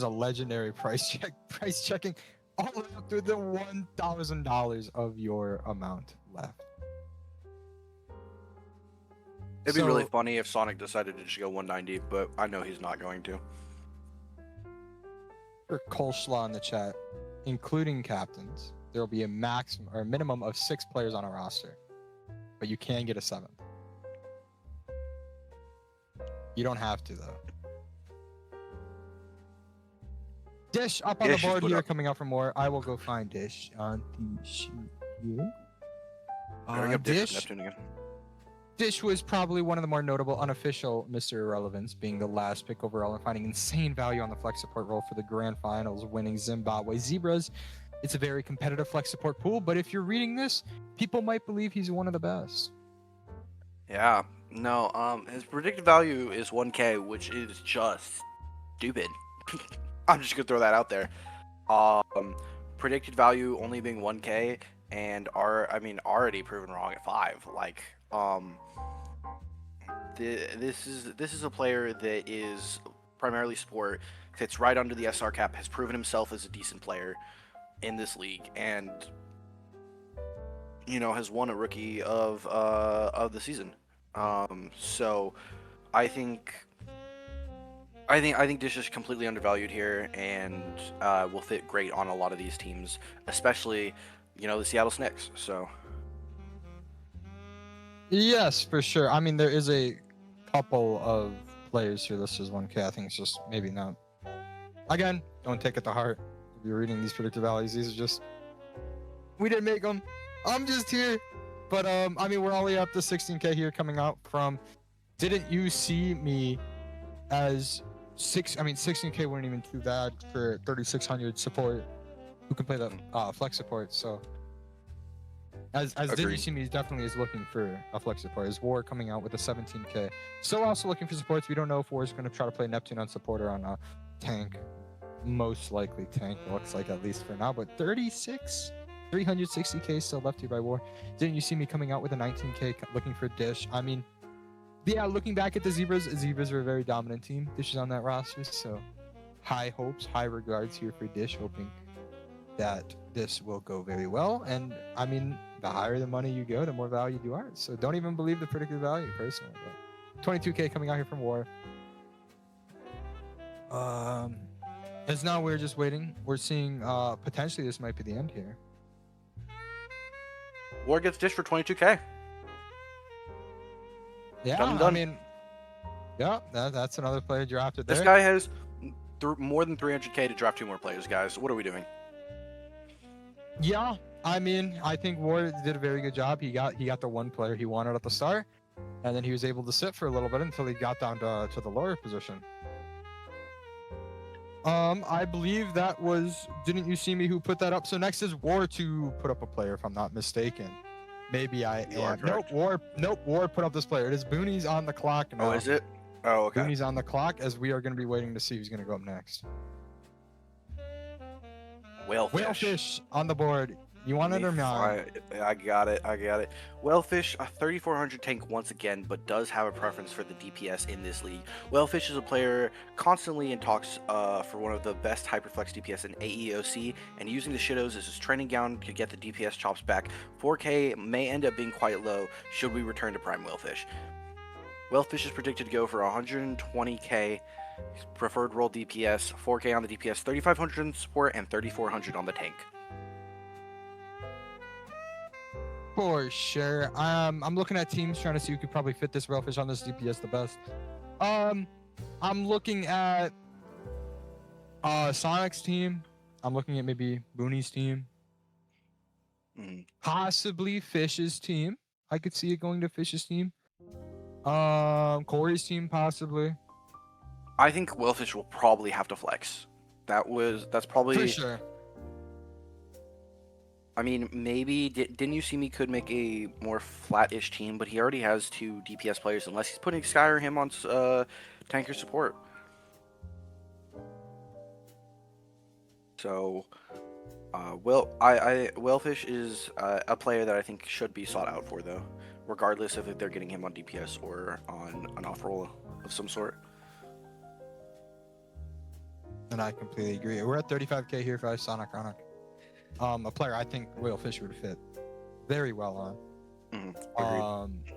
a legendary price check. Price checking all the way up to the $1,000 of your amount left. It'd be really funny if Sonic decided to just go 190, but I know he's not going to. For Coleslaw in the chat, including captains, there will be a maximum or a minimum of 6 players on a roster, but you can get a 7th. You don't have to, though. Dish up on the board here, coming out for more. I will go find Dish on the sheet here. Dish was probably one of the more notable unofficial Mr. Irrelevance, being the last pick overall and finding insane value on the flex support role for the grand finals, winning Zimbabwe Zebras. It's a very competitive flex support pool, but if you're reading this, people might believe he's one of the best. Yeah, no, his predicted value is 1k, which is just stupid. I'm just gonna throw that out there. Predicted value only being 1k, and already proven wrong at 5. Like, this is a player that is primarily sport, fits right under the SR cap, has proven himself as a decent player in this league, and has won a rookie of the season. So I think Dish is completely undervalued here, and will fit great on a lot of these teams, especially the Seattle Snicks. So yes, for sure. I mean, there is a couple of players here listed as 1k. I think it's just maybe not. Again, don't take it to heart. If you're reading these predicted values, these are just, we didn't make them. I'm just here. But I mean, we're only up to 16k here coming out from Didn't You See Me, as 16k weren't even too bad for 3600 support who can play the flex support. So as Didn't You See Me definitely is looking for a flex support. As War coming out with a 17k, still also looking for supports. We don't know if War is going to try to play Neptune on support or on tank. Most likely tank, looks like, at least for now. But 360k still left here by War. Didn't You See Me coming out with a 19k looking for Dish. I mean, yeah, looking back at the Zebras were a very dominant team. Dish is on that roster, so high hopes, high regards here for Dish, hoping that this will go very well. And I mean, the higher the money you go, the more value you are. So don't even believe the predicted value personally. But 22K coming out here from War. As now we're just waiting. We're seeing potentially this might be the end here. War gets dished for 22K. Yeah, Done and I done. mean, yeah, that's another player drafted there. This guy has more than 300K to draft 2 more players, guys. What are we doing? Yeah, I mean, I think Ward did a very good job. He got the one player he wanted at the start, and then he was able to sit for a little bit until he got down to the lower position. I believe that was Didn't You See Me who put that up. So next is War to put up a player, if I'm not mistaken. Maybe I You are am. correct. Nope, War put up this player. It is Booney's on the clock now. Oh, is it? Oh, okay. Booney's on the clock as we are going to be waiting to see who's going to go up next. Whalefish on the board. You want it or not? I got it. Whalefish, a 3400 tank once again, but does have a preference for the DPS in this league. Whalefish is a player constantly in talks for one of the best hyperflex DPS in AEOC, and using the Shidos as his training ground to get the DPS chops back. 4K may end up being quite low should we return to Prime Whalefish. Whalefish is predicted to go for 120k preferred role DPS, 4k on the DPS, 3500 in support, and 3400 on the tank. For sure. I'm looking at teams trying to see who could probably fit this Whalefish on this DPS the best. I'm looking at Sonic's team. I'm looking at maybe Booney's team. Possibly Fish's team. I could see it going to Fish's team. Corey's team possibly. I think Whalefish will probably have to flex. That's probably For sure. I mean, maybe Didn't You See Me could make a more flat-ish team, but he already has 2 DPS players unless he's putting Sky or him on tanker support. So, Whalefish is a player that I think should be sought out for, though, regardless of if they're getting him on DPS or on an off roll of some sort. And I completely agree. We're at 35k here for Sonic Chronic. A player I think Whalefish would fit very well on. Agreed.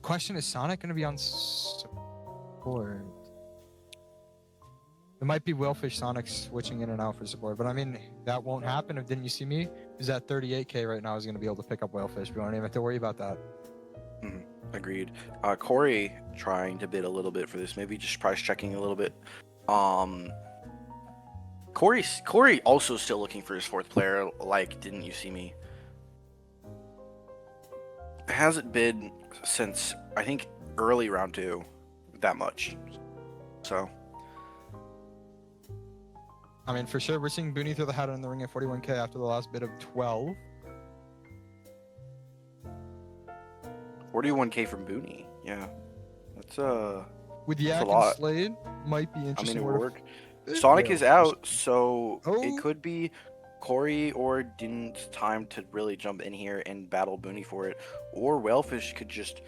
Question, is Sonic going to be on support? It might be Whalefish Sonic switching in and out for support, but I mean, that won't happen if Didn't You See Me is at 38k right now is going to be able to pick up Whalefish. We don't even have to worry about that. Agreed. Corey trying to bid a little bit for this, maybe just price checking a little bit. Corey also still looking for his 4th player, like Didn't You See Me. Hasn't bid since, I think, early round 2 that much. So, I mean, for sure, we're seeing Booney throw the hat in the ring at 41k after the last bid of 12. 41k from Booney. Yeah. That's With Yak a and lot. Slade, might be I interesting. mean, it would work. Sonic is out, so Oh. it could be Corey or didn't time to really jump in here and battle Booney for it, or Whalefish could just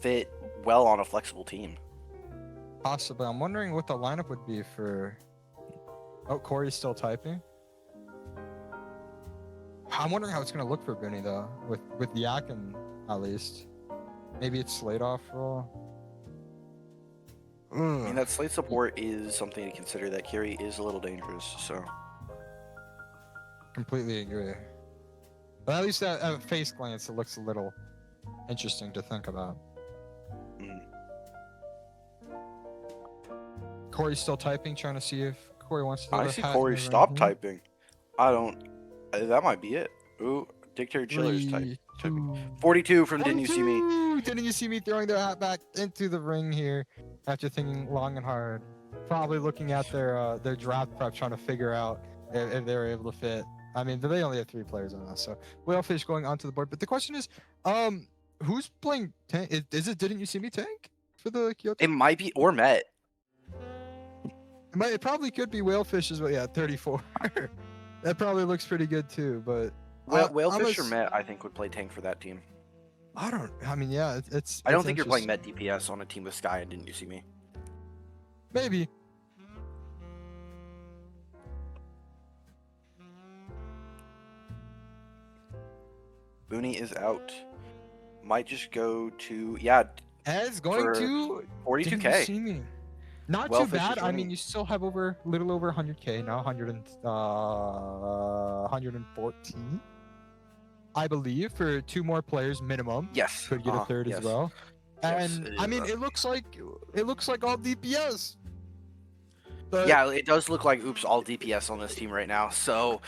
fit well on a flexible team. Possibly. I'm wondering what the lineup would be for. Oh, Corey's still typing. I'm wondering how it's going to look for Booney though, with Yakin at least. Maybe it's Slade off roll. I mean, that Slate support is something to consider. That carry is a little dangerous, so. Completely agree. But at least at face glance, it looks a little interesting to think about. Corey's still typing, trying to see if Corey wants to. I see Corey stop typing. I don't. That might be it. Ooh, Dictator Chiller's typing. 42 from Didn't You See Me. Didn't You See Me throwing their hat back into the ring here after thinking long and hard. Probably looking at their draft prep, trying to figure out if they were able to fit. I mean, they only have 3 players on us, so Whalefish going onto the board. But the question is, who's playing tank? Is it Didn't You See Me tank for the Kyoto? It might be or Met. It probably could be Whalefish as well. Yeah, 34. That probably looks pretty good too. But Whalefish or Met, I think, would play tank for that team. I mean, yeah, it's. I don't think you're playing Met DPS on a team with Sky and Didn't You See Me. Maybe. Booney is out. Might just go to, yeah, As going for to 42K. Didn't Not too Wellfish bad. is I mean, winning. you still have over little over 100k now, 114, I believe, for two more players minimum. Yes. Could get a third as Yes. well. Yes, And it I is. mean, it looks like all DPS. But Yeah, it does look like oops all DPS on this team right now. So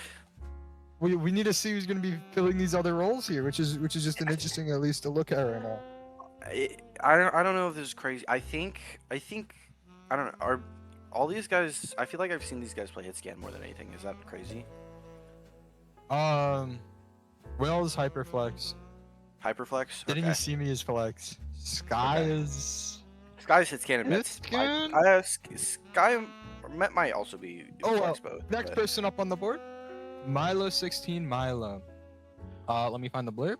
we need to see who's going to be filling these other roles here, which is just an interesting at least to look at right now. I don't know if this is crazy. I think I don't know. Are all these guys? I feel like I've seen these guys play hit scan more than anything. Is that crazy? Will's hyperflex. Hyperflex. Didn't Okay. you see me as flex? Sky Okay. is Sky's hit scan and it's Mets. good. Sky or Met might also be flex both. Next but- person up on the board, Milo 16 Milo. Let me find the blurb.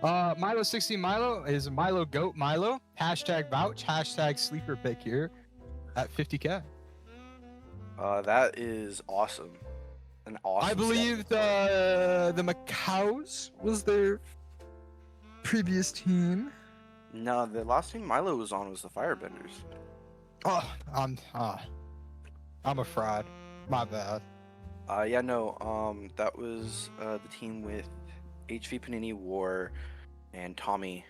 Milo 16 Milo is Milo Goat Milo. Hashtag vouch. Hashtag sleeper pick here at 50k. That is awesome. An awesome. I believe the Macaws was their previous team. No, the last team Milo was on was the Firebenders. Oh, I'm a fraud. My bad. Yeah, no. That was the team with HV Panini War and Tommy.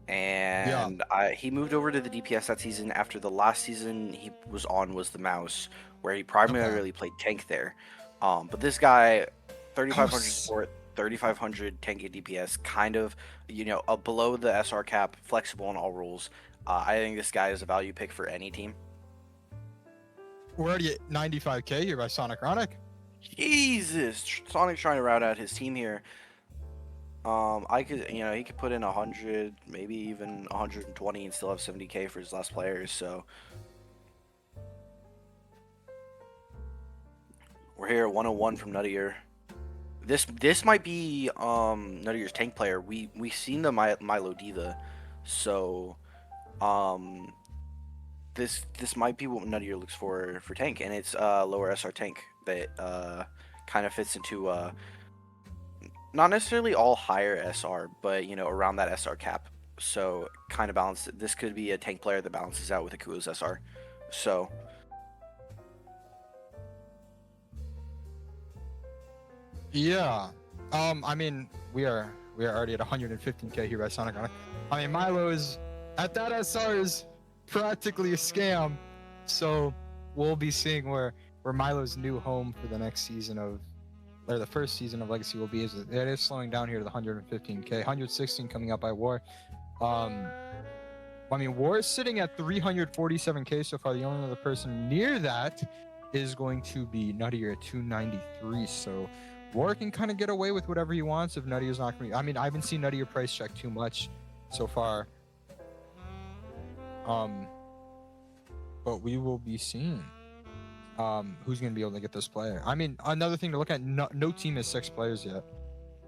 He moved over to the DPS that season after the last season he was on was the Mouse, where he primarily played tank there. But this guy, 3,500 support, 3,500 tank and DPS, kind of, below the SR cap, flexible on all rules. I think this guy is a value pick for any team. We're already at 95k here by Sonic Ronic. Jesus, Sonic's trying to route out his team here. He could put in 100, maybe even 120, and still have 70k for his last players. So we're here at 101 from Nuttier. This might be Nuttier's tank player. We seen the Milo Diva, so this might be what Nuttier looks for tank, and it's lower SR tank that kind of fits into not necessarily all higher SR, but around that SR cap. So kind of balanced. This could be a tank player that balances out with Akua's SR. So yeah. I mean, we are already at 115k here by Sonic Ronic. I mean, Milo is at that SR is practically a scam. So we'll be seeing where Milo's new home for the next season or the first season of Legacy will be. It is slowing down here to the 115k, 116 coming up by War. I mean, War is sitting at 347k so far. The only other person near that is going to be Nuttier at 293. So War can kind of get away with whatever he wants if Nuttier's not going to be. I mean, I haven't seen Nuttier price check too much so far. But we will be seeing who's going to be able to get this player. I mean, another thing to look at, no team has 6 players yet.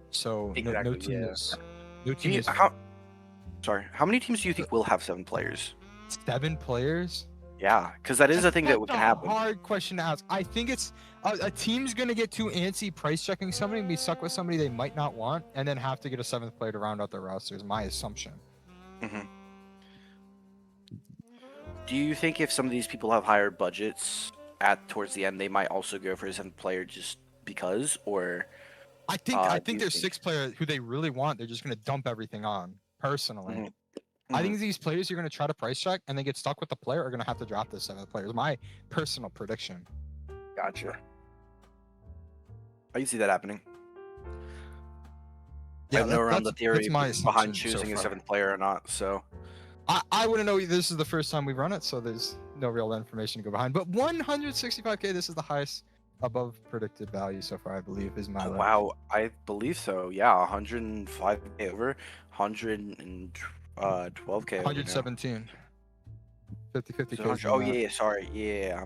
So exactly, no team yeah. is How many teams do you think will have 7 players? 7 players? Yeah, because that is a thing that can happen. That's a hard question to ask. I think it's a team's going to get too antsy price checking somebody and be stuck with somebody they might not want and then have to get a 7th player to round out their roster is my assumption. Mm-hmm. Do you think if some of these people have higher budgets towards the end, they might also go for a 7th player just because, or? I think there's 6 players who they really want. They're just going to dump everything on. Personally, Mm-hmm. I think these players you're going to try to price check and then get stuck with the player are going to have to drop the 7th player. Is my personal prediction. Gotcha. I can see that happening. Yeah, I know around the theory my behind choosing a 7th player or not. So I wouldn't know. This is the first time we've run it, so there's no real information to go behind. But 165k, this is the highest above predicted value so far, I believe, is my. Wow, I believe so. Yeah, 105k over, 112k. 117. 50-50k. So yeah, sorry, yeah.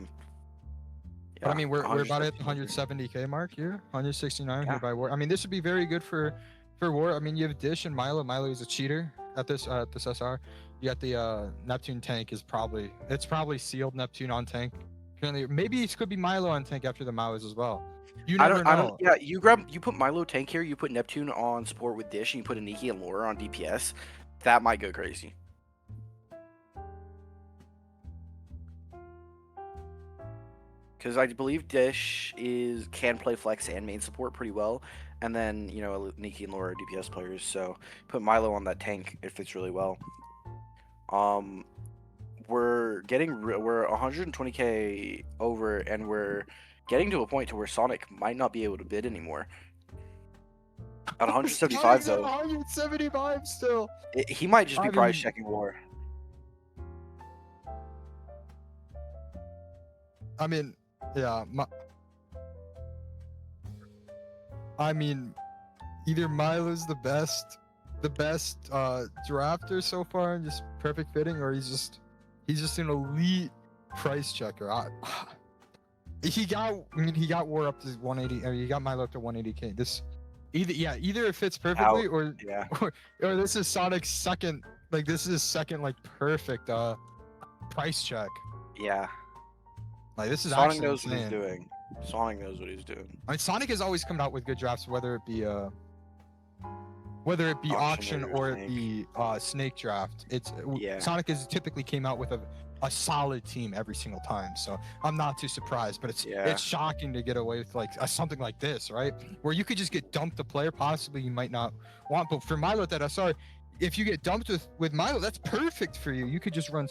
But I mean, we're about at the 170k mark here, 169 here by War. I mean, this would be very good for War. I mean, you have Dish and Milo. Milo is a cheater at this SR. You got the Neptune tank is probably sealed Neptune on tank Currently, maybe it could be Milo on tank after the Maois as well. You I never don't. I don't. know. Yeah, you put Milo tank here. You put Neptune on support with Dish, and you put Aniki and Laura on DPS. That might go crazy. Because I believe Dish can play flex and main support pretty well, and then Nikki and Laura are DPS players, so put Milo on that tank. It fits really well. We're 120k over, and we're getting to a point to where Sonic might not be able to bid anymore. At 175 Sonic's at though, 175 still. he might just be I prize mean, checking War. I mean, yeah. I mean, either Milo's the best drafter so far and just perfect fitting, or he's just an elite price checker. He got War up to 180. Or he got Milo up to 180k. Either it fits perfectly, or Yeah. or this is Sonic's second. Like this is his second price check. Yeah. Like this is Sonic actually knows what he's insane. doing. Sonic knows what he's doing. I mean, Sonic has always come out with good drafts, whether it be auction or it be snake draft. Yeah. Sonic has typically came out with a solid team every single time, so I'm not too surprised. But it's shocking to get away with something like this, right? Where you could just get dumped a player possibly you might not want. But for Milo that SR, if you get dumped with Milo, that's perfect for you. You could just run.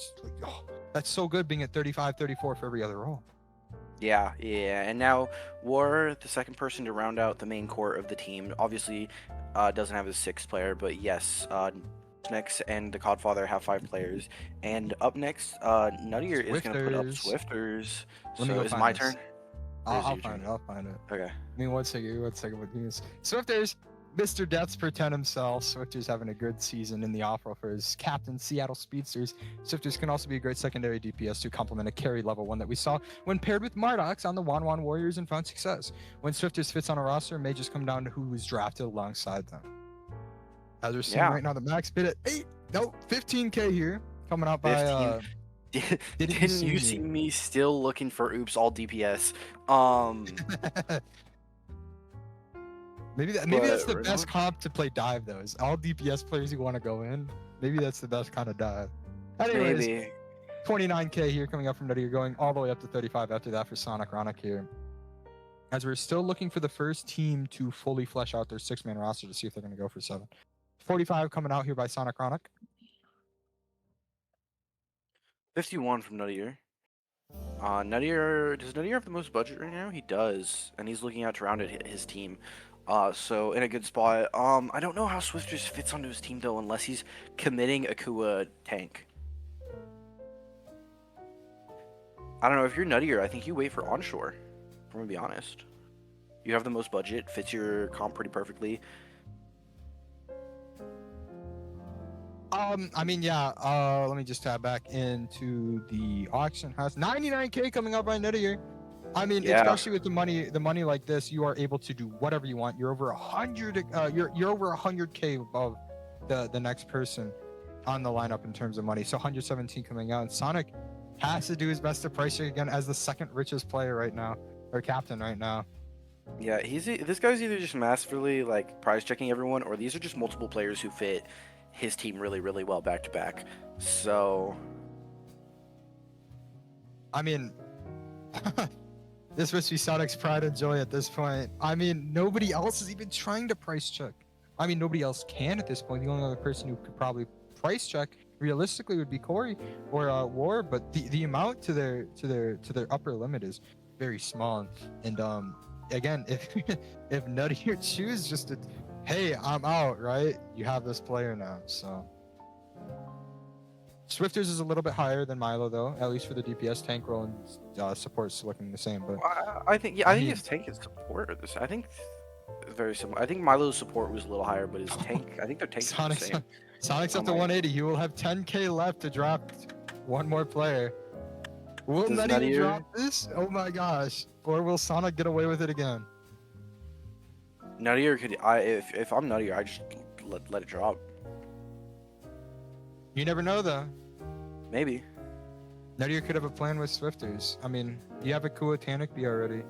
That's so good being at 35, 34 for every other role. Yeah. And now War, the second person to round out the main core of the team, obviously doesn't have his sixth player, but yes, next and the Codfather have 5 players. And up next, Nuttier is going to put up Swifters. Let me so go is it find my this. turn? I'll find it. Okay. I mean, one second. What news? Swifters, Mr. Death's pretend himself. Swifters having a good season in the off-roll for his captain, Seattle Speedsters. Swifters can also be a great secondary DPS to complement a carry level one that we saw when paired with Mardox on the Wan Warriors and found success. When Swifters fits on a roster, it may just come down to who was drafted alongside them. As we're seeing right now, the max bid at 15k here, coming out by. Didn't you see me still looking for oops all DPS? Maybe that's the best comp to play dive though. Is all DPS players who want to go in. Maybe that's the best kind of dive. Anyways, maybe 29k here coming up from Nutty. You're going all the way up to 35 after that for Sonic Ronic here. As we're still looking for the first team to fully flesh out their 6-man roster to see if they're going to go for 7. 45 coming out here by Sonic Ronic. 51 from Nuttier. Does Nuttier have the most budget right now? He does, and he's looking out to round out his team. So in a good spot. I don't know how Swifters fits onto his team though, unless he's committing Akua tank. I don't know. If you're Nuttier, I think you wait for onshore. If I'm gonna be honest, you have the most budget, fits your comp pretty perfectly. I mean, yeah. Let me just tab back into the auction house. 99k coming up by Nuttier. I mean, especially with the money like this, you are able to do whatever you want. You're over 100. You're over 100k above the next person on the lineup in terms of money. So 117 coming out. And Sonic has to do his best to price it again as the second richest player right now, or captain right now. Yeah, this guy's either just masterfully prize checking everyone, or these are just multiple players who fit his team really, really well back to back. So, I mean, this must be Sonic's pride and joy at this point. I mean, nobody else is even trying to price check. I mean, nobody else can at this point. The only other person who could probably price check realistically would be Corey or War, but the amount to their upper limit is very small. And again, if Nutty choose just to, hey, I'm out, right? You have this player now, so. Swifters is a little bit higher than Milo though, at least for the DPS. Tank role and support's looking the same, but I think his tank is support. I think very similar. I think Milo's support was a little higher, but his tank, I think their tank is the same. Sonic's up to 180. You will have 10k left to draft one more player. Will Nutty drop this? Oh my gosh! Or will Sonic get away with it again? Nuttier could. If I'm Nuttier, I just let it drop. You never know though. Maybe. Nadir could have a plan with Swifters. I mean, you have a cool Tanic B already.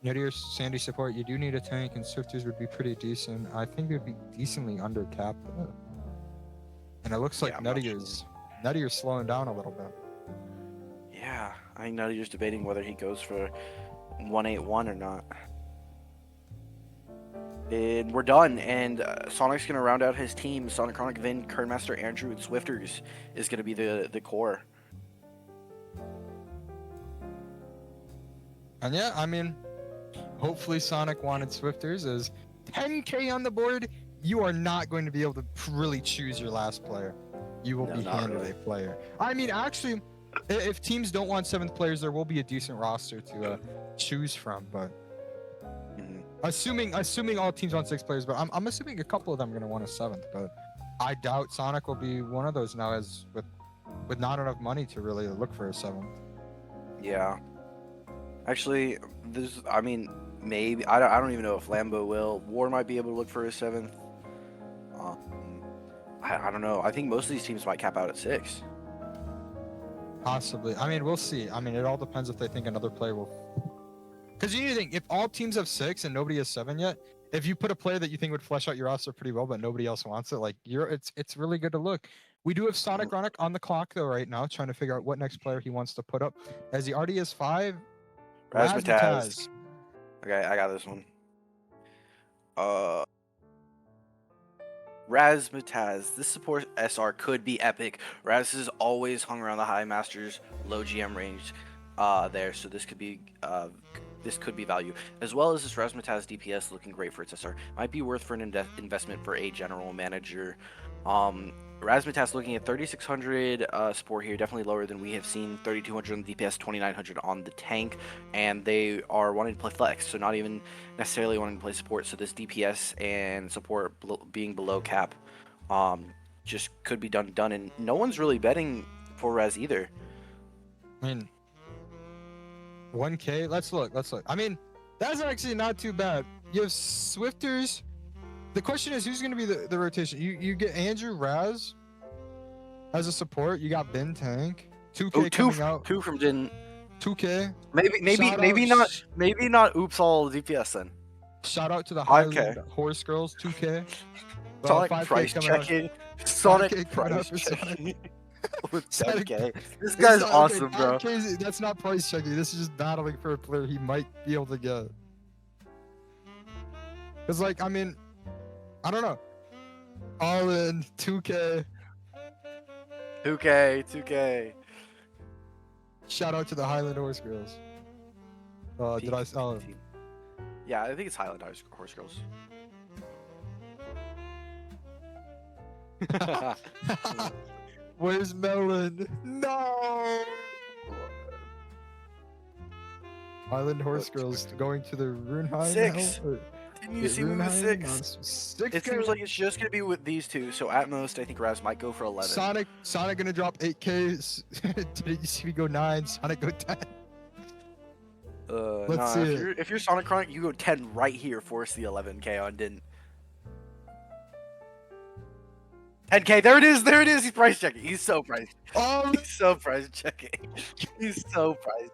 Nadir Sandy support, you do need a tank, and Swifters would be pretty decent. I think it would be decently under cap. And it looks Yeah, like I'm not sure. Nadir's slowing down a little bit. Yeah, I think Nadir's debating whether he goes for 181 or not. And we're done, and Sonic's gonna round out his team. Sonic Chronic, Vin, Kernmaster, Andrew, and Swifters is gonna be the core. And yeah, I mean, hopefully Sonic wanted Swifters as 10k on the board. You are not going to be able to really choose your last player. You will No, be not handed really. a player. I mean, actually, if teams don't want 7th players, there will be a decent roster to choose from. But Mhm. assuming all teams want 6 players, but I'm assuming a couple of them are going to want a 7th. But I doubt Sonic will be one of those now, as with not enough money to really look for a 7th. Yeah. Actually, I mean, maybe I don't even know if Lambo will. War might be able to look for a 7th. I don't know. I think most of these teams might cap out at 6. Possibly. I mean, we'll see. I mean, it all depends if they think another player will. Because you need to think, if all teams have 6 and nobody has 7 yet, if you put a player that you think would flesh out your roster pretty well, but nobody else wants it, like it's really good to look. We do have Sonic Ronic on the clock though right now, trying to figure out what next player he wants to put up, as he already has 5. Razmataz. Okay, I got this one. Razmataz. This support SR could be epic. Raz has always hung around the high masters, low GM range there, so this could be value. As well as this Razmataz DPS looking great for its SR. Might be worth for an investment for a general manager. Razmataz looking at 3,600 support here, definitely lower than we have seen. 3,200 on the DPS, 2,900 on the tank, and they are wanting to play flex, so not even necessarily wanting to play support. So this DPS and support being below cap, just could be done, and no one's really betting for Raz either. I mean, 1k. Let's look. I mean, that's actually not too bad. You have Swifters. The question is, who's going to be the rotation? You get Andrew Raz as a support. You got Ben Tank. 2k coming out. 2 from Din. 2k. Maybe not. Oops, all DPS then. Shout out to the 5K. Highland Horse Girls. 2k. Sonic 5K price coming out. checking. Sonic 5K coming out price for checking. With Sonic- 10K. This It's guy's not- awesome, okay, bro. 5K, that's not price checking. This is just battling for a player he might be able to get. It's like, I mean, I don't know. All in 2k. 2K. Shout out to the Highland Horse Girls. Did I? Oh, Yeah, I think it's Highland Horse Girls. where's Melon? No. Highland Horse Girls going to the Runheim. 6. Or- Didn't you see me with 6? 6K. It seems like it's just gonna be with these two. So at most, I think Raz might go for 11. Sonic gonna drop 8k. Did you see me go 9? Sonic go 10. Let's see it. If you're Sonic Chronic, you go 10 right here. Force the 11k on Din. 10k. There it is. He's price checking. He's so price. Oh, He's so price checking. He's so price.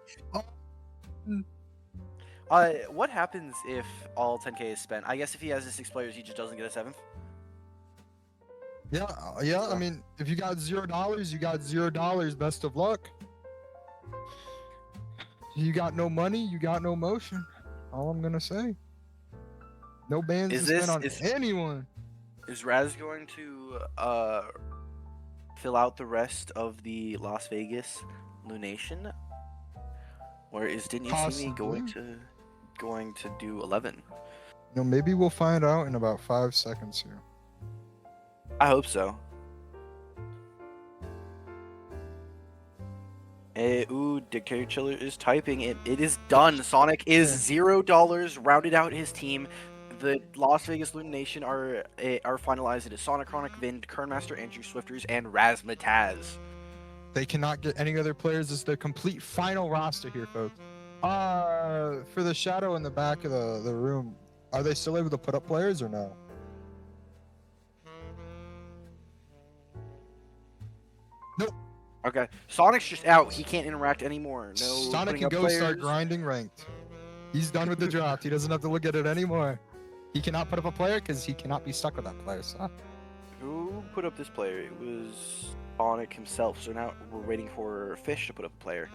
What happens if all 10k is spent? I guess if he has his 6 players, he just doesn't get a 7th. yeah. I mean, if you got $0, you got $0. Best of luck. You got no money, you got no motion. All I'm gonna say. No bans to spend on anyone. Is Raz going to fill out the rest of the Las Vegas Lunation? Or didn't you see me going to do 11? Maybe we'll find out in about 5 seconds here. I hope so. Dictator Chiller is typing it. It is done. Sonic is $0. Rounded out his team. The Las Vegas Lunation are finalized. It is Sonic Chronic, Vind, Kernmaster, Andrew Swifters, and Razmataz. They cannot get any other players. It's the complete final roster here, folks. For the shadow in the back of the room, are they still able to put up players or no? Nope. Okay. Sonic's just out. He can't interact anymore. No Sonic putting can up go players. start grinding ranked. He's done with the draft. He doesn't have to look at it anymore. He cannot put up a player because he cannot be stuck with that player. So. Who put up this player? It was Sonic himself. So now we're waiting for Fish to put up a player.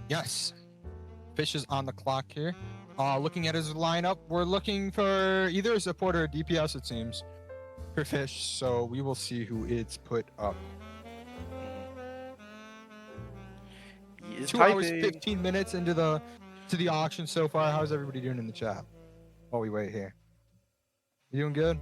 Yes. Fish is on the clock here. Looking at his lineup, we're looking for either a support or a DPS, it seems, for Fish. So we will see who it's put up. He is 2 hours, typing. 15 minutes into the auction so far. How's everybody doing in the chat while we wait here? You doing good?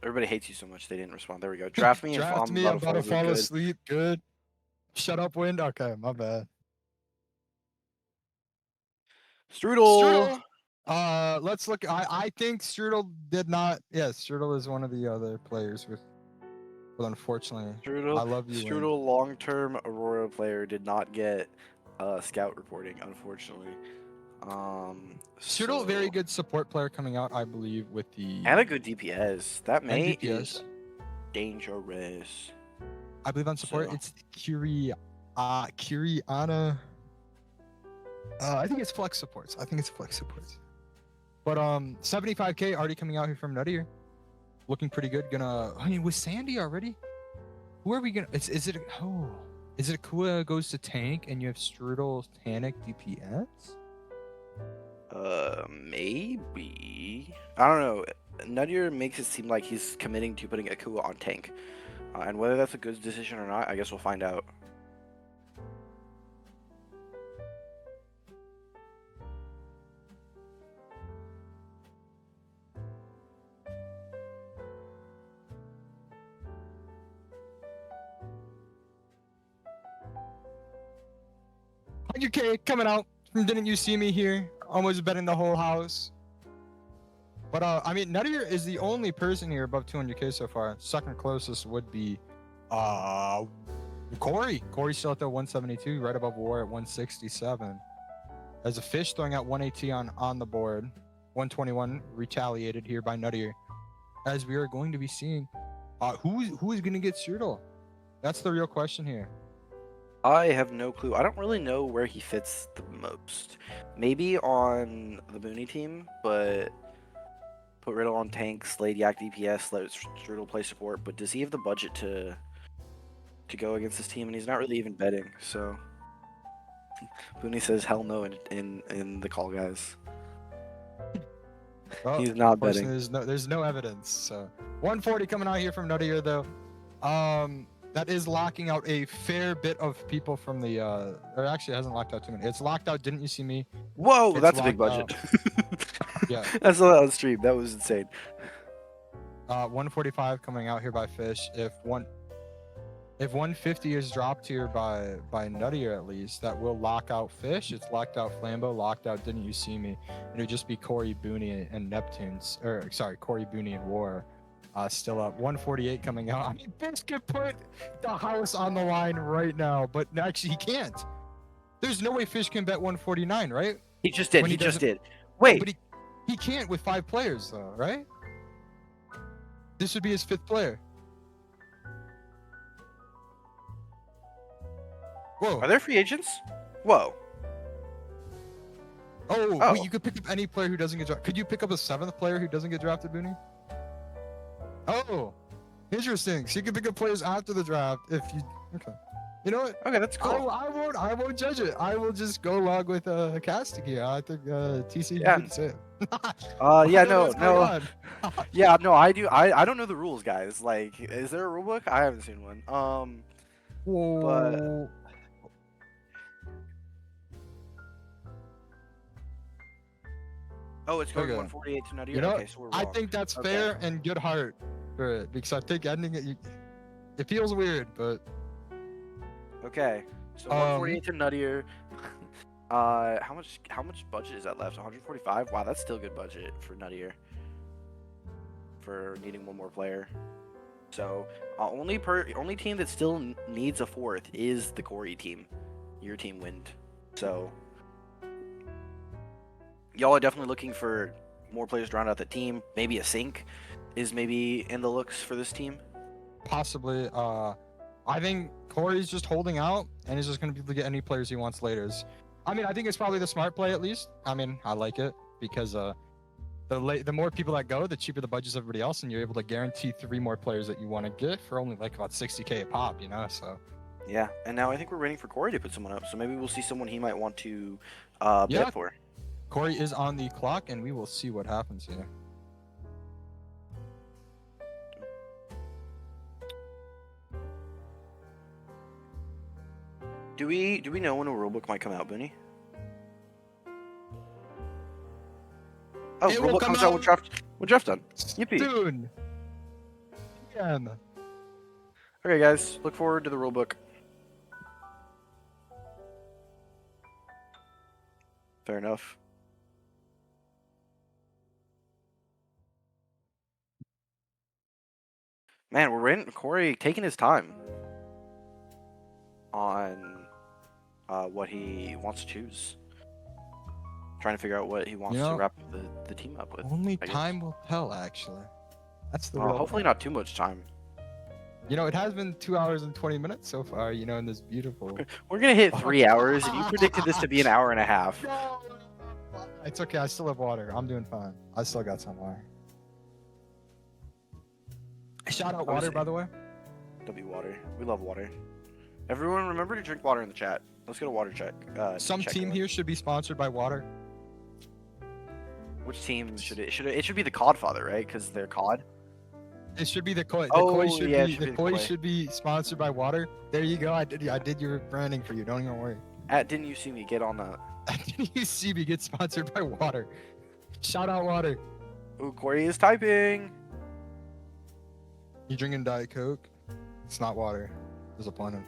Everybody hates you so much they didn't respond. There we go. Draft me. Draft I'm me. I'm about to fall good. asleep. Good. Shut up, Wind. Okay, my bad. Strudel. Let's look. I think Strudel did not. Yes, Strudel is one of the other players with. But unfortunately, Strudel. I love you. Wind. Strudel, long-term Aurora player, did not get scout reporting, unfortunately. Strudel, So- very good support player coming out, I believe, with the. And a good DPS. That and mate DPS. is dangerous. I believe on support, So- it's Kiriana. I think it's flex supports. But 75k already coming out here from Nuttier. Looking pretty good. With Sandy already? Who are we gonna? Is it Akua goes to tank and you have Strudel, Tanic, DPS? Maybe. I don't know. Nuttier makes it seem like he's committing to putting Akua on tank. And whether that's a good decision or not, I guess we'll find out. $100k coming out from Didn't You See Me here. Almost betting the whole house. But I mean, Nuttier is the only person here above 200k so far. Second closest would be Corey. Corey's still at the 172, right above War at 167. As a Fish throwing out 180 on the board. 121 retaliated here by Nuttier. As we are going to be seeing who is going to get Strudel? That's the real question here. I have no clue. I don't really know where he fits the most. Maybe on the Booney team, but put Riddle on tank, Slade Yak DPS, let Strudel play support. But does he have the budget to go against this team? And he's not really even betting. So Booney says hell no in the call, guys. Well, He's not betting. There's no evidence. So 140 coming out here from Nuttier though. That is locking out a fair bit of people from the or actually it hasn't locked out too many. It's locked out Didn't You See Me? Whoa, It's that's a big locked budget. Yeah. I saw that on stream. That was insane. 145 coming out here by Fish. If 150 is dropped here by Nuttier at least, that will lock out Fish. It's locked out Flambeau, locked out Didn't You See Me? It would just be Corey Booney and Neptunes, or sorry, Corey Booney and War. Still up. 148 coming out. I mean, Fish could put the house on the line right now, but actually he can't. There's no way Fish can bet 149, right? He just did. When He he just doesn't- did. Wait. But he can't with 5 players though, right? This would be his 5th player. Whoa. Are there free agents? Whoa. Oh, Oh. wait, you could pick up any player who doesn't get drafted. Could you pick up a 7th player who doesn't get drafted, Booney? Oh, interesting. So you can pick up players after the draft if you. Okay. You know what? Okay, that's cool. I won't judge it. I will just go log with casting here. I think TC Yeah. did say it. Yeah, I no, don't know what's going no. on. Yeah, no, I do. I don't know the rules, guys. Like, is there a rule book? I haven't seen one. Whoa. Oh, it's going Okay. 148 to Nuttier. You know, okay, so we're I wrong. think that's Okay. fair and good heart for it because I think ending it, it feels weird, but Okay, so 148 to Nuttier. How much budget is that left? 145. Wow, that's still good budget for Nuttier. For needing one more player. So only team that still needs a 4th is the Corey team. Your team Wind. So y'all are definitely looking for more players to round out the team. Maybe a sync. is maybe in the looks for this team? Possibly. I think Corey's just holding out and is just going to be able to get any players he wants later. I mean, I think it's probably the smart play at least. I mean, I like it because the more people that go, the cheaper the budget's everybody else, and you're able to guarantee 3 more players that you want to get for only like about 60K a pop, you know. So Yeah, and now I think we're waiting for Corey to put someone up. So maybe we'll see someone he might want to yeah, bid for. Corey is on the clock, and we will see what happens here. Do we know when a rulebook might come out, Booney? Oh, It will rulebook come comes out when draft done. Yippee! Soon. Again. Okay, guys, look forward to the rulebook. Fair enough. Man, we're in Corey taking his time on what he wants to choose. Trying to figure out what he wants to wrap the team up with. Only time will tell, actually. That's the real. Hopefully not too much time. You know, it has been 2 hours and 20 minutes so far, you know, in this beautiful... We're going to hit 3 hours, and you predicted this to be an hour and a half. No, it's okay. I still have water. I'm doing fine. I still got some water. Shout out water, by the way. Water. We love water. Everyone, remember to drink water in the chat. Let's get a water check. Some team here should be sponsored by water. Which team should it? It should be the Codfather, right? Because they're Cod. It should be the Koi. The Koi should be sponsored by water. There you go. I did your branding for you. Don't even worry. Didn't you see me get on that? Didn't you see me get sponsored by water? Shout out water. Ooh, Corey is typing. You drinking Diet Coke? It's not water. There's a plenty.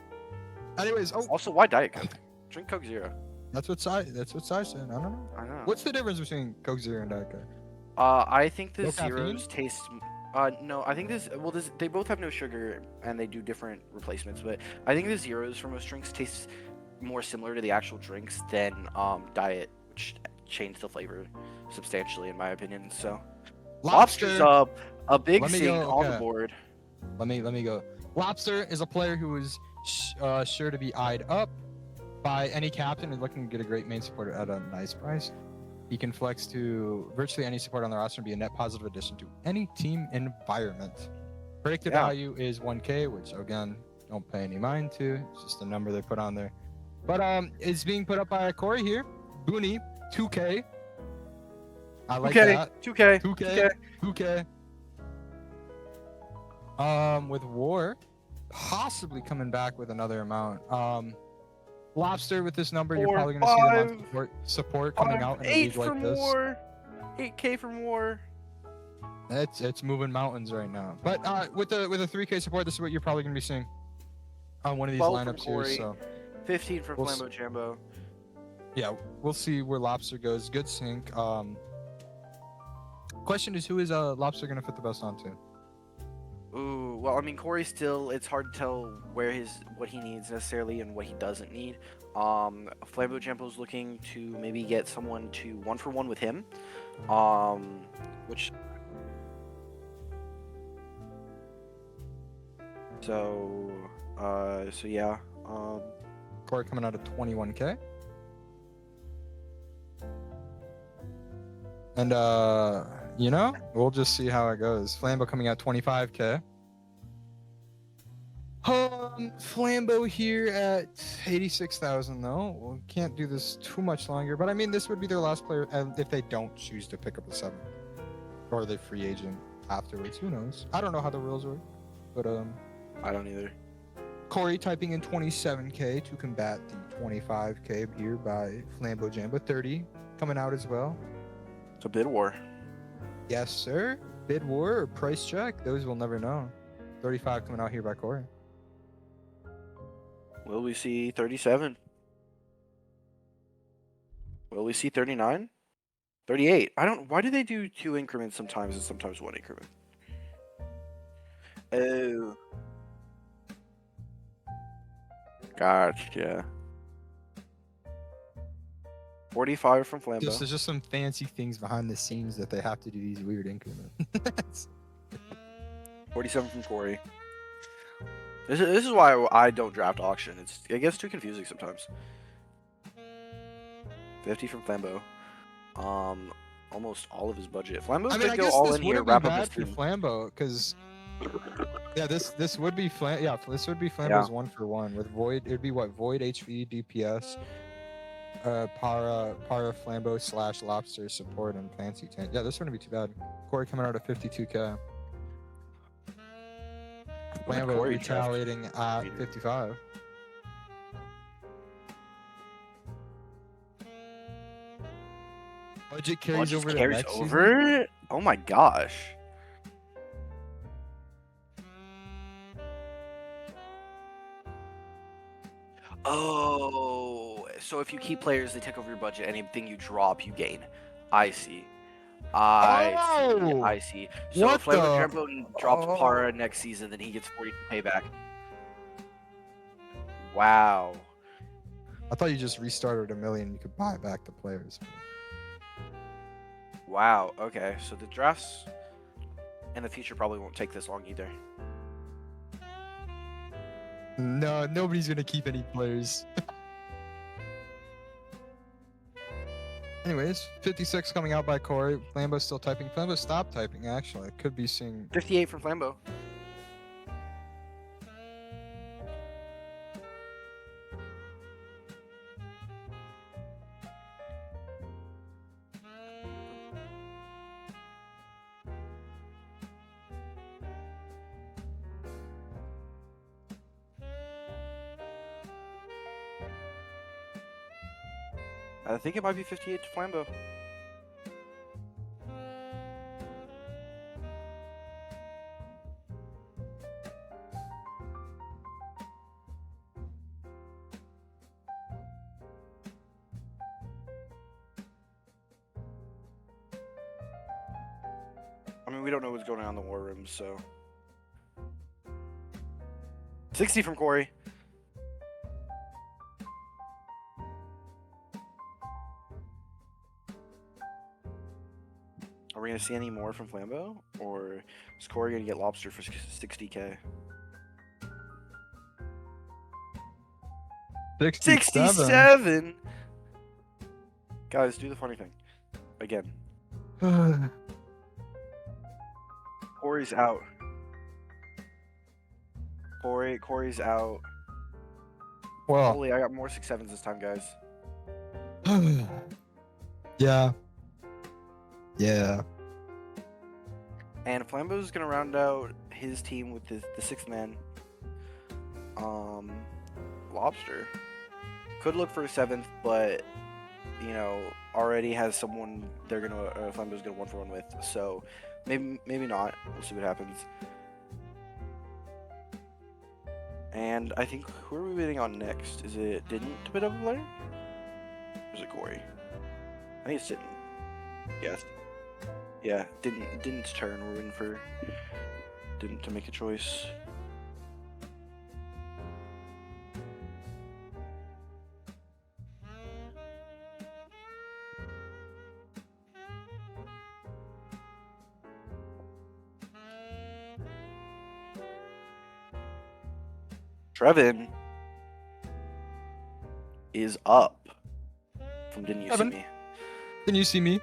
Anyways, also why Diet Coke? Drink Coke Zero. That's what Sai said. I don't know. I know. What's the difference between Coke Zero and Diet Coke? I think the No Zeros taste. No, I think they both have no sugar and they do different replacements, but I think the Zeros for most drinks taste more similar to the actual drinks than Diet, which changed the flavor substantially in my opinion. So Lobster's a big thing on the board. Let me go. Lobster is a player who is sure to be eyed up by any captain and looking to get a great main supporter at a nice price. He can flex to virtually any support on the roster and be a net positive addition to any team environment. Predicted value is 1K, which again, don't pay any mind to. It's just a number they put on there. But it's being put up by Corey here. Booney, 2K. I like that. 2K. With War possibly coming back with another amount. Lobster with this number, you're probably going to see them on support coming out in a league like this. 8K for more. It's moving mountains right now. But with a 3K support, this is what you're probably going to be seeing on one of these lineups here. So 15 for Flambo Jambo. Yeah, we'll see where Lobster goes. Good sync. Question is, who is Lobster going to fit the best onto? Ooh, well, I mean, Corey still, it's hard to tell what he needs necessarily and what he doesn't need. Flambo Jambo's looking to maybe get someone to 1-for-1 with him, so yeah. Corey coming out of 21K. And, you know, we'll just see how it goes. Flambo coming out 25K. Flambo here at 86,000 though. We can't do this too much longer. But I mean, this would be their last player if they don't choose to pick up a 7. Or the free agent afterwards. Who knows? I don't know how the rules work. But, I don't either. Corey typing in 27K to combat the 25K here by Flambo Jambo. 30 coming out as well. It's a bid war. Yes, sir. Bid war or price check? Those we'll never know. 35 coming out here by Corey. Will we see 37? Will we see 39? 38. Why do they do 2 increments sometimes and sometimes 1 increment? Oh. Gotcha. 45 from Flambo. There's just some fancy things behind the scenes that they have to do these weird increments. 47 from Corey. This is why I don't draft auction. It gets too confusing sometimes. 50 from Flambeau. Almost all of his budget. Flambeau I could mean, I go guess all this in here, wouldn't be wrap up his bad for team. Flambeau, because yeah, this would be this would be Flambeau's 1-for-1 with Void. It'd be what, Void, HV, DPS, Para Flambeau / Lobster support and Fancy Tank. Yeah, this wouldn't be too bad. Corey coming out at 52k. Flambeau Corey draft? retaliating at 55. Budget carries over to next season. Oh my gosh. Oh, so if you keep players, they take over your budget. Anything you drop, you gain. I see. I see. So What if Flambeau the? Trampo drops Para next season, then he gets 40 payback. Wow. I thought you just restarted a million. You could buy back the players. Wow. Okay. So the drafts in the future probably won't take this long either. No, nobody's gonna keep any players. Anyways, 56 coming out by Corey. Flambeau's still typing. Flambeau stopped typing, actually. I could be seeing 58 from Flambeau. I think it might be 58 to Flambeau. I mean, we don't know what's going on in the war room, so. 60 from Corey. Are we going to see any more from Flambeau? Or is Corey going to get Lobster for 60k? 67! Guys, do the funny thing. Again. Corey's out. Corey's out. Well, Holy, I got more 6-7s this time, guys. yeah. Yeah. And Flambeau's gonna round out his team with the sixth man. Lobster. Could look for a 7th, but you know, already has someone they're gonna Flambeau's gonna 1-for-1 with. So maybe not. We'll see what happens. And I think, who are we waiting on next? Is it Didn't to bid up a player? Or is it Corey? I think it's Didn't. Yes. Yeah, Didn't's turn. We're waiting for Didn't to make a choice. Trevin is up from Didn't You See Trevin? Me? Can you see me?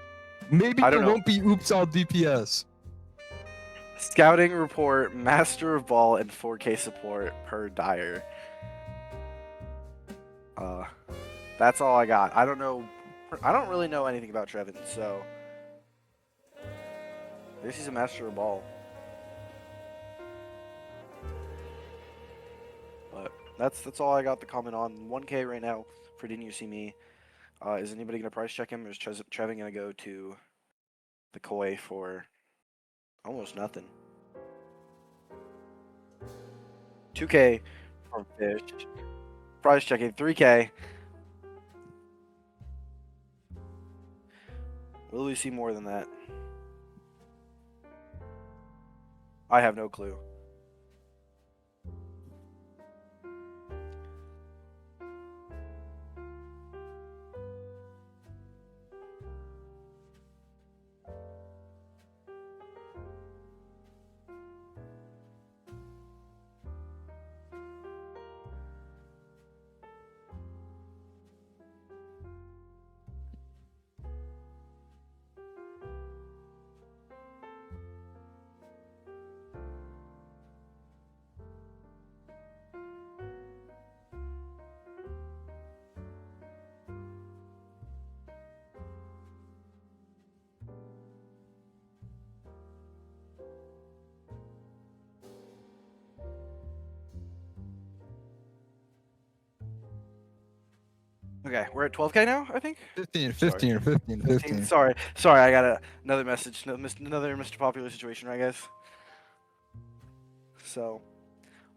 Maybe I there don't know. won't be oops all DPS. Scouting report, Master of Ball, and 4K support per Dyer. That's all I got. I don't know. I don't really know anything about Trevin, so I guess he's a Master of Ball. But that's all I got to comment on. 1K right now for Didn't You See Me? Is anybody gonna price check him, or is Trevin gonna go to the Koi for almost nothing? 2K from Fish. Price checking 3K. Will we see more than that? I have no clue. Okay, we're at 12K now, I think. 15, Sorry. 15, 15, 15. 15. Sorry, I got another message. Another Mr. Popular situation, right, guys? So,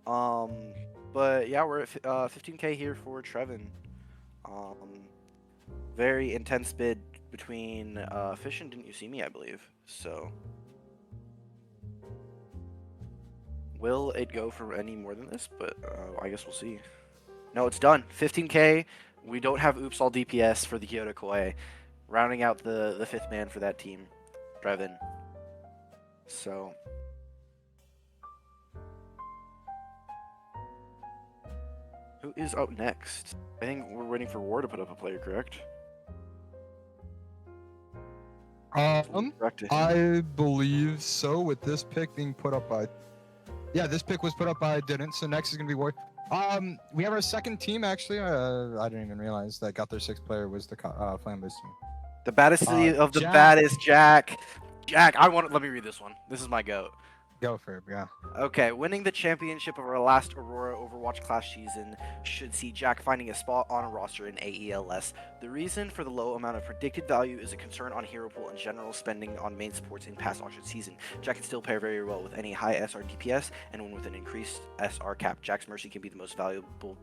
um, but yeah, we're at 15K here for Trevin. Very intense bid between Fish and Didn't You See Me, I believe. So, will it go for any more than this? But I guess we'll see. No, it's done. 15K. We don't have Oops All DPS for the Kyoto Koi. Rounding out the fifth man for that team, Trevin. So, who is up next? I think we're waiting for War to put up a player, correct? Correct to him. I believe so. With this pick being put up by, yeah, this pick was put up by Didn't. So next is gonna be War. We have our second team actually. I didn't even realize that got their sixth player was the Flamboy's team. The baddest of the Jack. baddest, Jack. Jack, let me read this one. This is my goat. Go for it, yeah. Okay, winning the championship of our last Aurora Overwatch Clash season should see Jack finding a spot on a roster in AELS. The reason for the low amount of predicted value is a concern on hero pool and general spending on main supports in past auction season. Jack can still pair very well with any high SR DPS, and when with an increased SR cap, Jack's Mercy can be the most valuable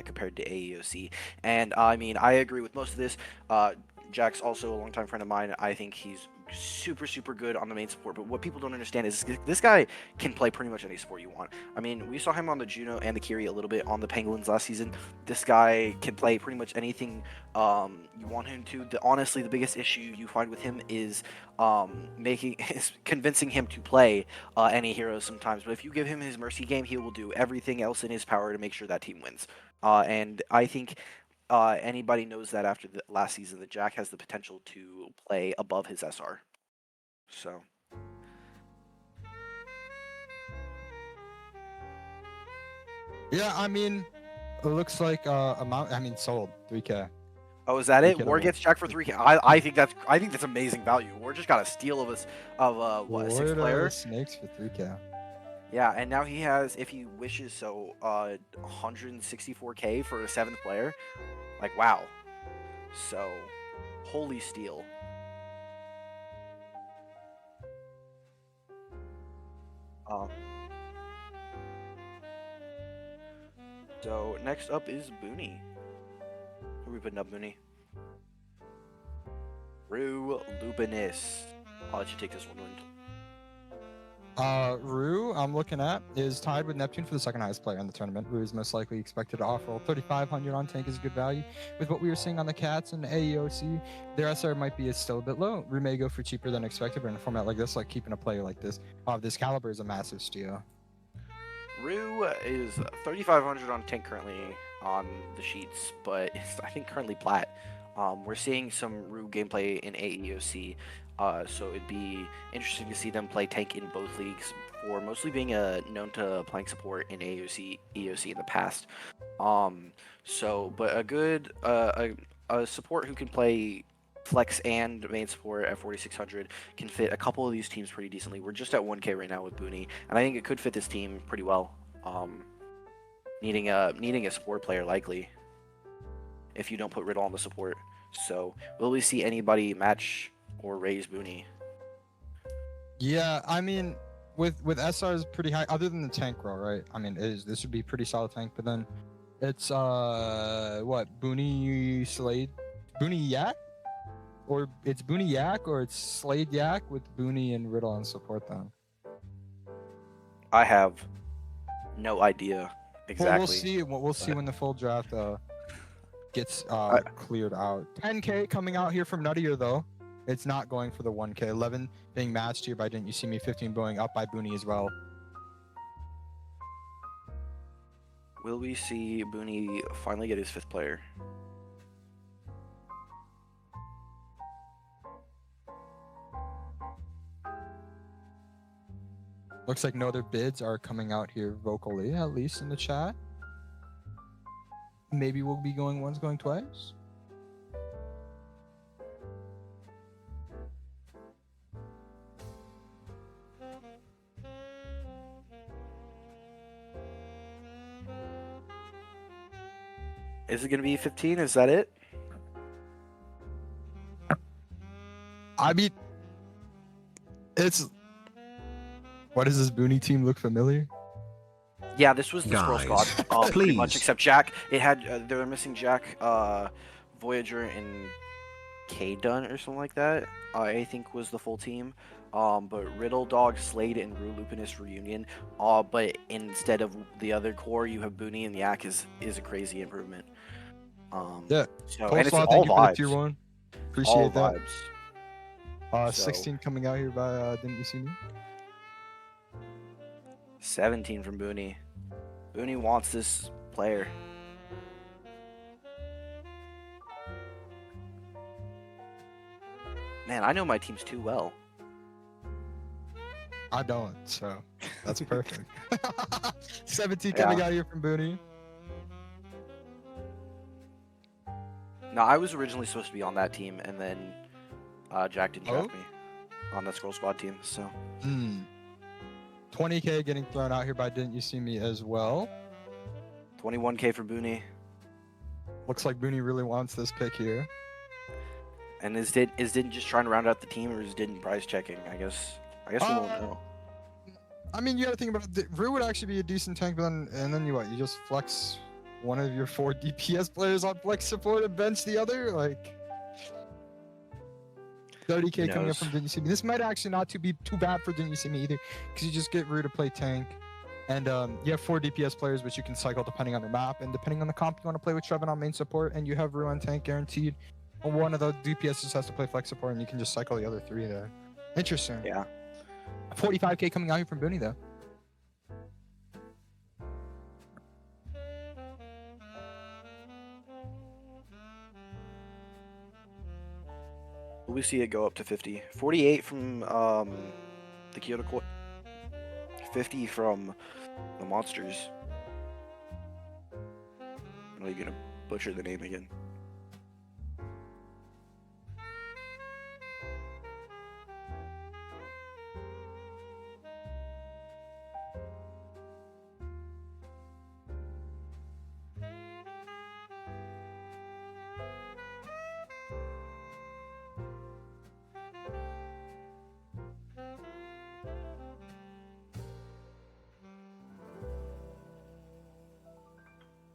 compared to AEOC. And I mean, I agree with most of this. Jack's also a longtime friend of mine. I think he's super good on the main support, but what people don't understand is this guy can play pretty much any sport you want. I mean, we saw him on the Juno and the Kiri a little bit on the Penguins last season. This guy can play pretty much anything you want him to. Honestly, the biggest issue you find with him is convincing him to play any hero sometimes. But if you give him his Mercy game, he will do everything else in his power to make sure that team wins. And I think anybody knows that after the last season that Jack has the potential to play above his SR. So. Yeah, I mean, it looks like sold 3K. Oh, is that it? 3K War gets Jack for 3K. I think that's amazing value. War just got a steal of a sixth player. Snakes for 3K. Yeah, and now he has, if he wishes so, 164K for a seventh player. Like, wow. So, holy steal. So, next up is Booney. Who are we putting up, Booney? Rue Lubinis. I'll let you take this one, Wind. Rue, I'm looking at, is tied with Neptune for the second highest player in the tournament. Rue is most likely expected to offer 3,500 on tank is a good value. With what we were seeing on the Cats and AEOC, their SR might be still a bit low. Rue may go for cheaper than expected, but in a format like this, like keeping a player like this of this caliber is a massive steal. Rue is 3,500 on tank currently on the sheets, but it's, I think, currently plat. We're seeing some Rue gameplay in AEOC. So it'd be interesting to see them play tank in both leagues, for mostly being known to playing support in AOC, EOC in the past. But a good a support who can play flex and main support at 4,600 can fit a couple of these teams pretty decently. We're just at 1K right now with Booney, and I think it could fit this team pretty well. Needing a support player likely, if you don't put Riddle on the support. So will we see anybody match or raise Booney? Yeah, I mean, with SR is pretty high, other than the tank roll, right? I mean, this would be pretty solid tank, but then it's what, Booney Slade, Booney Yak, or it's Booney Yak, or it's Slade Yak with Booney and Riddle on support then. I have no idea exactly. Well, we'll see when the full draft gets cleared out. 10K coming out here from Nuttier though. It's not going for the 1K. 11 being matched here by Didn't You See Me. 15 going up by Booney as well. Will we see Booney finally get his fifth player? Looks like no other bids are coming out here vocally, at least in the chat. Maybe we'll be going once, going twice. Is it going to be 15? Is that it? I mean, it's. What does this Booney team look familiar? Yeah, this was the Squirrel Squad, Guys, pretty much, please. except Jack. It had they were missing Jack, Voyager, and K Dunn or something like that. I think was the full team. But Riddle Dog, Slade, and Rue Lupinus reunion. But instead of the other core, you have Booney and Yak is a crazy improvement. Yeah. So Cold and it's Slaw, all thank you for the tier vibes, 1. all Appreciate that. vibes. So 16 coming out here by Didn't You See Me? 17 from Booney. Booney wants this player. Man, I know my teams too well. I don't, so that's perfect. 17 coming out here from Booney. No, I was originally supposed to be on that team, and then Jack didn't draft me on the Scroll Squad team. So 20K getting thrown out here by Didn't You See Me as well. 21K for Booney. Looks like Booney really wants this pick here. And is Didn't just trying to round out the team, or is Didn't prize checking? I guess we won't know. I mean, you got to think about it. Rue would actually be a decent tank, but then you just flex one of your 4 DPS players on flex support and bench the other, like 30K coming up from Didn't You See Me. This might actually not be too bad for Didn't You See Me either, because you just get Rue to play tank, and you have 4 DPS players which you can cycle depending on the map and depending on the comp you want to play with Trevin on main support, and you have Rue on tank guaranteed. One of those DPS just has to play flex support, and you can just cycle the other 3 there. Interesting. Yeah. 45K coming out here from Booney though. We see it go up to 50. 48 from the Kyoto Core. 50 from the Monsters. I know you're gonna butcher the name again.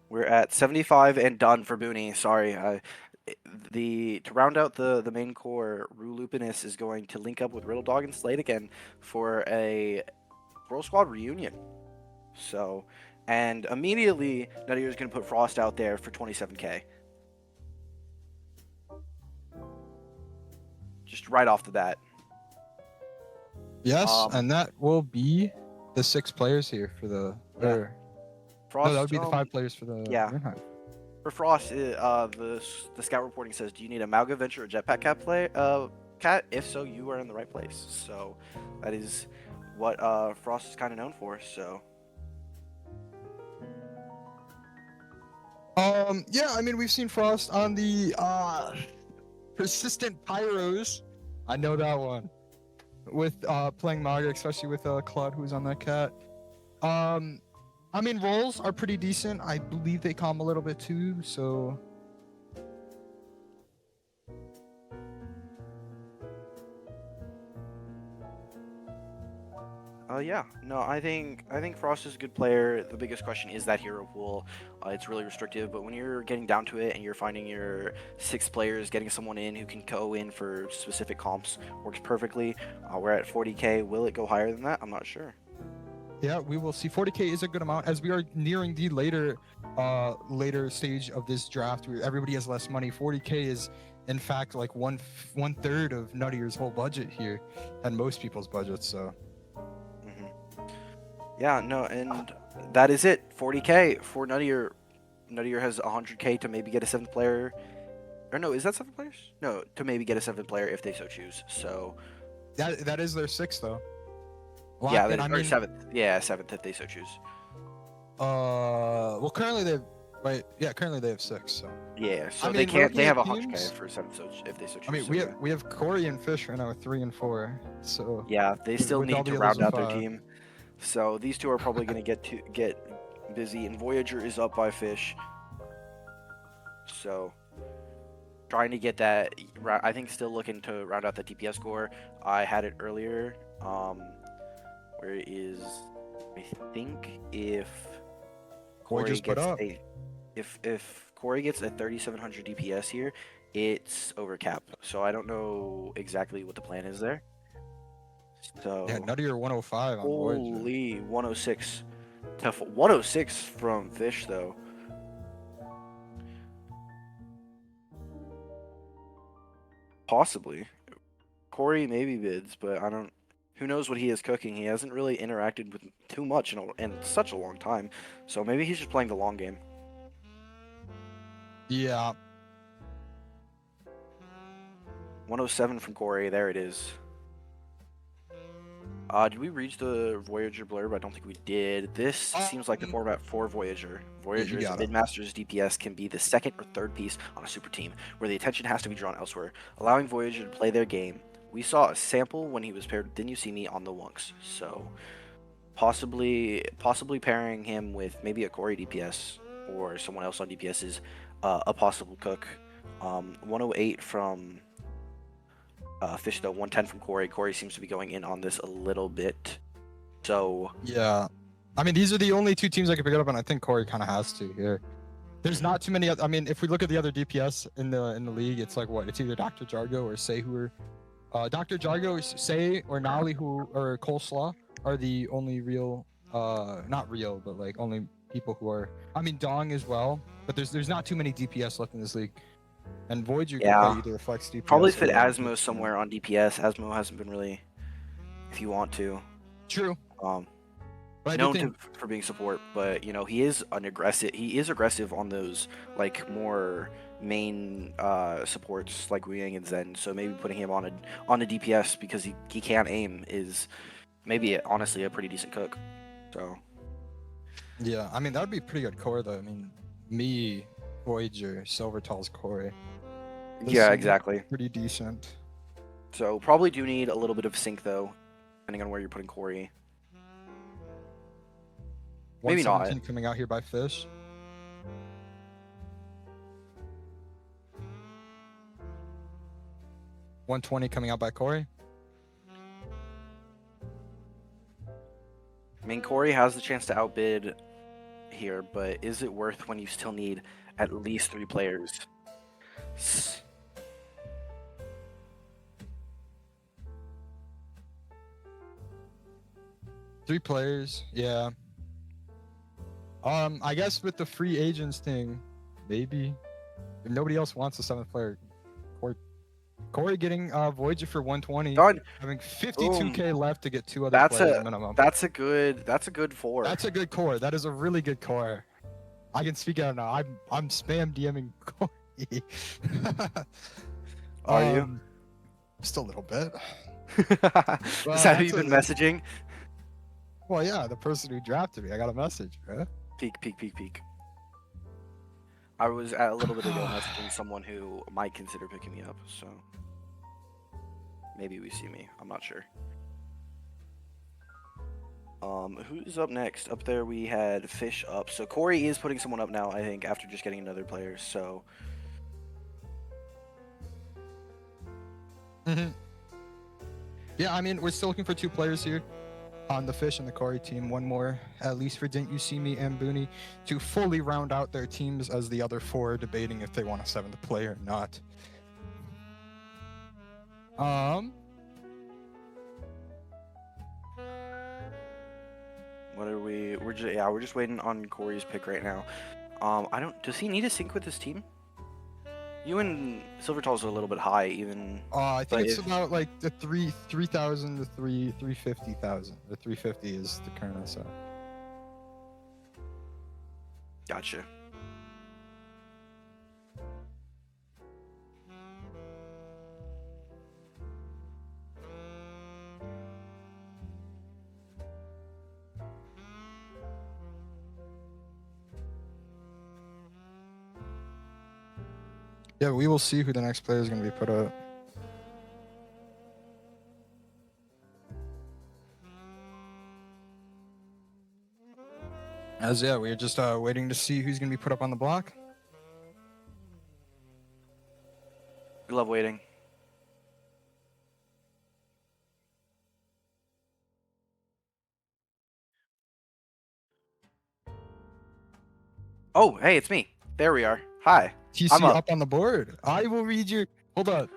We're at 75 and done for Booney. Sorry. To round out the main core, Rue Lupinus is going to link up with Riddle Dog and Slade again for a Squirrel Squad reunion. So, and immediately Nuttier is going to put Frost out there for 27K. Just right off the bat. Yes, and that will be the 6 players here for the. Frost, no, that would be the 5 players for the. Reinhardt. For Frost, the scout reporting says, do you need a Malga Venture or Jetpack cat? If so, you are in the right place. So that is what Frost is kind of known for. So. Yeah, I mean, we've seen Frost on the Persistent Pyros. I know that one. With playing Maga, especially with Claude, who's on that cat. I mean, rolls are pretty decent. I believe they calm a little bit too, so. Yeah, no, I think Frost is a good player. The biggest question is that hero pool. It's really restrictive, but when you're getting down to it and you're finding your 6 players, getting someone in who can go in for specific comps works perfectly. We're at 40K. Will it go higher than that? I'm not sure. Yeah, we will see. 40K is a good amount as we are nearing the later stage of this draft where everybody has less money. 40K is in fact like one third of Nuttier's whole budget here and most people's budgets, so. Yeah, no, and that is it. 40K for Nuttier. Nuttier has 100K to maybe get a 7th player. Or no, is that 7 players? No, to maybe get a 7th player if they so choose. So that is their 6th though. Yeah, I mean 7th. Yeah, 7th if they so choose. Well, currently they have 6. So. Yeah, so I they mean, can't. They have a teams, 100K for 7th, so if they so choose. I mean, so we have Corey and Fish right now with 3 and 4. So. Yeah, they still with need the to round others out their with 5. team. So these two are probably going to get busy, and Voyager is up by Fish. So trying to get that. I think still looking to round out the DPS score. I had it earlier. Where is I think if Boy Corey just put gets up. if Corey gets a 3700 DPS here, it's over cap. So I don't know exactly what the plan is there. So Yeah, Nutty or 105 on Voyager. holy 106. Tough 106 from Fish though. Possibly. Corey maybe bids, but I don't. Who knows what he is cooking? He hasn't really interacted with too much in such a long time, so maybe he's just playing the long game. Yeah. 107 from Corey. There it is. Did we reach the Voyager blurb? I don't think we did. This seems like the format for Voyager. Voyager is a mid-master's DPS can be the second or third piece on a super team, where the attention has to be drawn elsewhere, allowing Voyager to play their game. We saw a sample when he was paired with Didn't You See Me on the Wunks, so possibly pairing him with maybe a Corey DPS or someone else on DPS is a possible cook. 108 from Fish though, 110 from Corey. Corey seems to be going in on this a little bit. So yeah, I mean these are the only two teams I can pick it up, and I think Corey kind of has to here. There's not too many. I mean, if we look at the other DPS in the league, it's like what? It's either Dr. Jargo or Say who are Dr. Jargo, Say or Nolly who or Coleslaw are the only real, not real, but like only people who are. I mean Dong as well, but there's not too many DPS left in this league. And Void, you can play either Flex DPS. Probably fit Asmo somewhere on DPS. Asmo hasn't been really, if you want to. True. But known for being support, but you know he is aggressive on those like more main supports like Wu Yang and Zen. So maybe putting him on a DPS because he can't aim is maybe honestly a pretty decent cook. So yeah, I mean that would be pretty good core though. I mean me, Voyager, Silvertall's Corey. Yeah, exactly. Pretty decent. So probably do need a little bit of sync though, depending on where you're putting Corey. Maybe not. Coming out here by Fish. $120 coming out by Corey. I mean, Corey has the chance to outbid here, but is it worth when you still need at least 3 players? 3 players, yeah. I guess with the free agents thing, maybe. If nobody else wants a 7th player, Corey getting Voyager for 120. Done. Having 52k left to get 2 other players minimum. That's a good 4. That's a good core. That is a really good core. I can speak out now. I'm spam DMing Corey. Are you? Just a little bit. Is that who you've been messaging? Well, yeah, the person who drafted me. I got a message, right? Peek. I was at a little bit ago messaging someone who might consider picking me up, so maybe we see me. I'm not sure. Who's up next? Up there we had Fish up. So Corey is putting someone up now, I think, after just getting another player. So. Yeah, I mean, we're still looking for 2 players here on the Fish and the Corey team. 1 more, at least for Didn't You See Me and Booney, to fully round out their teams, as the other 4 are debating if they want a 7th player or not. What are we? We're just waiting on Corey's pick right now. Does he need to sync with his team? You and Silvertall's are a little bit high, even. I think it's about like the 3,000 to 350,000. The 350 is the current SO. Gotcha. Yeah, we will see who the next player is going to be put up. We're just waiting to see who's going to be put up on the block. We love waiting. Oh, hey, it's me. There we are. Hi. I'm TC up. up on the board. I will read your. Hold up.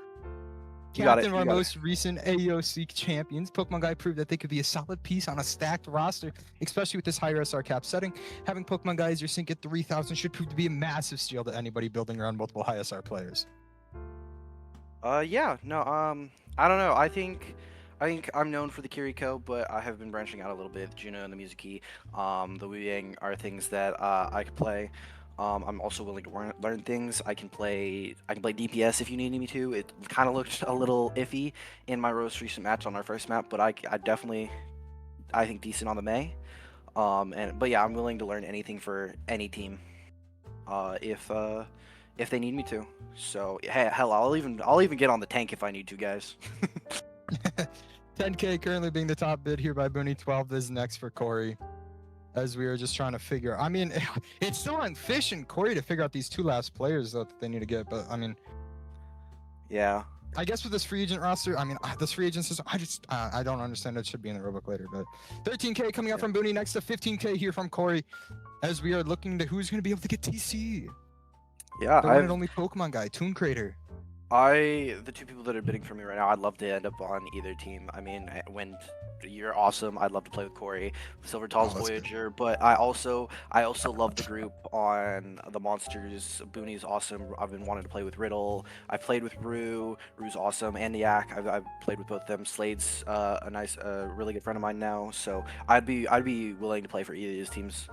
You got it. Captain of You our got it. most recent AOC champions, Pokemon Guy proved that they could be a solid piece on a stacked roster, especially with this higher SR cap setting. Having Pokemon Guy as your sync at 3,000 should prove to be a massive steal to anybody building around multiple high SR players. Yeah, no, I don't know. I think I'm known for the Kiriko, but I have been branching out a little bit. Juno and the Mizuki, the Wu-Yang are things that I could play. I'm also willing to learn things. I can play DPS if you need me to. It kind of looked a little iffy in my most recent match on our first map, but I definitely I think decent on the May. But yeah, I'm willing to learn anything for any team. If they need me to. So hey, hell, I'll even get on the tank if I need to, guys. 10K currently being the top bid here by Booney. 12 is next for Corey. As we are just trying to figure. I mean, it's still on Fish and Corey to figure out these two last players though that they need to get. But I mean, Yeah. I guess with this free agent roster, I mean, this free agent system, I don't understand. It should be in the rulebook later. But 13K coming out from Booney, next to 15K here from Corey. As we are looking to who's going to be able to get TC. Yeah, The one and only Pokemon Guy, Toon Crater. the two people that are bidding for me right now, I'd love to end up on either team. I mean, when you're awesome, I'd love to play with Corey, Silver Tall's Voyager, but I also love the group on the Monsters. Booney's awesome. I've been wanting to play with Riddle. I've played with Rue's awesome, and Yak. I've played with both of them. Slade's a really good friend of mine now, so I'd be willing to play for either of these teams,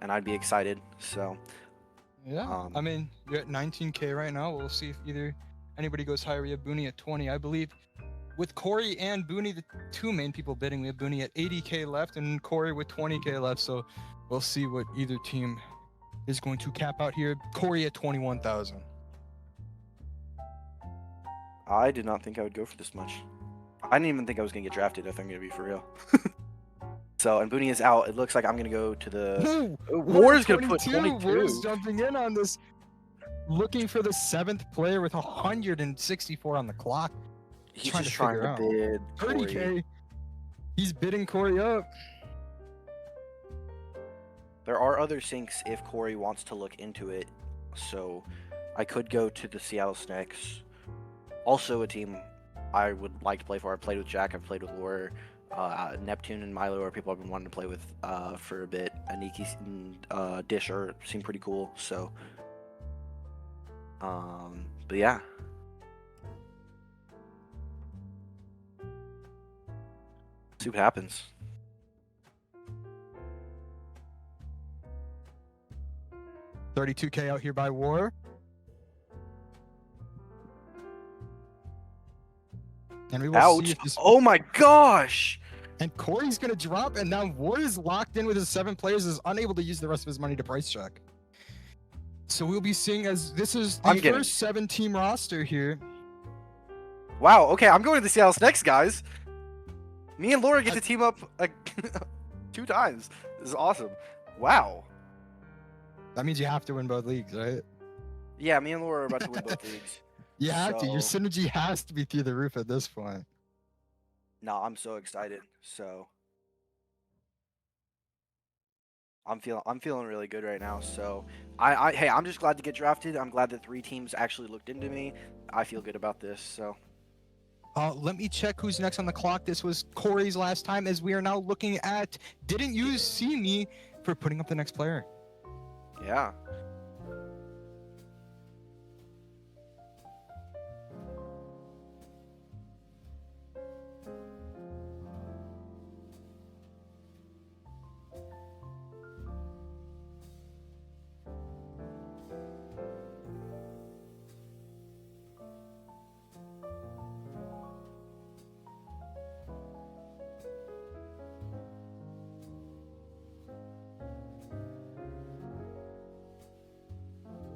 and I'd be excited. So. Yeah, I mean, you're at 19K right now. We'll see if anybody goes higher. We have Booney at 20, I believe. With Corey and Booney, the two main people bidding, we have Booney at 80K left and Corey with 20K left. So we'll see what either team is going to cap out here. Corey at 21,000. I did not think I would go for this much. I didn't even think I was gonna get drafted. If I'm gonna be for real. So, and Booney is out. It looks like I'm gonna go to the. War is gonna put 22. War's jumping in on this, looking for the 7th player with 164 on the clock. He's just trying to bid 30K. He's bidding Corey up. There are other syncs if Corey wants to look into it. So, I could go to the Seattle Snakes. Also, a team I would like to play for. I've played with Jack. I've played with Laura. Neptune and Milo are people I've been wanting to play with for a bit. Aniki and Dish seem pretty cool. So, but yeah. See what happens. $32K out here by War. And we will see if this... Oh my gosh! And Corey's going to drop, and now War is locked in with his 7 players, is unable to use the rest of his money to price check. So we'll be seeing as this is the first 7-team roster here. Wow, okay, I'm going to the Seattle Snakes, guys. Me and Laura get to team up like 2 times. This is awesome. Wow. That means you have to win both leagues, right? Yeah, me and Laura are about to win both leagues. You have to. Your synergy has to be through the roof at this point. No, I'm so excited. So I'm feeling really good right now. So hey, I'm just glad to get drafted. I'm glad that 3 teams actually looked into me. I feel good about this. So let me check who's next on the clock. This was Corey's last time, as we are now looking at didn't you see me for putting up the next player. Yeah.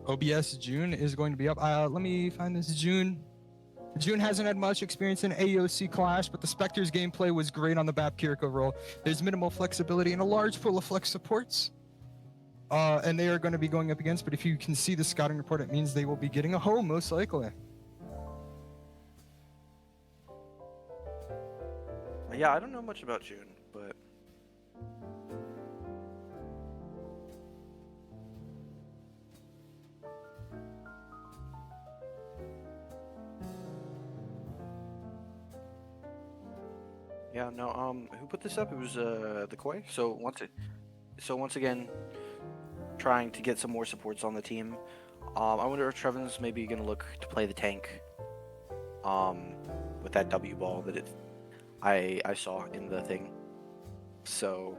OBS June is going to be up. Let me find this June. June hasn't had much experience in AOC Clash, but the Spectre's gameplay was great on the BAP Kiriko role. There's minimal flexibility and a large pool of flex supports. And they are going to be going up against, but if you can see the scouting report, it means they will be getting a home, most likely. Yeah, I don't know much about June, but yeah, no. Who put this up? It was the Koi. So once again, trying to get some more supports on the team. I wonder if Trevin's maybe gonna look to play the tank. With that W ball that I saw in the thing. So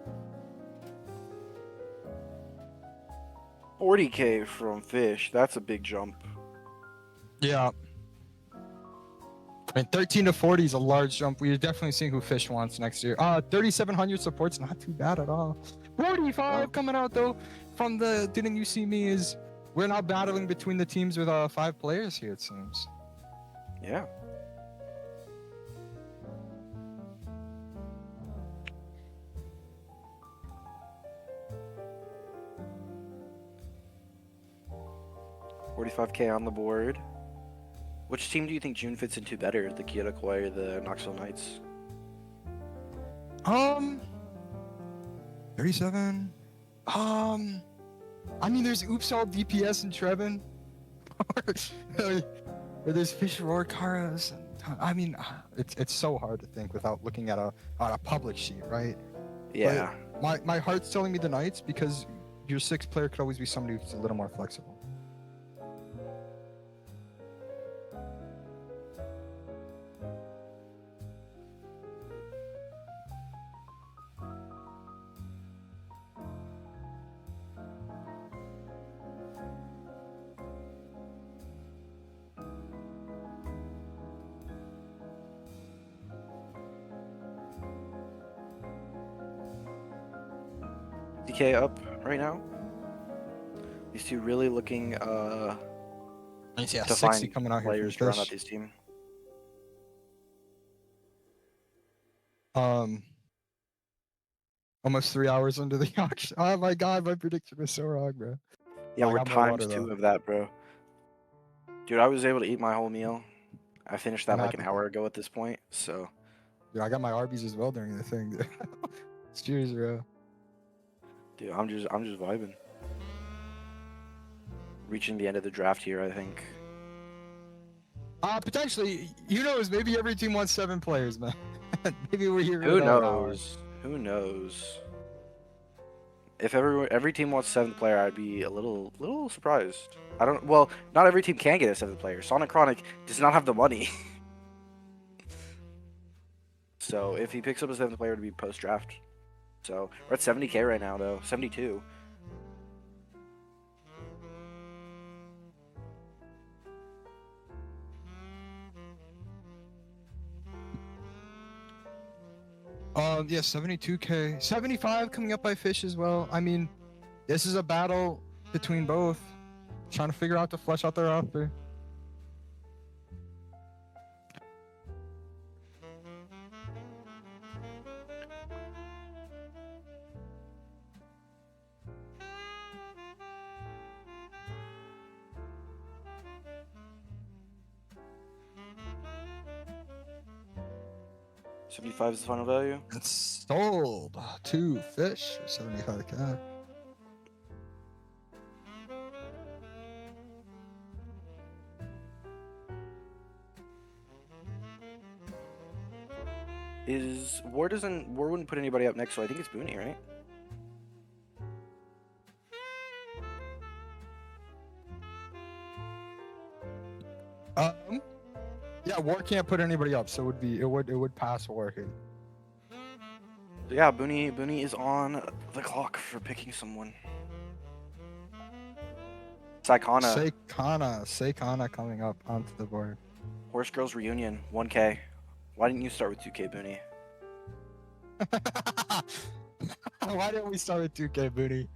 40K from Fish. That's a big jump. Yeah. I mean, 13 to 40 is a large jump. We're definitely seeing who Fish wants next year. 3,700 support's not too bad at all. 45 No. coming out though from the Didn't You See Me is we're now battling between the teams with 5 players here, it seems. Yeah. $45K on the board. Which team do you think June fits into better, the Kyoto Koi or the Knoxville Knights? 37. I mean, there's Oops All DPS and Trevin. Or there's Fish Roar Karas. I mean, it's so hard to think without looking at a public sheet, right? Yeah. But my heart's telling me the Knights because your 6th player could always be somebody who's a little more flexible. DK up right now. These two really looking Yeah, to 60 find coming out here players to from round out Fish. this team. Almost 3 hours into the auction. Oh my god, my prediction was so wrong, bro. Yeah, I we're got more water, times 2 though. of that, bro. Dude, I was able to eat my whole meal. I finished that I'm like an happy. hour ago at this point, so Dude, I got my Arby's as well during the thing. Dude. Cheers, bro. dude, I'm just vibing. Reaching the end of the draft here, I think. Potentially, who knows? Maybe every team wants 7 players, man. Maybe we're here. Who in an hour. knows? Who knows? If every team wants 7th player, I'd be a little surprised. I don't. Well, not every team can get a 7th player. Sonic Chronic does not have the money. So if he picks up a 7th player to be post draft, so we're at 70K right now though, 72. Yeah, 72K. 75 coming up by Fish as well. I mean, this is a battle between both. Trying to figure out to flesh out their roster. $75 is the final value. It's sold to Fish for 75K. War wouldn't put anybody up next, so I think it's Booney, right? Yeah, War can't put anybody up, so it would pass War here. So yeah, Booney is on the clock for picking someone. Saikana coming up onto the board. Horse Girls Reunion, 1K. Why didn't you start with 2K, Booney? Why didn't we start with 2K, Booty?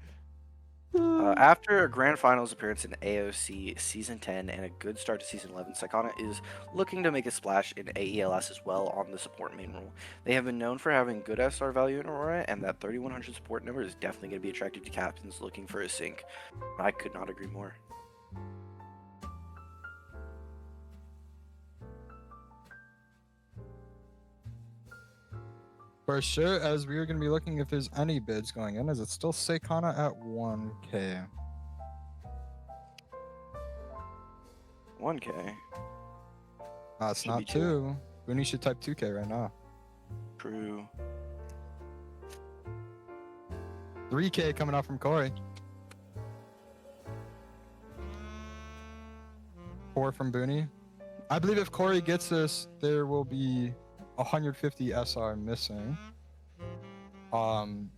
After a grand finals appearance in AOC Season 10 and a good start to Season 11, Saikana is looking to make a splash in AELS as well on the support main role. They have been known for having good SR value in Aurora, and that 3100 support number is definitely going to be attractive to captains looking for a sync. I could not agree more. For sure, as we are going to be looking if there's any bids going in, is it still Seikana at 1K? 1K. It's Should be not 2. 2. Booney should type 2K right now. True. 3K coming out from Corey. 4 from Booney. I believe if Corey gets this, there will be 150 SR missing. From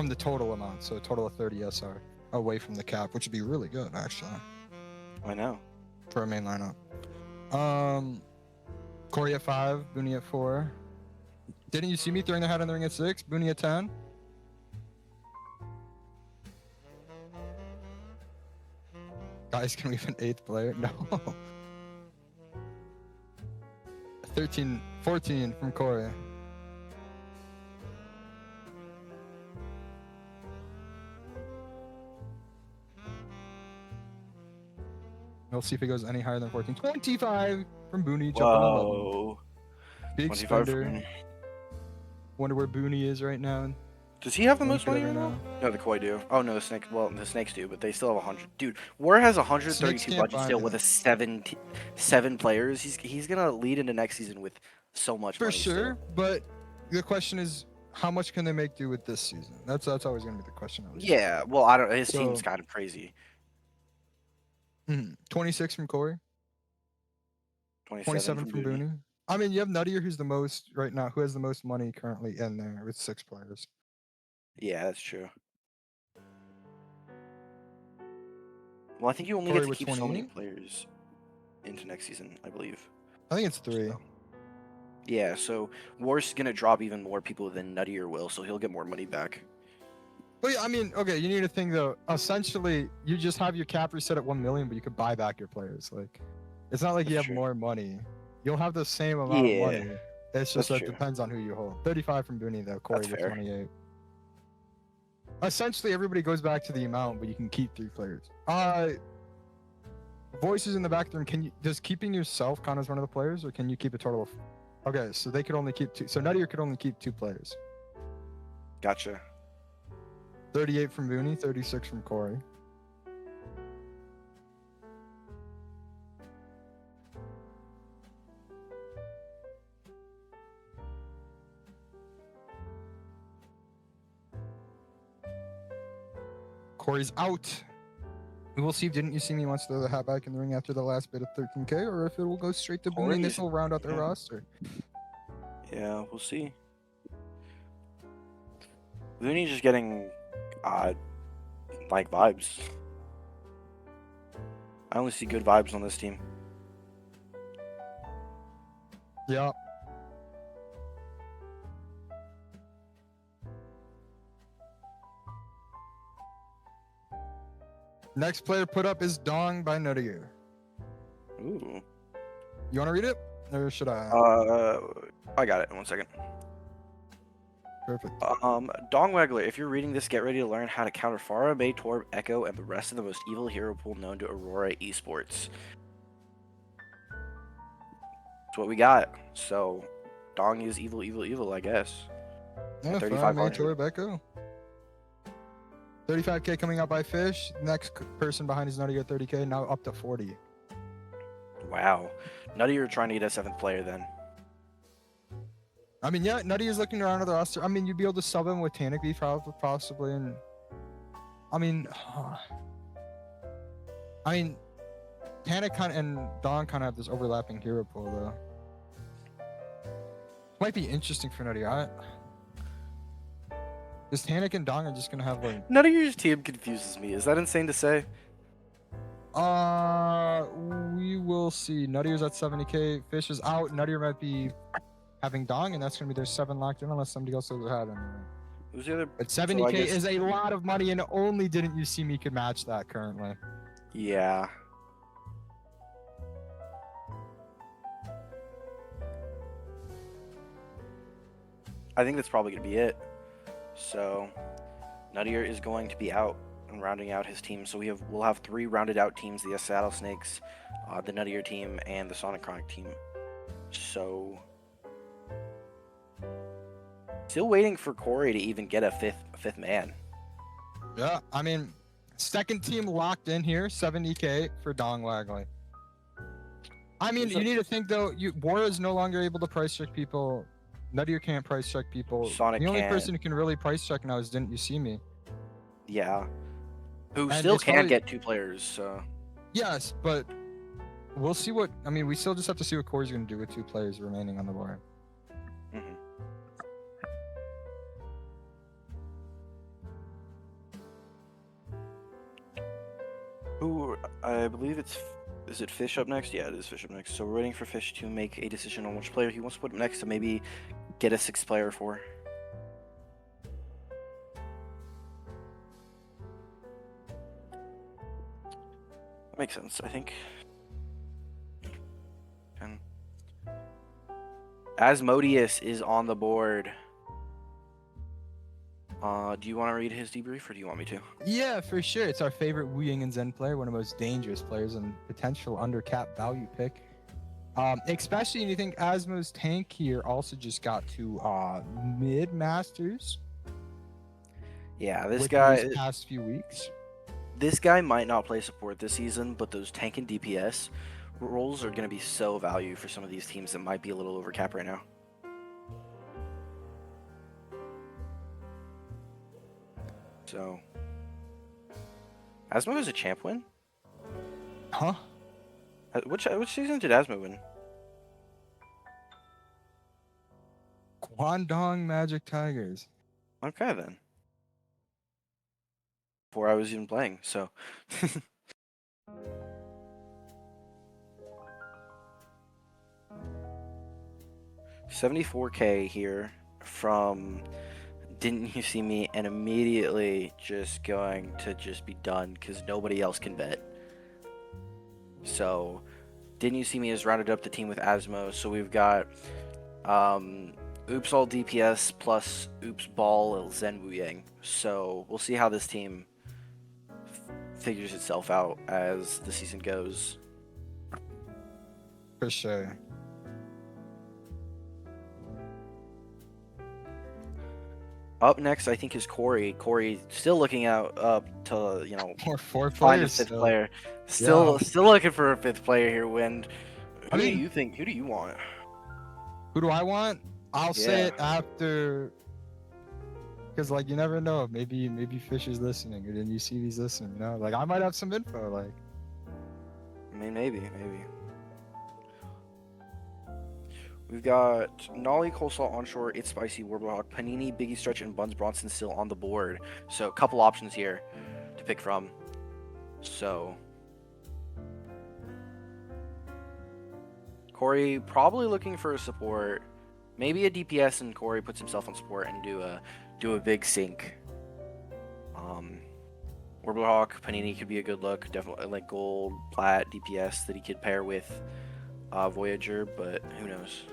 the total amount, so a total of 30 SR away from the cap, which would be really good actually I know. for a main lineup. Corey at 5, Booney at 4. Didn't you see me throwing the hat in the ring at 6? Booney at 10. Guys, can we have an 8th player? No. 14 from Corey. We'll see if it goes any higher than 14. 25 from Booney. Jumping 11. Whoa. Big 25 spender. from... Wonder where Booney is right now. Does he have the One most could money ever right now? know. No, the Koi do. Oh no, the Snakes. Well, the Snakes do, but they still have 100. Dude, War has 132 Snakes can't budget buy still him. with a 7 players. He's gonna lead into next season with so much For money. sure, but the question is, how much can they make do with this season? That's always going to be the question. At least. Yeah. Well, I don't. His So- team's kind of crazy. 26 from Corey. 27 from Booney. I mean, you have Nuttier, who's the most right now, who has the most money currently in there with 6 players. Yeah, that's true. Well, I think you only Corey get to with keep so many 28? players into next season, I believe. I think it's 3. So- Yeah, so War's gonna drop even more people than Nuttier will, so he'll get more money back. But yeah, I mean, okay, you need to think though. Essentially, you just have your cap reset at 1 million, but you could buy back your players. Like, it's not like you That's have true. more money. You'll have the same amount Yeah, of money. It's just that's that true. depends on who you hold. 35 from Booney though. Corey That's with fair. 28. Essentially, everybody goes back to the amount, but you can keep 3 players. Voices in the back room. Does keeping yourself count as one of the players, or can you keep a total of? Okay, so they could only keep 2. So Nuttier could only keep 2 players. Gotcha. 38 from Booney, 36 from Corey. Corey's out. We will see if Didn't You See Me wants to throw the hat back in the ring after the last bid of 13K, or if it will go straight to Booney and this will round out their yeah. roster. Yeah, we'll see. Looney's just getting odd, like, vibes. I only see good vibes on this team. Yeah. Next player put up is Dong by Nuttier. Ooh. You want to read it? Or should I? I got it in 1 second. Perfect. Dong Waggler, if you're reading this, get ready to learn how to counter Pharah, Mei, Torb, Echo, and the rest of the most evil hero pool known to Aurora Esports. That's what we got. So, Dong is evil, evil, evil, I guess. Yeah, 3,500. Rebecca. 35K coming out by Fish. Next person behind is Nuttier at 30K, now up to 40. Wow. Nutty, you're trying to get a 7th player then. I mean, yeah, Nutty is looking around at the roster. I mean, you'd be able to sub him with Tanic Beef possibly, and I mean, Tanic and Dawn kind of have this overlapping hero pool though. Might be interesting for Nutty. Because Tanic and Dawn are just gonna have like. None of your team confuses me. Is that insane to say? We will see. Nuttier's at 70K. Fish is out. Nuttier might be having Dong, and that's gonna be their 7 locked in unless somebody else has had him. Who's the other? But 70K guess- is a lot of money, and only Didn't You See Me could match that currently. Yeah. I think that's probably gonna be it. So, Nuttier is going to be out and rounding out his team. So we'll have 3 rounded out teams: the Saddle Snakes, the Nuttier team, and the Sonic Chronic team. So, Still waiting for Corey to even get a fifth man. Yeah, I mean, second team locked in here, 70K for Dong Wagley. I mean, you need to think though. Bora is no longer able to price check people. Nuttier can't price check people. Sonic the only can't. person who can really price check now is Didn't You See Me? Yeah. Who And still it's can probably- get 2 players. So. Yes, but we'll see what. I mean, we still just have to see what Corey's going to do with 2 players remaining on the board. Mhm. Who I believe is it Fish up next? Yeah, it is Fish up next. So we're waiting for Fish to make a decision on which player he wants to put up next to maybe get a 6th player for. That makes sense, I think. And Asmodeus is on the board. Do you want to read his debrief, or do you want me to? Yeah, for sure. It's our favorite Wu Ying and Zen player, one of the most dangerous players and potential undercap value pick. Especially when you think Asmo's tank here also just got to mid masters. Yeah, this within guy. these past few weeks. This guy might not play support this season, but those tank and DPS roles are going to be so value for some of these teams that might be a little over cap right now. So, Asmo has a champ win? Huh? Which season did Asmo win? Guangdong Magic Tigers. Okay, then. Before I was even playing, so. 74K here from Didn't You See Me, and immediately just going to just be done because nobody else can bet. So Didn't You See Me has rounded up the team with Asmo. So we've got Oops All DPS plus Oops Ball Zen Wu Yang. So we'll see how this team figures itself out as the season goes. For sure. Up next, I think, is Corey. Corey still looking out up to, Or 4 find a players. 5th still. player. Still Yeah. looking for a 5th player here, Wind. I Who mean- do you think? Who do you want? Who do I want? I'll say Yeah. it after. Because, like, you never know. Maybe Fish is listening, or then you see he's listening, you know? Like, I might have some info, like. I mean, maybe. We've got Nolly, Coleslaw, Onshore, It's Spicy, Warblehawk, Panini, Biggie Stretch, and Buns Bronson still on the board. So a couple options here to pick from. So Corey probably looking for a support, maybe a DPS, and Corey puts himself on support and do a big sync. Warblehawk, Panini could be a good look. Definitely like gold, plat, DPS that he could pair with Voyager, but who knows?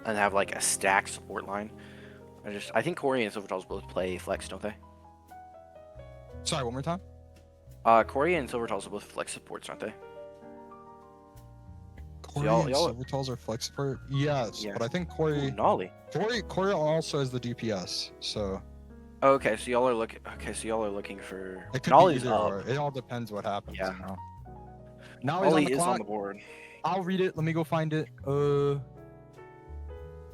And have like a stacked support line. I think Corey and Silvertals both play flex, don't they? Sorry, one more time? Corey and Silvertals are both flex supports, aren't they? Corey y'all- and y'all- Silvertals are flex support? Yes, Yeah. but I think Ooh, Corey Nolly. also has the DPS, so. Oh, okay, so y'all are looking for It could Nolly's be either up. or. It all depends what happens, Yeah. you know? Now he's on Nolly the is clock. on the board. I'll read it. Let me go find it.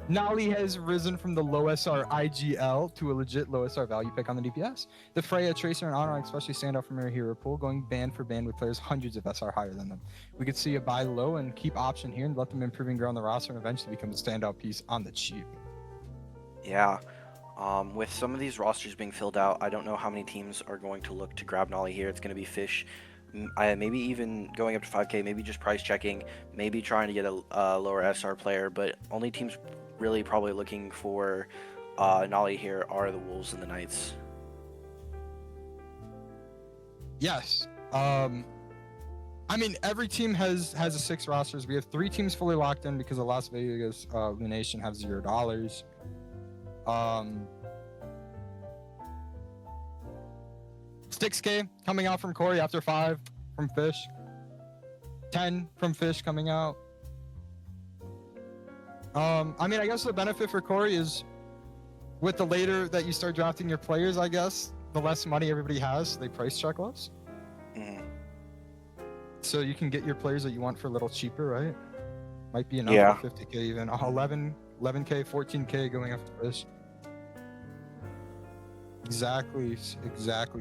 Nolly has risen from the low SR IGL to a legit low SR value pick on the DPS. The Freya, Tracer, and Honor especially stand out from our hero pool, going band for band with players hundreds of SR higher than them. We could see a buy low and keep option here and let them improve and grow on the roster and eventually become a standout piece on the cheap. Yeah. With some of these rosters being filled out, I don't know how many teams are going to look to grab Nolly here. It's going to be Fish. Maybe even going up to 5K, maybe just price checking, maybe trying to get a lower SR player, but only teams really probably looking for Nolly here are the Wolves and the Knights. Yes. I mean, every team has a 6 rosters. We have 3 teams fully locked in because the Las Vegas Lunation have $0. 6K coming out from Corey after 5 from Fish. 10 from Fish coming out. I mean, I guess the benefit for Corey is with the later that you start drafting your players, I guess the less money everybody has, so they price check less. Mhm. So you can get your players that you want for a little cheaper, right? Might be enough Yeah. for 50K even. 11K, 14K going after Fish. Exactly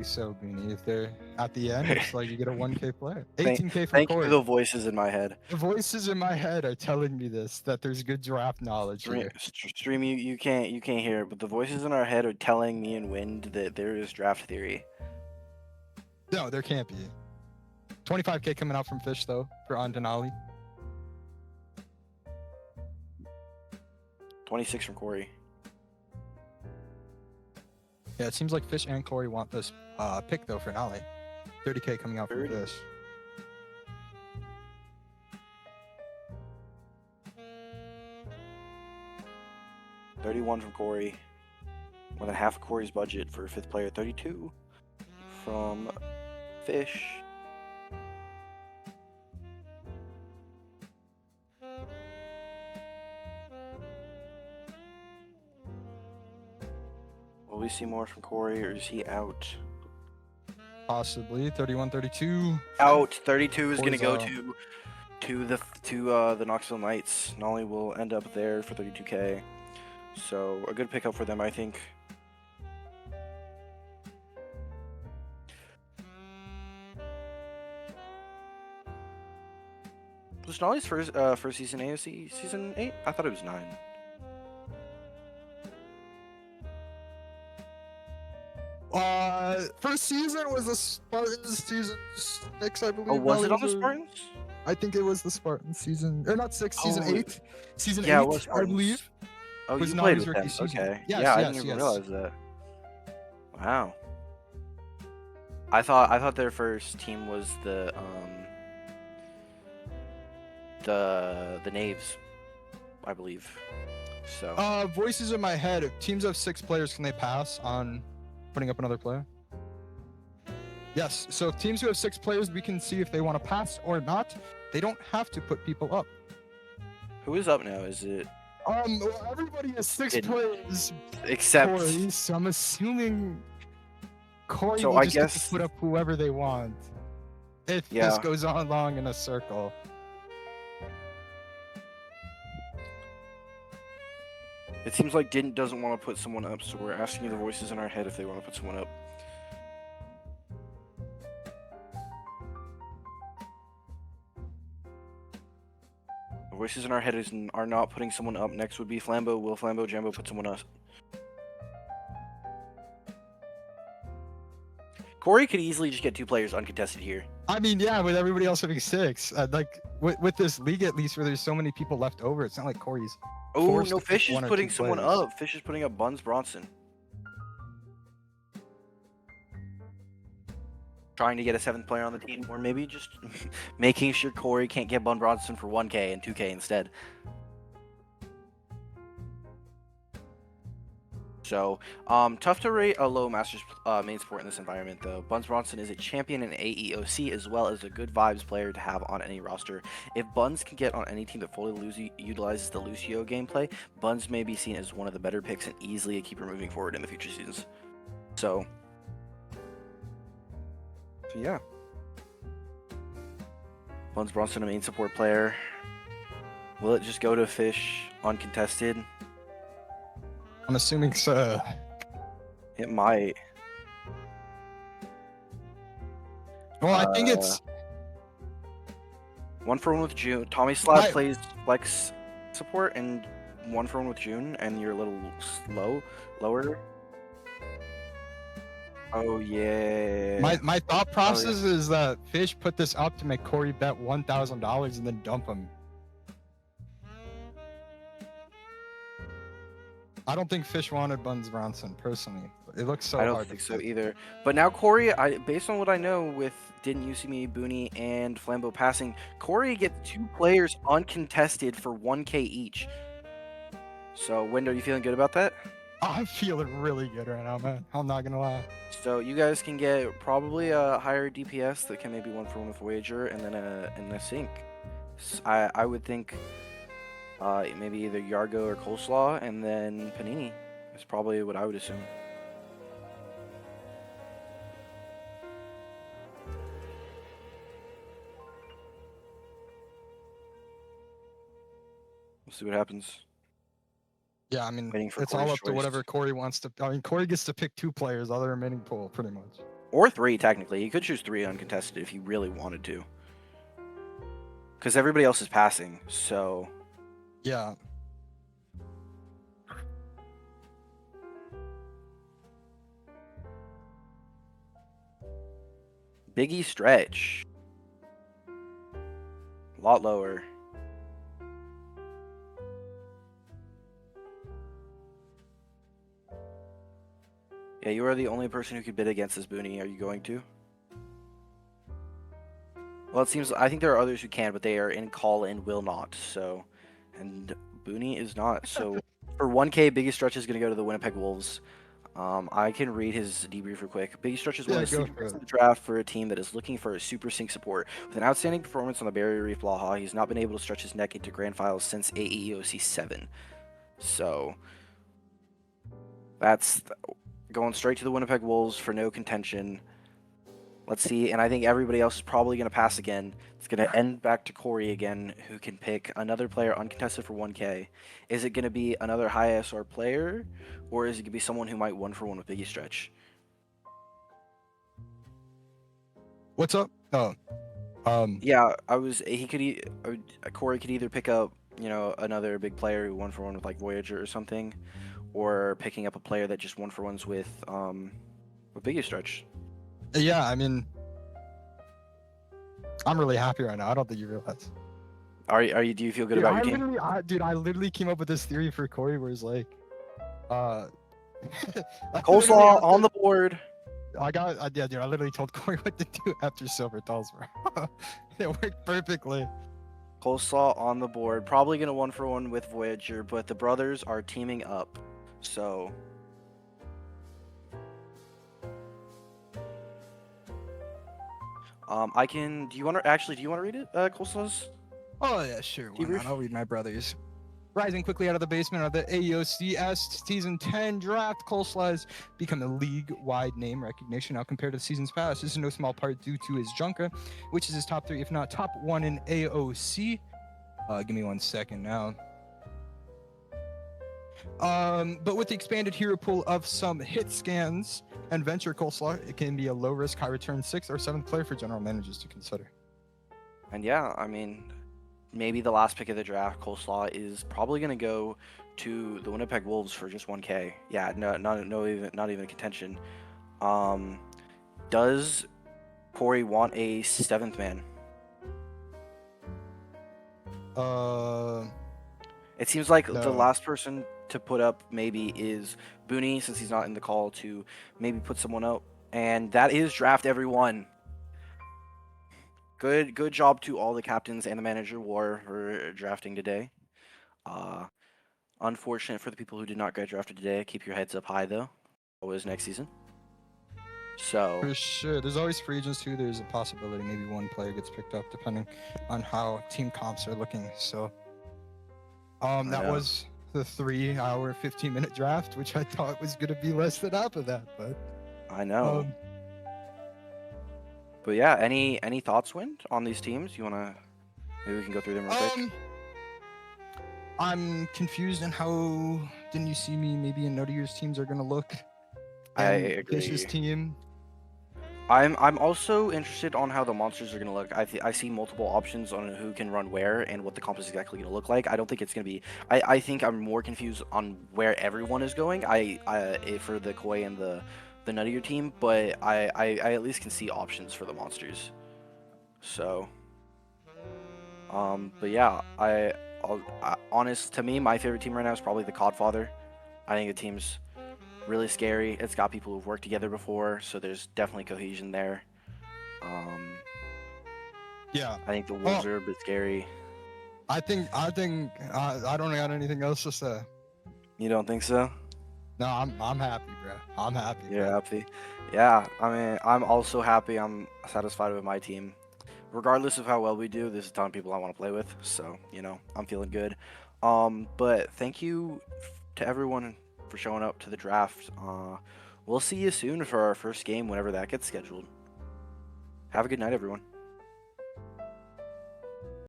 so, Beanie. If they're at the end, it's like you get a 1K player. 18K from Thank you for Corey. the voices in my head. The voices in my head are telling me this, that there's good draft knowledge here. Stream, you can't hear it, but the voices in our head are telling me and Wind that there is draft theory. No, there can't be. 25K coming out from Fish though for Denali. 26 from Corey. Yeah, it seems like Fish and Corey want this pick though for Denali. 30K coming out from 30. Fish. $31 from Corey. More than half of Corey's budget for 5th player. 32 from Fish. Will we see more from Corey, or is he out? Possibly 31, 32. Out. 32 is going to go Corey's to the Knoxville Knights. Nolly will end up there for 32K. So a good pickup for them, I think. Was Nolly's first season AOC season 8? I thought it was 9. First season was the Spartans. Season 6, I believe. Oh, was it on the a- Spartans? I think it was the Spartans season, or not 6, season Oh, 8. Season yeah, 8, it was I Spartans. believe. Oh, was you played Nolly's with rookie them. season. Okay. Yes, Yeah, I yes, didn't even yes. realize that. Wow. I thought their first team was the Knaves, I believe. So Voices in my head. If teams have 6 players, can they pass on putting up another player? Yes. So if teams who have 6 players, we can see if they want to pass or not. They don't have to put people up. who is up now? Is it Well, everybody has 6 Didn't. players. except Corey, so I'm assuming Corey So will I just get guess- to put up whoever they want. If Yeah. this goes on long in a circle. it seems like Didn't doesn't want to put someone up, so we're asking the voices in our head if they want to put someone up. The voices in our head are not putting someone up. Next would be Flambeau. Will Flambeau Jambo put someone up? Corey could easily just get 2 players uncontested here. I mean, yeah, with everybody else having 6, like with this league at least, where there's so many people left over, it's not like Corey's. Oh, Forced no, to pick Fish is 1 or putting 2 someone players. up. Fish is putting up Buns Bronson. Trying to get a 7th player on the team, or maybe just making sure Corey can't get Bun Bronson for 1K and 2K instead. So, tough to rate a low Masters main sport in this environment, though. Buns Bronson is a champion in AEOC, as well as a good vibes player to have on any roster. If Buns can get on any team that fully utilizes the Lucio gameplay, Buns may be seen as one of the better picks and easily a keeper moving forward in the future seasons. So yeah. Buns Bronson, a main support player. Will it just go to Fish uncontested? I'm assuming so. It might. Well, I think it's 1-for-1 with June. Tommy Slab Right. plays flex support, and 1-for-1 with June, and you're a little lower. Oh yeah. my thought process is that Fish put this up to make Corey bet $1,000 and then dump him. I don't think Fish wanted Buns Bronson personally. It looks so I hard. don't to think so pick. either. But now Corey, based on what I know with Didn't You See Me, Booney, and Flambeau passing, Corey gets 2 players uncontested for 1K each. So, Wind, are you feeling good about that? I'm feeling really good right now, man. I'm not gonna lie. So you guys can get probably a higher DPS that can maybe 1-for-1 with Wager, and then a sync. I would think maybe either Yargo or Coleslaw, and then Panini. It's probably what I would assume. We'll see what happens. Yeah, I mean, Waiting for it's all Corey's up to choice. whatever Corey wants to. I mean, Corey gets to pick 2 players out of the remaining pool, pretty much. Or 3, technically. He could choose 3 uncontested if he really wanted to. Because everybody else is passing, so... Yeah. Biggie stretch. A lot lower. Yeah, you are the only person who could bid against this Booney. Are you going to? Well, it seems... I think there are others who can, but they are in call and will not, so... And Booney is not, so... For 1K, Biggie Stretch is going to go to the Winnipeg Wolves. I can read his debrief real quick. Biggie Stretch is one of the sleepers in the draft for a team that is looking for a super sync support. With an outstanding performance on the Barrier Reef Blaha, he's not been able to stretch his neck into grand finals since AEOC 7. So... That's... Going straight to the Winnipeg Wolves for no contention. Let's see, and I think everybody else is probably going to pass again. It's going to end back to Corey again, who can pick another player uncontested for 1K. Is it going to be another high SR player, or is it going to be someone who might 1-for-1 with Biggie Stretch? What's up? Oh, Yeah, Corey could either pick up, you know, another big player who 1-for-1 with like Voyager or something, or picking up a player that just 1-for-1s with Biggie Stretch. yeah. I mean, I'm really happy right now. I don't think you realize. Are you? Do you feel good about your team? Dude, I literally came up with this theory for Corey, where it's like, I Coleslaw on the board. Yeah, dude. I literally told Corey what to do after Silver tells me. It worked perfectly. Coleslaw on the board. Probably gonna 1-for-1 with Voyager, but the brothers are teaming up, so. I can. Do you want to read it, Coleslaw's? Oh yeah, sure. Why not? I'll read my brothers. Rising quickly out of the basement of the AOCS Season 10 draft, Coleslaw has become a league-wide name recognition now compared to the seasons past. This is no small part due to his Junker, which is his top 3, if not top 1 in AOC. Give me 1 second now. But with the expanded hero pool of some hit scans and venture Coleslaw, it can be a low-risk, high-return 6th or 7th player for general managers to consider. And yeah, I mean, maybe the last pick of the draft, Coleslaw, is probably going to go to the Winnipeg Wolves for just 1K. Yeah, not even a contention. Does Corey want a 7th man? It seems like no. The last person to put up maybe is Booney, since he's not in the call, to maybe put someone up. And that is draft everyone. Good job to all the captains and the manager war for drafting today. Unfortunate for the people who did not get drafted today. Keep your heads up high though. Always next season. So for sure, there's always free agents too. There's a possibility maybe one player gets picked up depending on how team comps are looking. So, that was the 3-hour, 15-minute draft, which I thought was gonna be less than half of that, but I know. But yeah, any thoughts, Wind, on these teams? You wanna maybe we can go through them real quick. I'm confused on how Didn't You See Me maybe in Year's teams are gonna look. I agree. Fish's team. I'm also interested on how the monsters are going to look. I see multiple options on who can run where and what the comp is exactly going to look like. I don't think it's going to be... I think I'm more confused on where everyone is going for the Koi and the Nuttier team, but I at least can see options for the monsters. So... but yeah, honest, to me, my favorite team right now is probably the Codfather. I think the team's really scary. It's got people who've worked together before, so there's definitely cohesion there. Yeah. I think the Wolves are a bit scary. I don't got anything else to say. You don't think so? No, I'm happy, bro. I'm happy. You're happy? Yeah, I mean, I'm also happy. I'm satisfied with my team. Regardless of how well we do, there's a ton of people I want to play with, so, you know, I'm feeling good. But thank you to everyone for showing up to the draft. We'll see you soon for our first game whenever that gets scheduled. Have a good night, everyone.